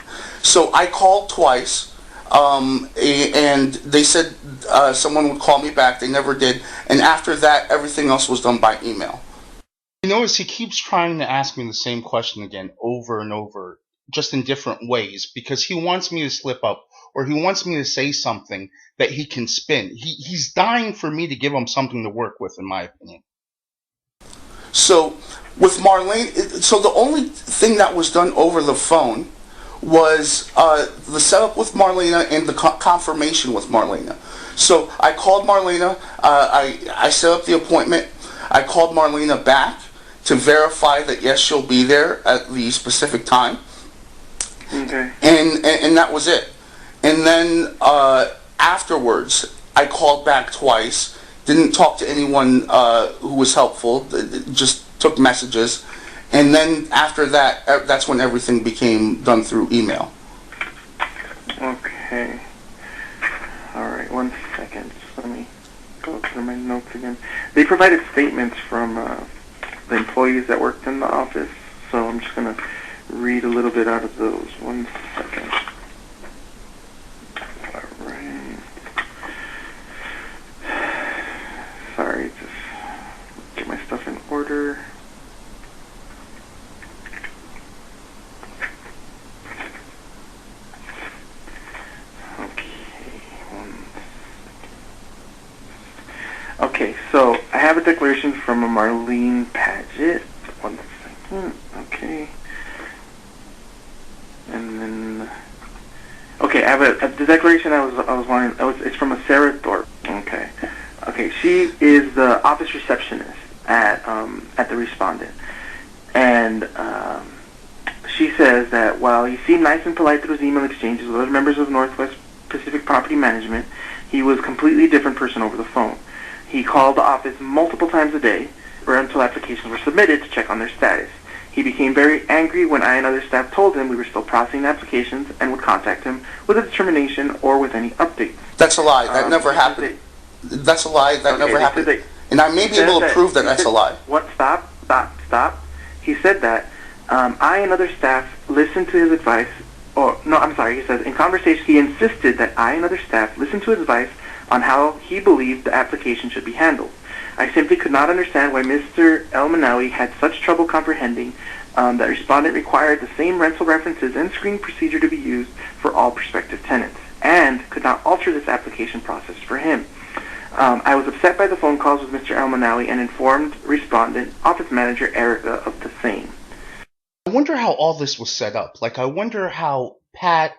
So I called twice, and they said someone would call me back. They never did. And after that, everything else was done by email. You notice he keeps trying to ask me the same question again over and over, just in different ways, because he wants me to slip up, or he wants me to say something that he can spin. He's dying for me to give him something to work with, in my opinion. So with Marlene, so the only thing that was done over the phone was the setup with Marlena and the confirmation with Marlena. So I called Marlena, I set up the appointment, I called Marlena back to verify that yes, she'll be there at the specific time. Okay. And that was it. And then afterwards, I called back twice, didn't talk to anyone who was helpful, just took messages. And then after that, that's when everything became done through email. Okay. All right, 1 second. Let me go through my notes again. They provided statements from the employees that worked in the office, so I'm just going to read a little bit out of those. 1 second. All right. Sorry, just get my stuff in order. Okay, so I have a declaration from a Marlene Padgett. 1 second. Okay. And then, okay, I have the declaration I was wanting. It's from a Sarah Thorpe. Okay. Okay, she is the office receptionist at the respondent, and she says that while he seemed nice and polite through his email exchanges with other members of Northwest Pacific Property Management, he was a completely different person over the phone. He called the office multiple times a day, or until applications were submitted to check on their status. He became very angry when I and other staff told him we were still processing applications and would contact him with a determination or with any updates. That's a lie. That never happened. That's a lie. That never happened. And I may be able to prove that that's a lie. What? Stop. He said that I and other staff listened to his advice. He says, in conversation, he insisted that I and other staff listened to his advice on how he believed the application should be handled. I simply could not understand why Mr. El-Manawi had such trouble comprehending that respondent required the same rental references and screening procedure to be used for all prospective tenants, and could not alter this application process for him. I was upset by the phone calls with Mr. El-Manawi and informed respondent, office manager Erica, of the same. I wonder how all this was set up. Like, I wonder how Pat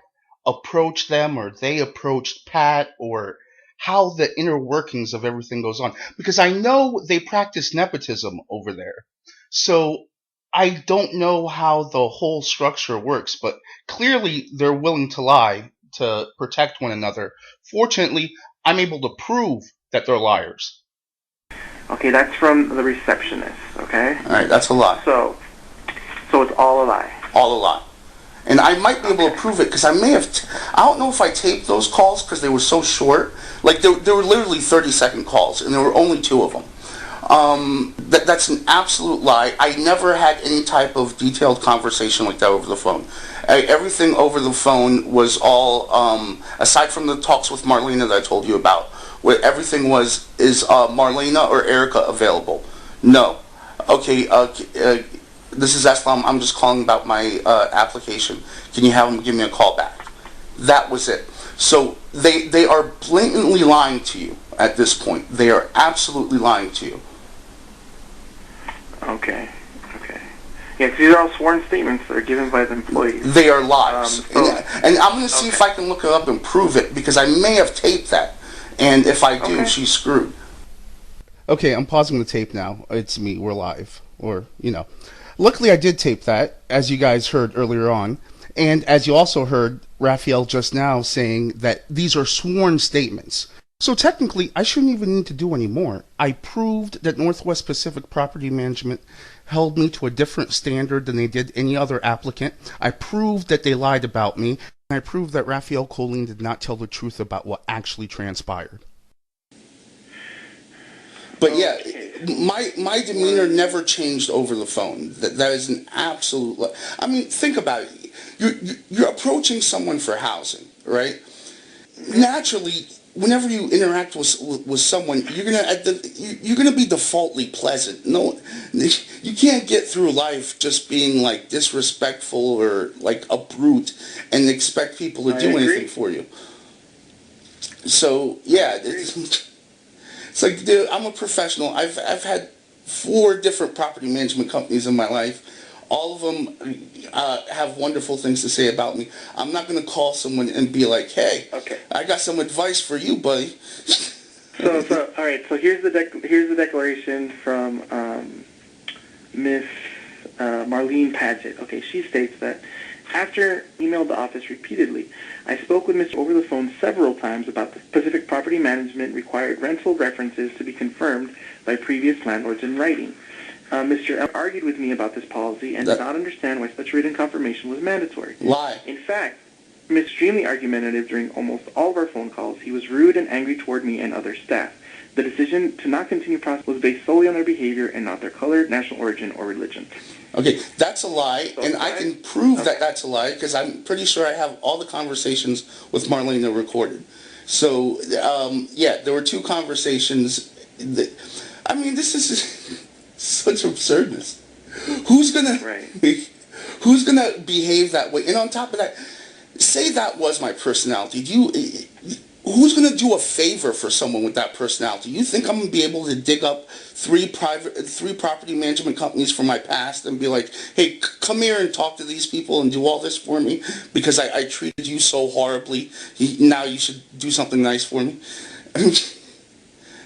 approached them, or they approached Pat, or how the inner workings of everything goes on. Because I know they practice nepotism over there. So I don't know how the whole structure works, but clearly they're willing to lie to protect one another. Fortunately, I'm able to prove that they're liars. Okay, that's from the receptionist, okay? Alright, that's a lie. So it's all a lie. All a lie. And I might be able to prove it because I may have... I don't know if I taped those calls because they were so short. Like, they were literally 30-second calls, and there were only 2 of them. That's an absolute lie. I never had any type of detailed conversation like that over the phone. Everything over the phone was all, aside from the talks with Marlena that I told you about, where everything is Marlena or Erica available? No. Okay, this is Aslam. I'm just calling about my application. Can you have them give me a call back? That was it. So they are blatantly lying to you at this point. They are absolutely lying to you. Okay. Yeah, because these are all sworn statements that are given by the employees. They are lies. And I'm going to see if I can look it up and prove it, because I may have taped that. And if I do, she's screwed. Okay, I'm pausing the tape now. It's me. We're live. Or, Luckily, I did tape that, as you guys heard earlier on. And as you also heard Rafael just now saying that these are sworn statements. So technically, I shouldn't even need to do any more. I proved that Northwest Pacific Property Management held me to a different standard than they did any other applicant. I proved that they lied about me. And I proved that Rafael Colin did not tell the truth about what actually transpired. But yeah, my demeanor never changed over the phone. That is an absolute. I mean, think about it. You're approaching someone for housing, right? Naturally, whenever you interact with someone, you're gonna be defaultly pleasant. No, you can't get through life just being like disrespectful or like a brute and expect people to do anything for you. So yeah, it's like, dude, I'm a professional. I've had 4 different property management companies in my life. All of them have wonderful things to say about me. I'm not going to call someone and be like, "Hey, I got some advice for you, buddy." So all right. So here's the declaration from Miss Marlene Paget. Okay, she states that after emailed the office repeatedly, I spoke with Mr. over the phone several times about the Pacific Property Management required rental references to be confirmed by previous landlords in writing. Mr. M argued with me about this policy and did not understand why such written confirmation was mandatory. Lie. In fact, he was extremely argumentative during almost all of our phone calls. He was rude and angry toward me and other staff. The decision to not continue process was based solely on their behavior and not their color, national origin, or religion. Okay, that's a lie, and I can prove that that's a lie because I'm pretty sure I have all the conversations with Marlena recorded. So, yeah, there were 2 conversations. I mean, this is such absurdness. Who's gonna behave that way? And on top of that, say that was my personality. Who's going to do a favor for someone with that personality? You think I'm going to be able to dig up 3 property management companies from my past and be like, "Hey, come here and talk to these people and do all this for me because I treated you so horribly. Now you should do something nice for me."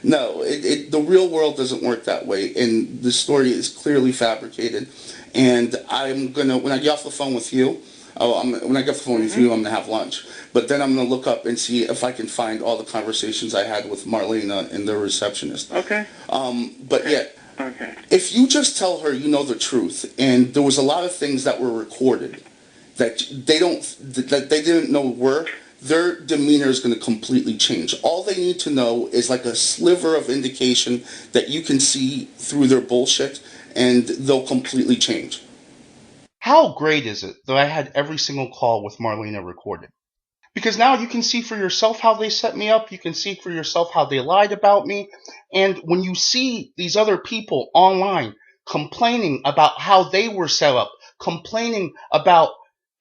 No, the real world doesn't work that way, and the story is clearly fabricated. And I'm gonna, when I get off the phone with you, when I get off the phone with you, I'm gonna have lunch. But then I'm gonna look up and see if I can find all the conversations I had with Marlena and the receptionist. Okay. But yeah. Okay. If you just tell her you know the truth, and there was a lot of things that were recorded that they didn't know were, their demeanor is going to completely change. All they need to know is like a sliver of indication that you can see through their bullshit, and they'll completely change. How great is it that I had every single call with Marlena recorded? Because now you can see for yourself how they set me up, you can see for yourself how they lied about me, and when you see these other people online complaining about how they were set up, complaining about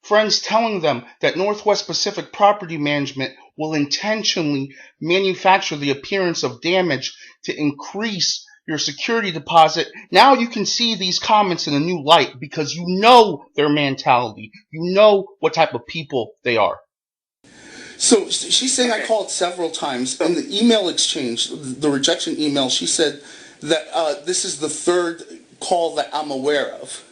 friends telling them that Northwest Pacific Property Management will intentionally manufacture the appearance of damage to increase your security deposit. Now you can see these comments in a new light because you know their mentality. You know what type of people they are. So she's saying I called several times. In the email exchange, the rejection email, she said that this is the 3rd call that I'm aware of.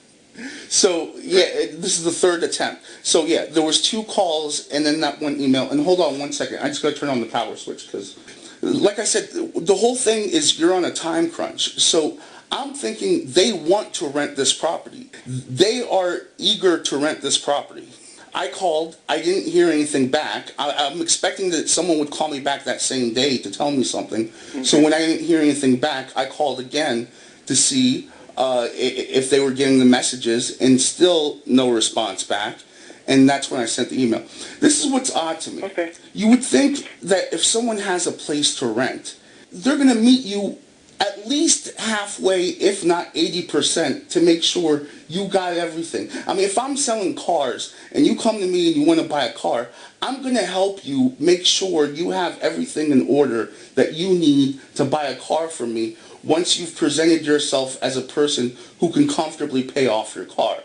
So, yeah, this is the 3rd attempt. So, yeah, there was 2 calls and then that 1 email. And hold on one second. I just got to turn on the power switch because, like I said, the whole thing is you're on a time crunch. So, I'm thinking they want to rent this property. They are eager to rent this property. I called. I didn't hear anything back. I'm expecting that someone would call me back that same day to tell me something. Okay. So, when I didn't hear anything back, I called again to see if they were getting the messages, and still no response back. And that's when I sent the email. This is what's odd to me. Okay. You would think that if someone has a place to rent, they're going to meet you at least halfway, if not 80%, to make sure you got everything. I mean, if I'm selling cars and you come to me and you want to buy a car, I'm going to help you make sure you have everything in order that you need to buy a car from me once you've presented yourself as a person who can comfortably pay off your car.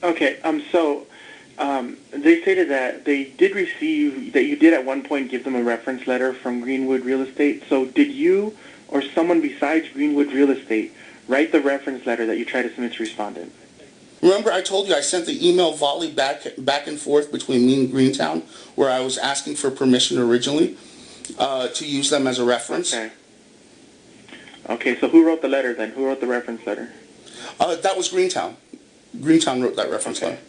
Okay, so they stated that they did receive, that you did at one point give them a reference letter from Greenwood Real Estate. So did you or someone besides Greenwood Real Estate write the reference letter that you tried to submit to respondent? Remember I told you I sent the email volley back and forth between me and Greentown where I was asking for permission originally to use them as a reference? Okay. Okay, so who wrote the letter then? Who wrote the reference letter? That was Greentown. Greentown wrote that reference letter.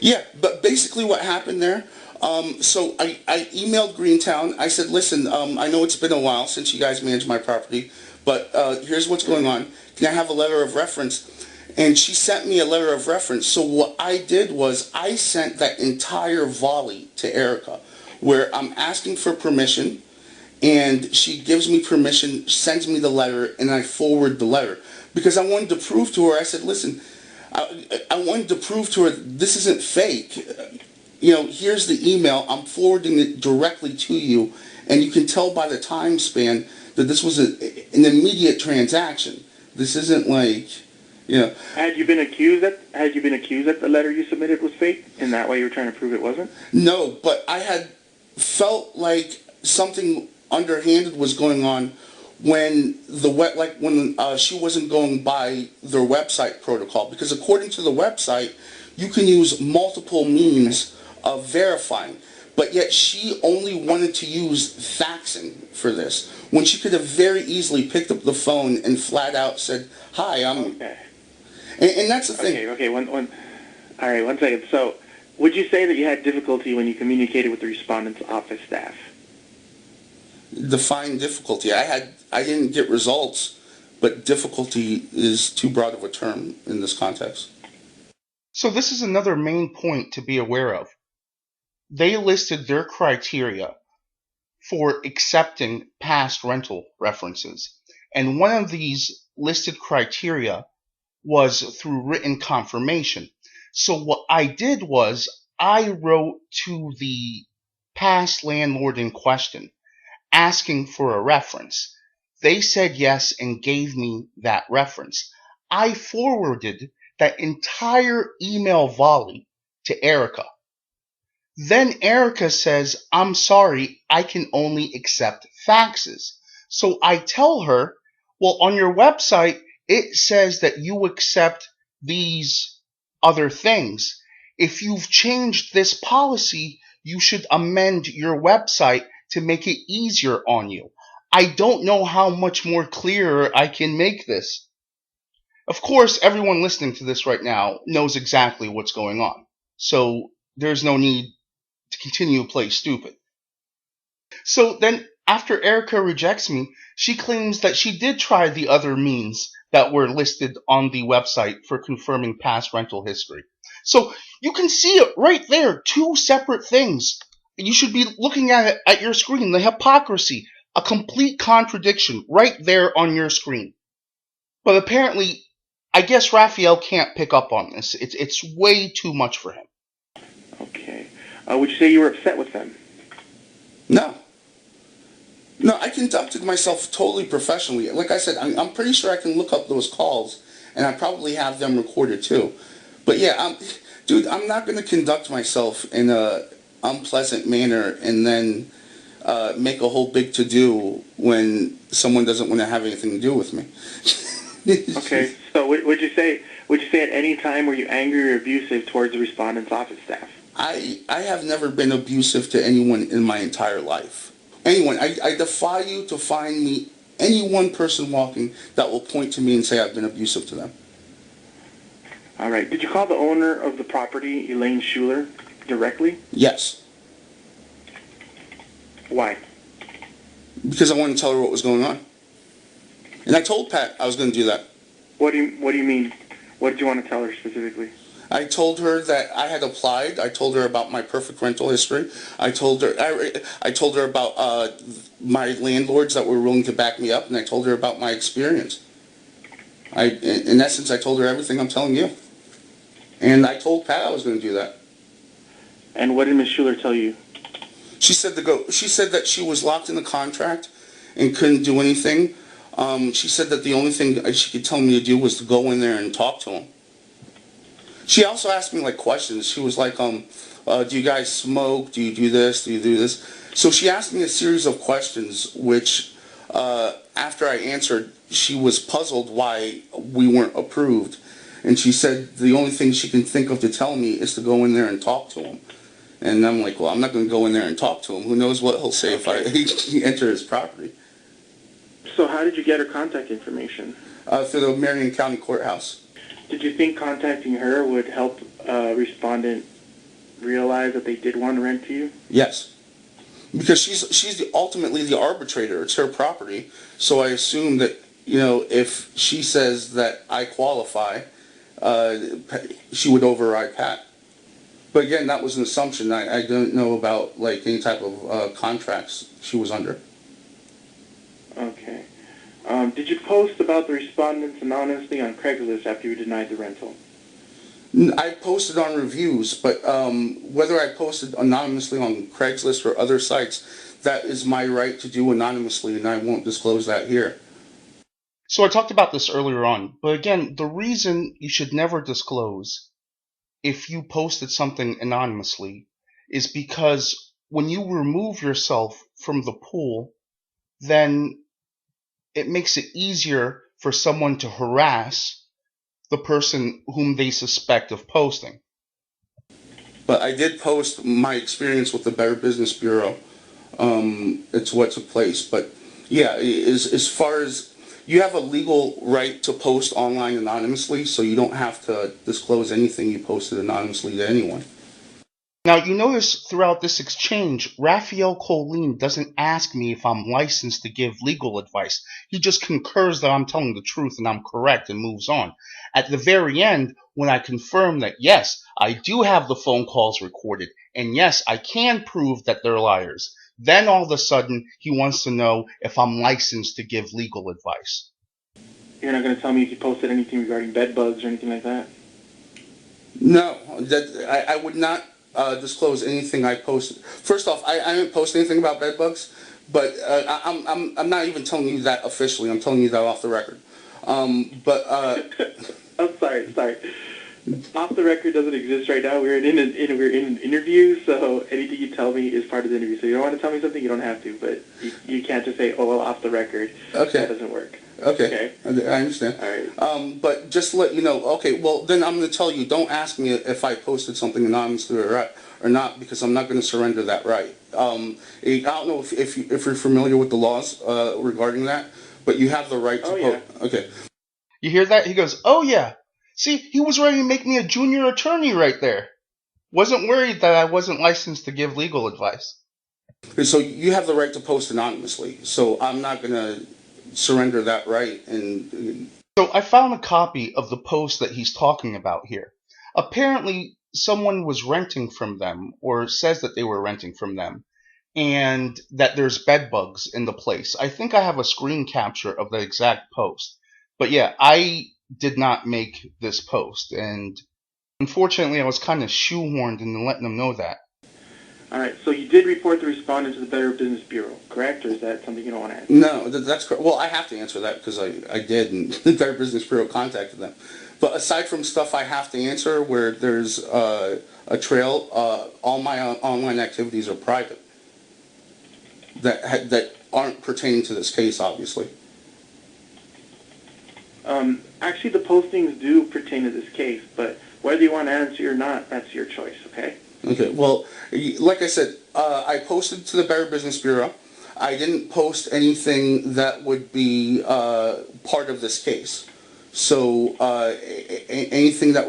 Yeah, but basically what happened there, So I emailed Greentown. I said, listen, I know it's been a while since you guys managed my property, but here's what's going on. Can I have a letter of reference? And she sent me a letter of reference. So what I did was I sent that entire volley to Erica, where I'm asking for permission, and she gives me permission, sends me the letter, and I forward the letter. Because I wanted to prove to her, I said, listen, I wanted to prove to her this isn't fake. Here's the email. I'm forwarding it directly to you, and you can tell by the time span that this was an immediate transaction. This isn't like, Had you been accused that the letter you submitted was fake, and that way you were trying to prove it wasn't? No, but I had felt like something underhanded was going on when she wasn't going by their website protocol, because according to the website, you can use multiple means of verifying, but yet she only wanted to use faxing for this, when she could have very easily picked up the phone and flat out said, hi, I'm... Okay. And that's the thing. Okay, all right, 1 second. So, would you say that you had difficulty when you communicated with the respondent's office staff? Define difficulty. I didn't get results, but difficulty is too broad of a term in this context. So this is another main point to be aware of. They listed their criteria for accepting past rental references, and one of these listed criteria was through written confirmation. So what I did was I wrote to the past landlord in question asking for a reference. They said yes and gave me that reference. I forwarded that entire email volley to Erica. Then Erica says, I'm sorry, I can only accept faxes. So I tell her, well, on your website, it says that you accept these other things. If you've changed this policy, you should amend your website to make it easier on you. I don't know how much more clearer I can make this. Of course, everyone listening to this right now knows exactly what's going on, so there's no need to continue to play stupid. So then, after Erica rejects me, she claims that she did try the other means that were listed on the website for confirming past rental history. So you can see it right there, two separate things. You should be looking at it at your screen. The hypocrisy, a complete contradiction right there on your screen. But apparently, I guess Rafael can't pick up on this. It's way too much for him. Okay. Would you say you were upset with them? No, I conducted myself totally professionally. Like I said, I'm pretty sure I can look up those calls, and I probably have them recorded too. But yeah, dude, I'm not going to conduct myself in a unpleasant manner and then make a whole big to-do when someone doesn't want to have anything to do with me. Okay, so would you say at any time were you angry or abusive towards the respondent's office staff? I have never been abusive to anyone in my entire life. Anyone, I defy you to find me any one person walking that will point to me and say I've been abusive to them. All right. Did you call the owner of the property, Elaine Schuler, directly? Yes. Why? Because I wanted to tell her what was going on. And I told Pat I was going to do that. What do you mean? What did you want to tell her specifically? I told her that I had applied. I told her about my perfect rental history. I told her about my landlords that were willing to back me up, and I told her about my experience. In essence, I told her everything I'm telling you. And I told Pat I was going to do that. And what did Ms. Schuler tell you? She said She said that she was locked in the contract and couldn't do anything. She said that the only thing she could tell me to do was to go in there and talk to him. She also asked me questions. She was like, do you guys smoke? Do you do this? Do you do this? So she asked me a series of questions, which after I answered, she was puzzled why we weren't approved. And she said the only thing she can think of to tell me is to go in there and talk to him. And I'm like, well, I'm not going to go in there and talk to him. Who knows what he'll say if I enter his property. So how did you get her contact information? Through the Marion County Courthouse. Did you think contacting her would help respondent realize that they did want to rent to you? Yes. Because she's ultimately the arbitrator. It's her property. So I assume that, if she says that I qualify, she would override Pat. But again, that was an assumption. I don't know about any type of contracts she was under. Okay. Did you post about the respondents anonymously on Craigslist after you denied the rental? I posted on reviews, but whether I posted anonymously on Craigslist or other sites, that is my right to do anonymously, and I won't disclose that here. So I talked about this earlier on, but again, the reason you should never disclose if you posted something anonymously is because when you remove yourself from the pool, then it makes it easier for someone to harass the person whom they suspect of posting. But I did post my experience with the Better Business Bureau. It's what took place. But yeah, as far as you have a legal right to post online anonymously, so you don't have to disclose anything you posted anonymously to anyone. Now, you notice throughout this exchange, Rafael Colin doesn't ask me if I'm licensed to give legal advice. He just concurs that I'm telling the truth and I'm correct and moves on. At the very end, when I confirm that, yes, I do have the phone calls recorded, and yes, I can prove that they're liars, then all of a sudden, he wants to know if I'm licensed to give legal advice. You're not going to tell me if you posted anything regarding bed bugs or anything like that? No, I would not disclose anything I posted. First off, I didn't post anything about bed bugs, but I'm not even telling you that officially. I'm telling you that off the record. I'm sorry. Off the record doesn't exist right now. We're in an interview, so anything you tell me is part of the interview. So you don't want to tell me something, you don't have to, but you can't just say, oh, well, off the record. Okay. That doesn't work. Okay. I understand. All right. But just to let you know, okay, well, then I'm going to tell you, don't ask me if I posted something anonymously or not, because I'm not going to surrender that right. I don't know if you're familiar with the laws regarding that, but you have the right to yeah. Okay. You hear that? He goes, oh, yeah. See, he was ready to make me a junior attorney right there. Wasn't worried that I wasn't licensed to give legal advice. So you have the right to post anonymously, so I'm not going to surrender that right. And so I found a copy of the post that he's talking about here. Apparently, someone was renting from them, or says that they were renting from them, and that there's bed bugs in the place. I think I have a screen capture of the exact post. But yeah, I did not make this post, and unfortunately I was kind of shoehorned into letting them know that. All right, so you did report the respondent to the Better Business Bureau, correct? Or is that something you don't want to answer? No, that's correct. Well, I have to answer that because I did, and the Better Business Bureau contacted them. But aside from stuff I have to answer where there's a trail, all my online activities are private that aren't pertaining to this case, obviously. Actually, the postings do pertain to this case, but whether you want to answer or not, that's your choice, okay? Okay, well, like I said, I posted to the Better Business Bureau. I didn't post anything that would be part of this case. So anything that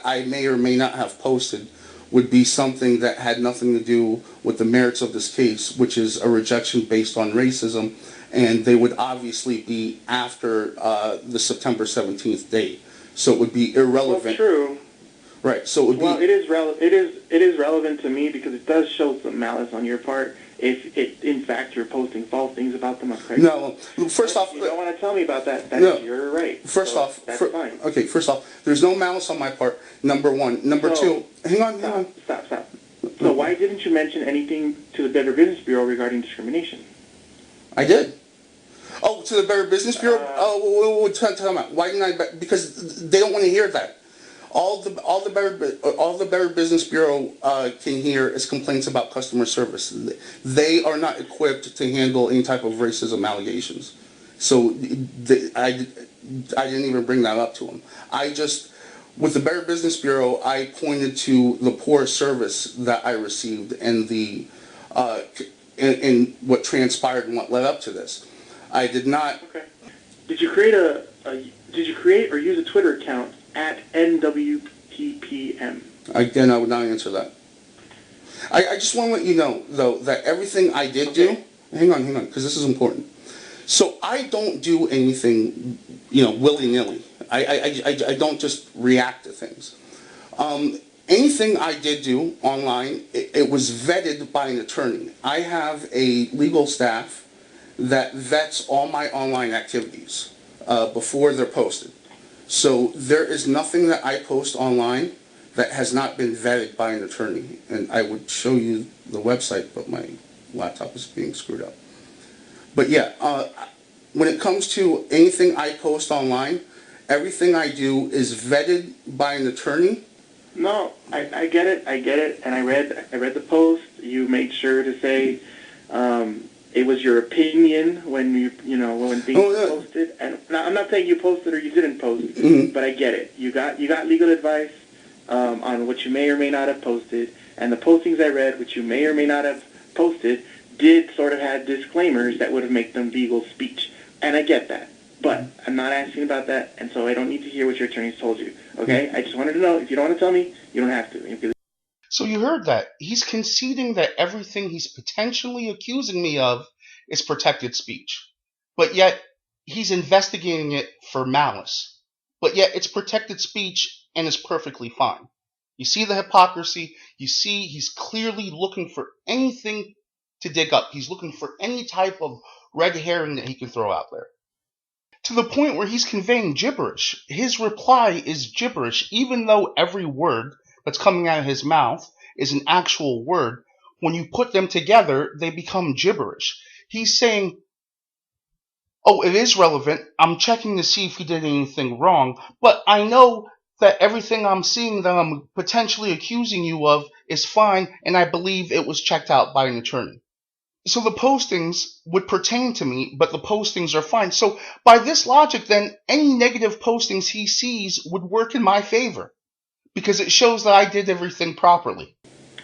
I may or may not have posted would be something that had nothing to do with the merits of this case, which is a rejection based on racism, and they would obviously be after the September 17th date. So it would be irrelevant. Well, true. Right. So it would be. Well, it is relevant to me because it does show some malice on your part. If in fact you're posting false things about them on Craigslist. No. First off, you don't want to tell me about that. That's no. your right. First off, that's fine. Okay. First off, there's no malice on my part. Number one. Number two. Hang on. Stop. So why didn't you mention anything to the Better Business Bureau regarding discrimination? I did. Oh, to the Better Business Bureau? Tell me. Why didn't I? Because they don't want to hear that. All the Better Business Bureau can hear is complaints about customer service. They are not equipped to handle any type of racism allegations. So I didn't even bring that up to them. With the Better Business Bureau, I pointed to the poor service that I received and and what transpired and what led up to this. I did not. Okay. Did you create or use a Twitter account at NWTPM? Again, I would not answer that. I just want to let you know, though, that everything I did do, hang on, because this is important. So I don't do anything, willy-nilly. I don't just react to things. Anything I did do online, it was vetted by an attorney. I have a legal staff that vets all my online activities before they're posted. So there is nothing that I post online that has not been vetted by an attorney. And I would show you the website, but my laptop is being screwed up. But yeah, when it comes to anything I post online, everything I do is vetted by an attorney. No, I get it, and I read the post. You made sure to say it was your opinion when when things were posted. And I'm not saying you posted or you didn't post, but I get it. You got legal advice on what you may or may not have posted, and the postings I read, which you may or may not have posted, did sort of have disclaimers that would have made them legal speech, and I get that. But I'm not asking about that, and so I don't need to hear what your attorneys told you. Okay? I just wanted to know. If you don't want to tell me, you don't have to. So you heard that. He's conceding that everything he's potentially accusing me of is protected speech. But yet, he's investigating it for malice. But yet, it's protected speech and is perfectly fine. You see the hypocrisy. You see he's clearly looking for anything to dig up. He's looking for any type of red herring that he can throw out there. To the point where he's conveying gibberish. His reply is gibberish, even though every word that's coming out of his mouth is an actual word. When you put them together, they become gibberish. He's saying, oh, it is relevant. I'm checking to see if he did anything wrong, but I know that everything I'm seeing that I'm potentially accusing you of is fine, and I believe it was checked out by an attorney. So the postings would pertain to me, but the postings are fine. So by this logic, then, any negative postings he sees would work in my favor, because it shows that I did everything properly.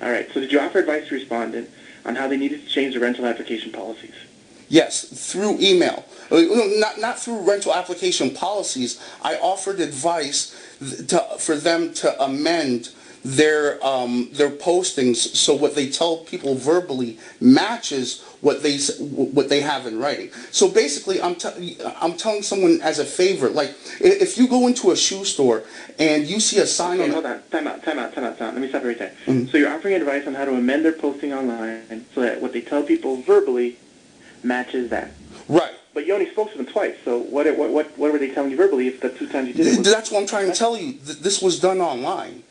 All right, so did you offer advice to respondent on how they needed to change the rental application policies? Yes, through email. Not through rental application policies. I offered advice for them to amend their postings so what they tell people verbally matches what they have in writing. So basically, I'm telling someone as a favor, like if you go into a shoe store and you see a sign on. Hold on, time out. Let me stop you right there. So you're offering advice on how to amend their posting online so that what they tell people verbally matches that. Right. But you only spoke to them twice, so what were they telling you verbally if the two times you did it? That's what I'm trying to tell you. This was done online.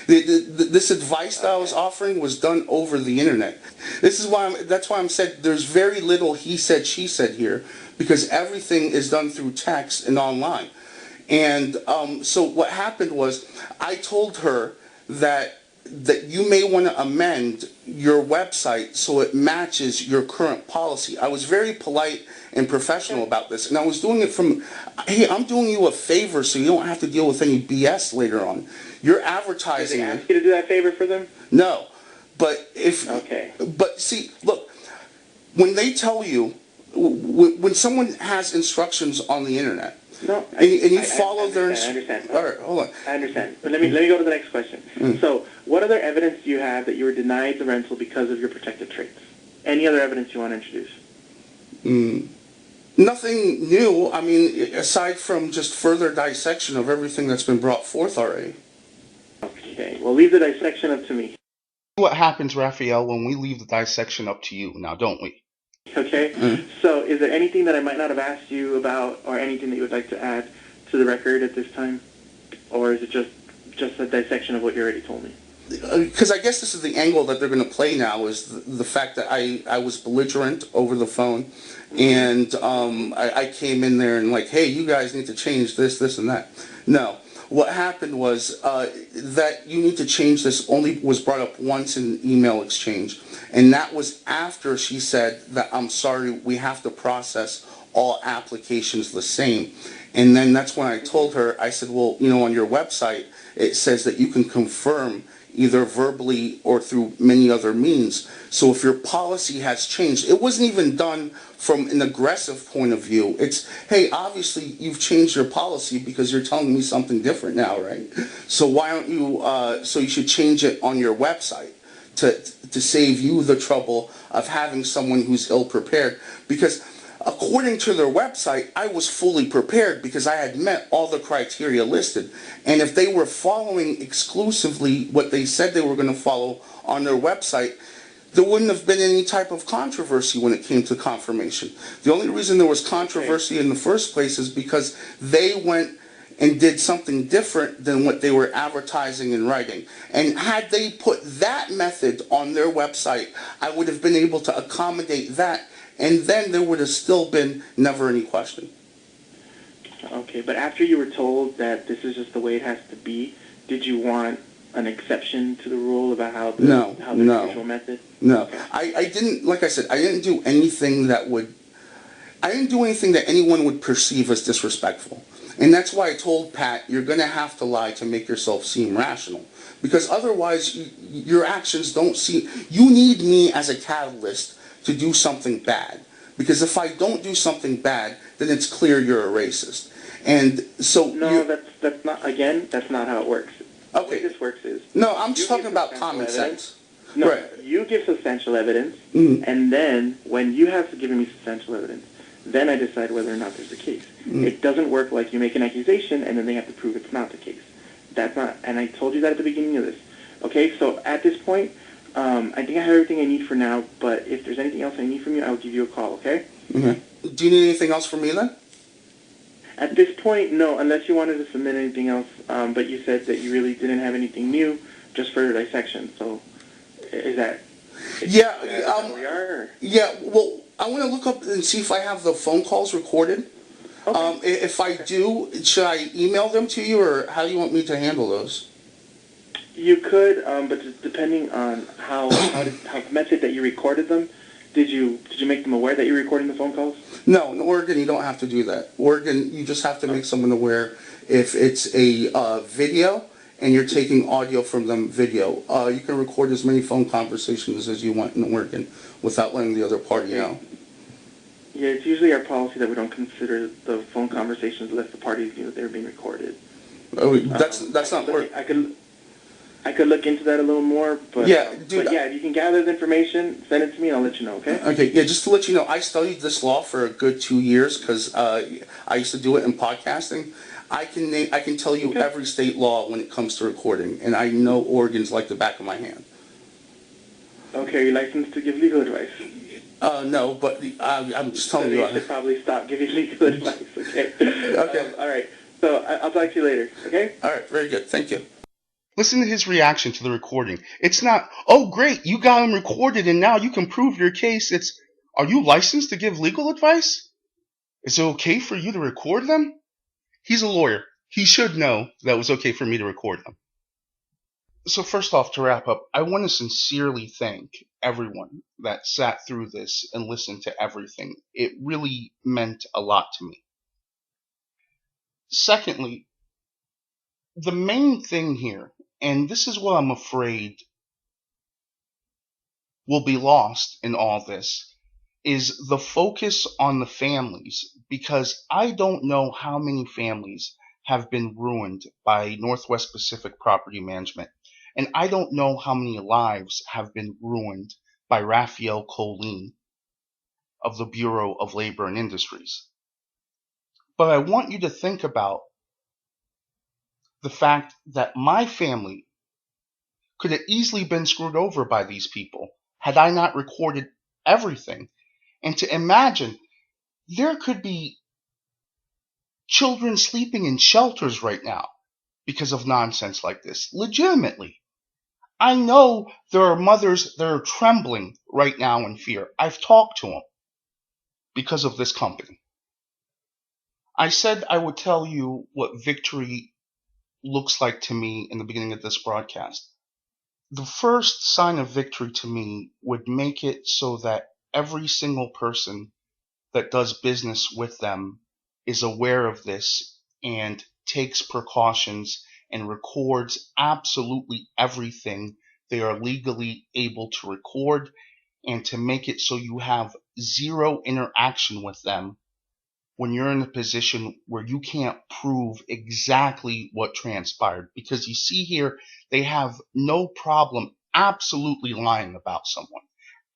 This advice that I was offering was done over the internet. That's why I'm said there's very little he said, she said here, because everything is done through text and online. And so what happened was I told her that you may want to amend your website so it matches your current policy. I was very polite and professional about this, and I was doing it from, hey, I'm doing you a favor so you don't have to deal with any BS later on. You're advertising. Did they ask you to do that favor for them? No, but Okay. But see, look, when they tell you, when someone has instructions on the internet, no, and you follow their instructions. I understand. All right, hold on. I understand. But let me go to the next question. So, what other evidence do you have that you were denied the rental because of your protected traits? Any other evidence you want to introduce? Nothing new. I mean, aside from just further dissection of everything that's been brought forth already. Okay. Well, leave the dissection up to me. What happens, Rafael, when we leave the dissection up to you now, don't we? Okay. So is there anything that I might not have asked you about or anything that you would like to add to the record at this time? Or is it just a dissection of what you already told me? Because I guess this is the angle that they're going to play now is the fact that I was belligerent over the phone and I came in there and like, hey, you guys need to change this, and that. No. What happened was that you need to change this only was brought up once in an email exchange. And that was after she said that, I'm sorry, we have to process all applications the same. And then that's when I told her, I said, well, on your website, it says that you can confirm either verbally or through many other means. So if your policy has changed, it wasn't even done from an aggressive point of view. It's, hey, obviously you've changed your policy because you're telling me something different now, right? So why don't you, so you should change it on your website to save you the trouble of having someone who's ill-prepared. Because according to their website, I was fully prepared because I had met all the criteria listed. And if they were following exclusively what they said they were going to follow on their website, there wouldn't have been any type of controversy when it came to confirmation. The only reason there was controversy in the first place is because they went and did something different than what they were advertising and writing. And had they put that method on their website, I would have been able to accommodate that, and then there would have still been never any question. Okay, but after you were told that this is just the way it has to be, did you want an exception to the rule about how the usual method? No, I didn't. Like I said, I didn't do anything that anyone would perceive as disrespectful. And that's why I told Pat, you're going to have to lie to make yourself seem rational. Because otherwise, your actions don't seem... You need me as a catalyst to do something bad. Because if I don't do something bad, then it's clear you're a racist. And so... No, that's not... Again, that's not how it works. Okay. The way this works is... No, I'm just talking about common sense. No, right. You give substantial evidence, and then when you have given me substantial evidence, then I decide whether or not there's a case. It doesn't work like you make an accusation and then they have to prove it's not the case. That's not, and I told you that at the beginning of this. Okay, so at this point, I think I have everything I need for now, but if there's anything else I need from you, I'll give you a call, okay? Okay. Do you need anything else from me then? At this point, no, unless you wanted to submit anything else, but you said that you really didn't have anything new, just for dissection, so is that... Yeah, where we are? Yeah, well, I want to look up and see if I have the phone calls recorded. Okay. If I do, should I email them to you, or how do you want me to handle those? You could, but depending on how the method that you recorded them, did you make them aware that you're recording the phone calls? No, in Oregon you don't have to do that. Oregon, you just have to make someone aware if it's a video and you're taking audio from them video. You can record as many phone conversations as you want in Oregon without letting the other party know. Yeah, it's usually our policy that we don't consider the phone conversations unless the parties knew that they were being recorded. Oh, that's not work. I could look into that a little more, but yeah, if you can gather the information, send it to me and I'll let you know, okay? Okay, yeah, just to let you know, I studied this law for a good 2 years because I used to do it in podcasting. I can tell you every state law when it comes to recording, and I know Oregon's like the back of my hand. Okay, are you licensed to give legal advice? No, but I'm just telling you. You should probably stop giving legal advice, okay? Okay. All right, so I'll talk to you later, okay? All right, very good. Thank you. Listen to his reaction to the recording. It's not, oh, great, you got him recorded and now you can prove your case. It's, are you licensed to give legal advice? Is it okay for you to record them? He's a lawyer. He should know that it was okay for me to record them. So first off, to wrap up, I want to sincerely thank everyone that sat through this and listened to everything. It really meant a lot to me. Secondly, the main thing here, and this is what I'm afraid will be lost in all this, is the focus on the families, because I don't know how many families have been ruined by Northwest Pacific Property Management, and I don't know how many lives have been ruined by Rafael Colin of the Bureau of Labor and Industries. But I want you to think about the fact that my family could have easily been screwed over by these people had I not recorded everything. And to imagine, there could be children sleeping in shelters right now because of nonsense like this. Legitimately. I know there are mothers that are trembling right now in fear. I've talked to them because of this company. I said I would tell you what victory looks like to me in the beginning of this broadcast. The first sign of victory to me would make it so that every single person that does business with them is aware of this and takes precautions and records absolutely everything they are legally able to record, and to make it so you have zero interaction with them when you're in a position where you can't prove exactly what transpired. Because you see here, they have no problem absolutely lying about someone,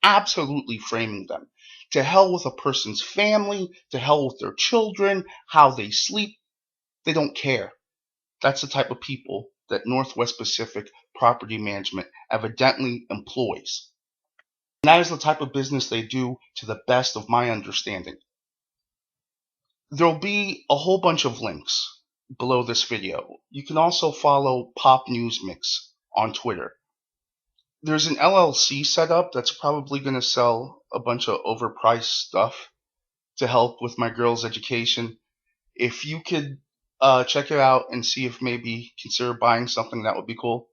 absolutely framing them. To hell with a person's family, to hell with their children, how they sleep. They don't care. That's the type of people that Northwest Pacific Property Management evidently employs. And that is the type of business they do, to the best of my understanding. There'll be a whole bunch of links below this video. You can also follow Pop News Mix on Twitter. There's an LLC set up that's probably going to sell a bunch of overpriced stuff to help with my girls' education. If you could check it out and see if maybe consider buying something, that would be cool.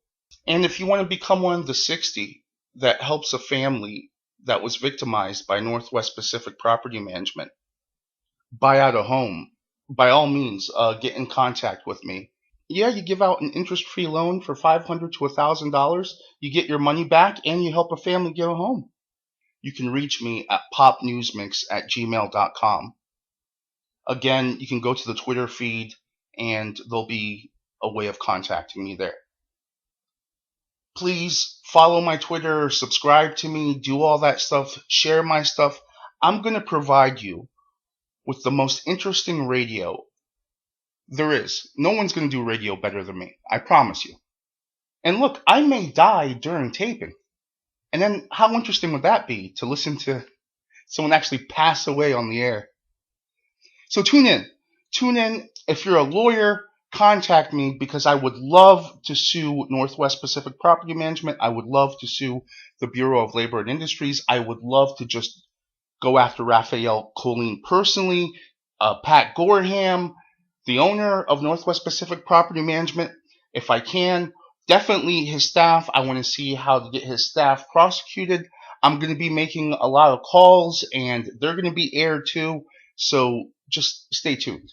And if you want to become one of the 60 that helps a family that was victimized by Northwest Pacific Property Management buy out a home, by all means, get in contact with me. Yeah, you give out an interest-free loan for $500 to $1,000. You get your money back, and you help a family get a home. You can reach me at popnewsmix@gmail.com. Again, you can go to the Twitter feed, and there'll be a way of contacting me there. Please follow my Twitter, subscribe to me, do all that stuff, share my stuff. I'm going to provide you with the most interesting radio there is. No one's going to do radio better than me. I promise you. And look, I may die during taping. And then how interesting would that be to listen to someone actually pass away on the air? So tune in. Tune in. If you're a lawyer, contact me, because I would love to sue Northwest Pacific Property Management. I would love to sue the Bureau of Labor and Industries. I would love to just go after Rafael Colin personally, Pat Gorham, the owner of Northwest Pacific Property Management, if I can. Definitely his staff. I want to see how to get his staff prosecuted. I'm going to be making a lot of calls, and they're going to be aired too. So just stay tuned.